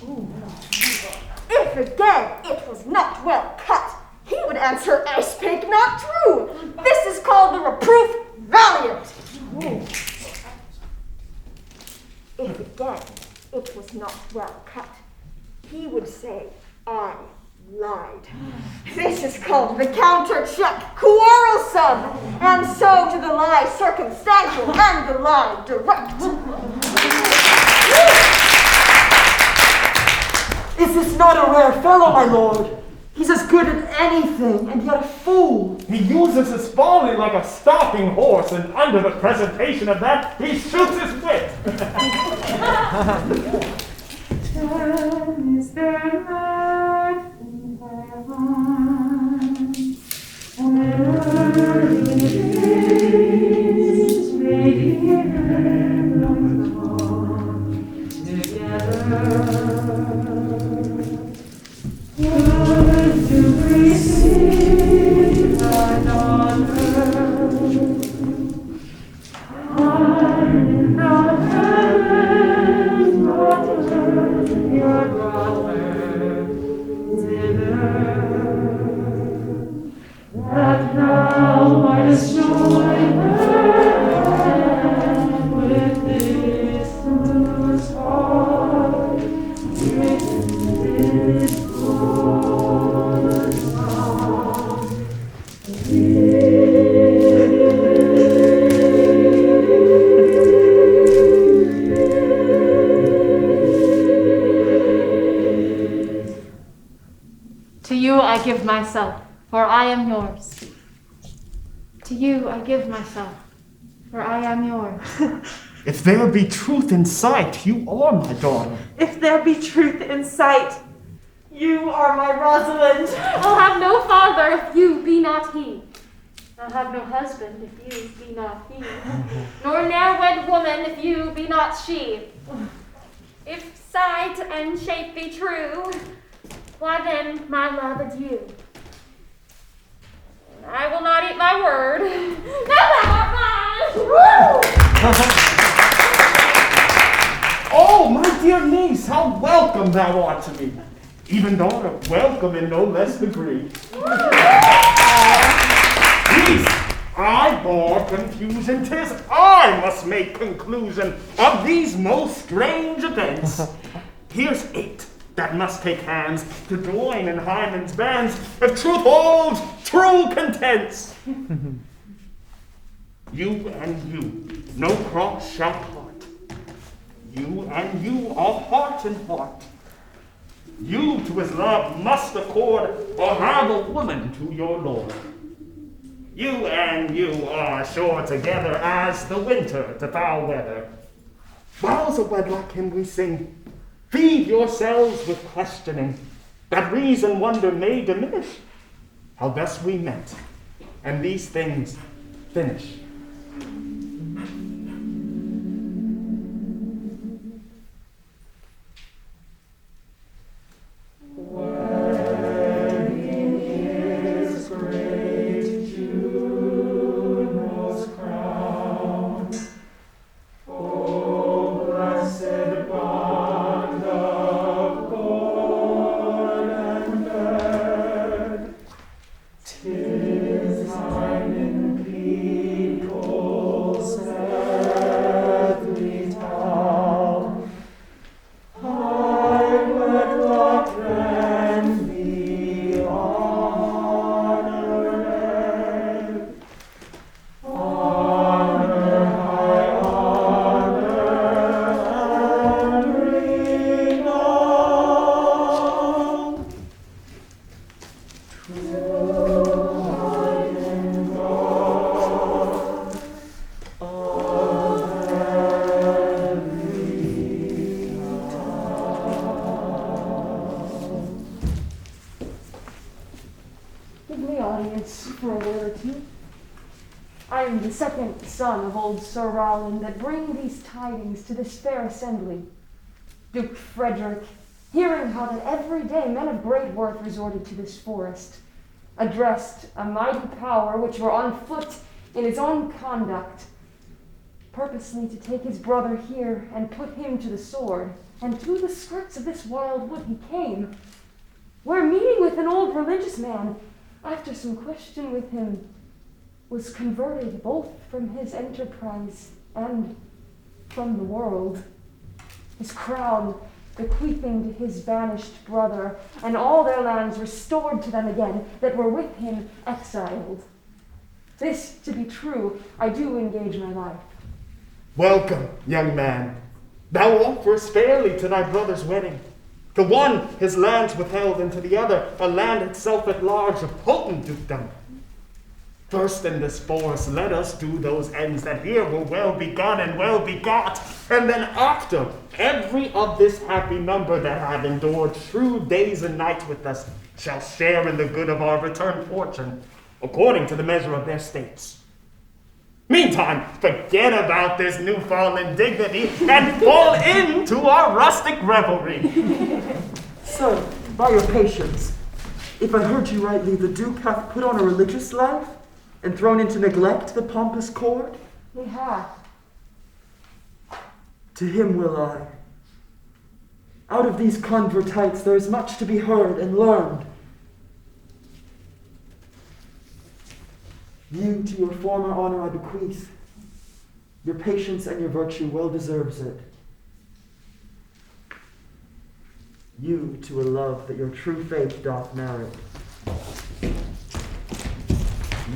[SPEAKER 5] If again it was not well cut, he would answer, I spake not true. This is called the reproof valiant. If again it was not well cut, he would say, I lied. This is called the counter-check quarrelsome, and so to the lie circumstantial and the lie direct.
[SPEAKER 3] Is this not a rare fellow, my lord? He's as good at anything, and yet a fool.
[SPEAKER 11] He uses his folly like a stalking horse, and under the presentation of that, he shoots his wit.
[SPEAKER 9] Is there life in heaven? Is radiant together. Good to receive our daughter. I'm not heaven's daughter, your brother, thither, that thou mightest join them with this loose heart, with this good song.
[SPEAKER 6] To you I give myself, for I am yours. To you I give myself, for I am yours.
[SPEAKER 11] If there be truth in sight, you are my daughter.
[SPEAKER 1] If there be truth in sight, you are my Rosalind.
[SPEAKER 6] I'll have no father if you be not he. I'll have no husband if you be not he. Nor ne'er wed woman if you be not she.
[SPEAKER 9] If sight and shape be true, why then, my love, adieu. I will not eat my word. Now thou art mine!
[SPEAKER 11] Oh, my dear niece, how welcome thou art to me. Even daughter, welcome in no less degree. Niece, I bore confusion, 'tis I must make conclusion of these most strange events. Here's 8 that must take hands to join in Hymen's bands. If truth holds, true contents. You and you, no cross shall part. You and you are heart and heart. You to his love must accord, or have a woman to your lord. You and you are sure together as the winter to foul weather. Vows of wedlock hymn we sing. Feed yourselves with questioning, that reason wonder may diminish. How best we met, and these things finish.
[SPEAKER 13] Tis time in people second son of old Sir Rowland, that bring these tidings to this fair assembly. Duke Frederick, hearing how that every day men of great worth resorted to this forest, addressed a mighty power which were on foot in his own conduct, purposely to take his brother here and put him to the sword, and to the skirts of this wild wood he came, where meeting with an old religious man, after some question with him, was converted both from his enterprise and from the world, his crown bequeathing to his banished brother, and all their lands restored to them again that were with him exiled. This to be true, I do engage my life.
[SPEAKER 11] Welcome, young man. Thou offerest fairly to thy brother's wedding. To one his lands withheld, and to the other a land itself at large, a potent dukedom. First in this forest let us do those ends that here were well begun and well begot, and then after, every of this happy number that have endured true days and nights with us shall share in the good of our returned fortune, according to the measure of their states. Meantime, forget about this newfound dignity and fall into our rustic revelry.
[SPEAKER 3] Sir, by your patience, if I heard you rightly, the Duke hath put on a religious life and thrown into neglect the pompous court?
[SPEAKER 13] He hath.
[SPEAKER 3] To him will I. Out of these convertites there is much to be heard and learned. You to your former honor I bequeath. Your patience and your virtue well deserves it. You to a love that your true faith doth merit.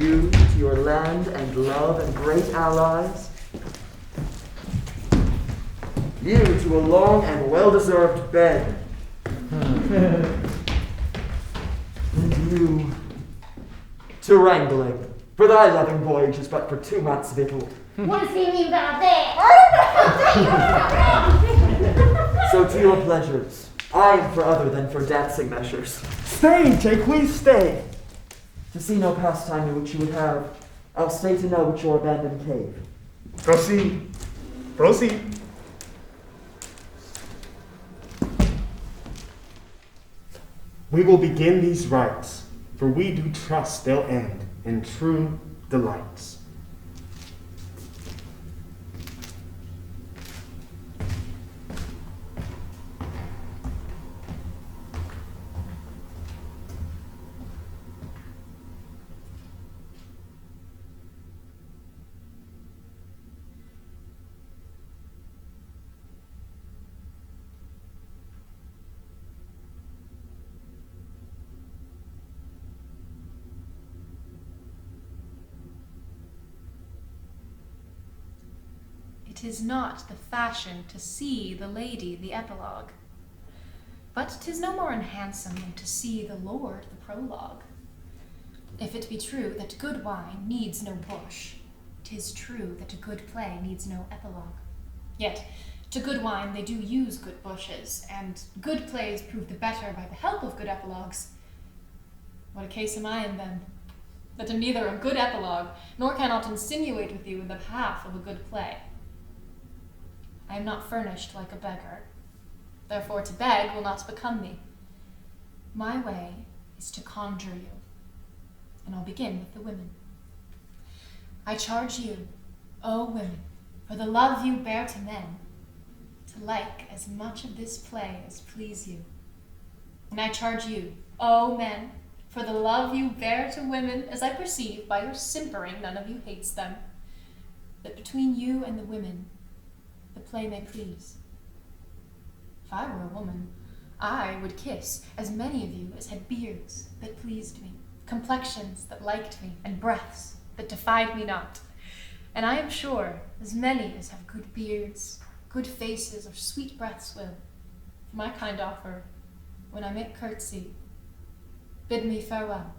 [SPEAKER 3] You to your land and love and great allies. You to a long and well-deserved bed. And you to wrangling, for thy loving voyage is but for 2 months victual.
[SPEAKER 12] What does he mean about that?
[SPEAKER 3] So to your pleasures, I am for other than for dancing measures.
[SPEAKER 11] Stay, Jacques, stay.
[SPEAKER 3] To see no pastime in which you would have, I'll stay to know which your abandoned cave.
[SPEAKER 11] Proceed. Proceed. We will begin these rites, for we do trust they'll end in true delights.
[SPEAKER 14] "'Tis not the fashion to see the lady the epilogue, but 'tis no more unhandsome than to see the lord the prologue. If it be true that good wine needs no bush, 'tis true that a good play needs no epilogue. Yet to good wine they do use good bushes, and good plays prove the better by the help of good epilogues. What a case am I in then, that am neither a good epilogue, nor cannot insinuate with you in the path of a good play. I am not furnished like a beggar, therefore to beg will not become me. My way is to conjure you, and I'll begin with the women. I charge you, O women, for the love you bear to men, to like as much of this play as please you. And I charge you, O men, for the love you bear to women, as I perceive by your simpering none of you hates them, that between you and the women the play may please. If I were a woman, I would kiss as many of you as had beards that pleased me, complexions that liked me, and breaths that defied me not. And I am sure as many as have good beards, good faces, or sweet breaths will, for my kind offer, when I make curtsy, bid me farewell.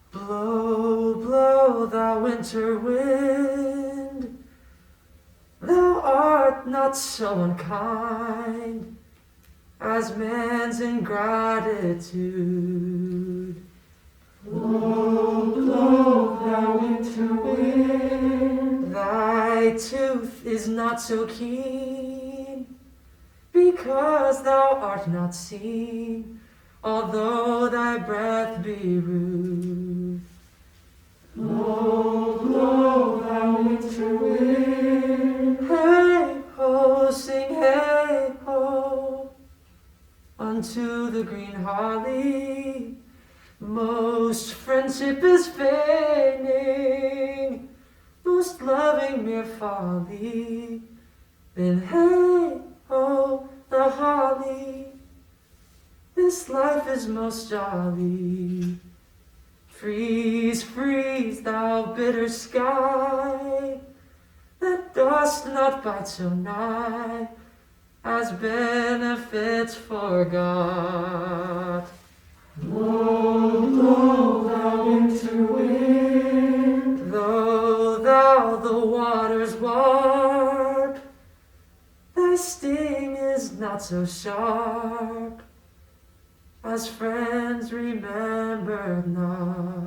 [SPEAKER 3] Blow, blow, thou winter wind, thou art not not so unkind as man's ingratitude. Blow, blow, thou winter wind, thy tooth is not so keen, because thou art not seen, although thy breath be rude. Blow, blow, thou winter wind, hey ho, sing hey ho, unto the green holly. Most friendship is feigning, most loving mere folly. Then hey ho, the holly, this life is most jolly. Freeze, freeze, thou bitter sky, that dost not bite so nigh, as benefits forgot. Blow, blow, thou winter wind, though thou the waters warp, thy sting is not so sharp, as friends remember not.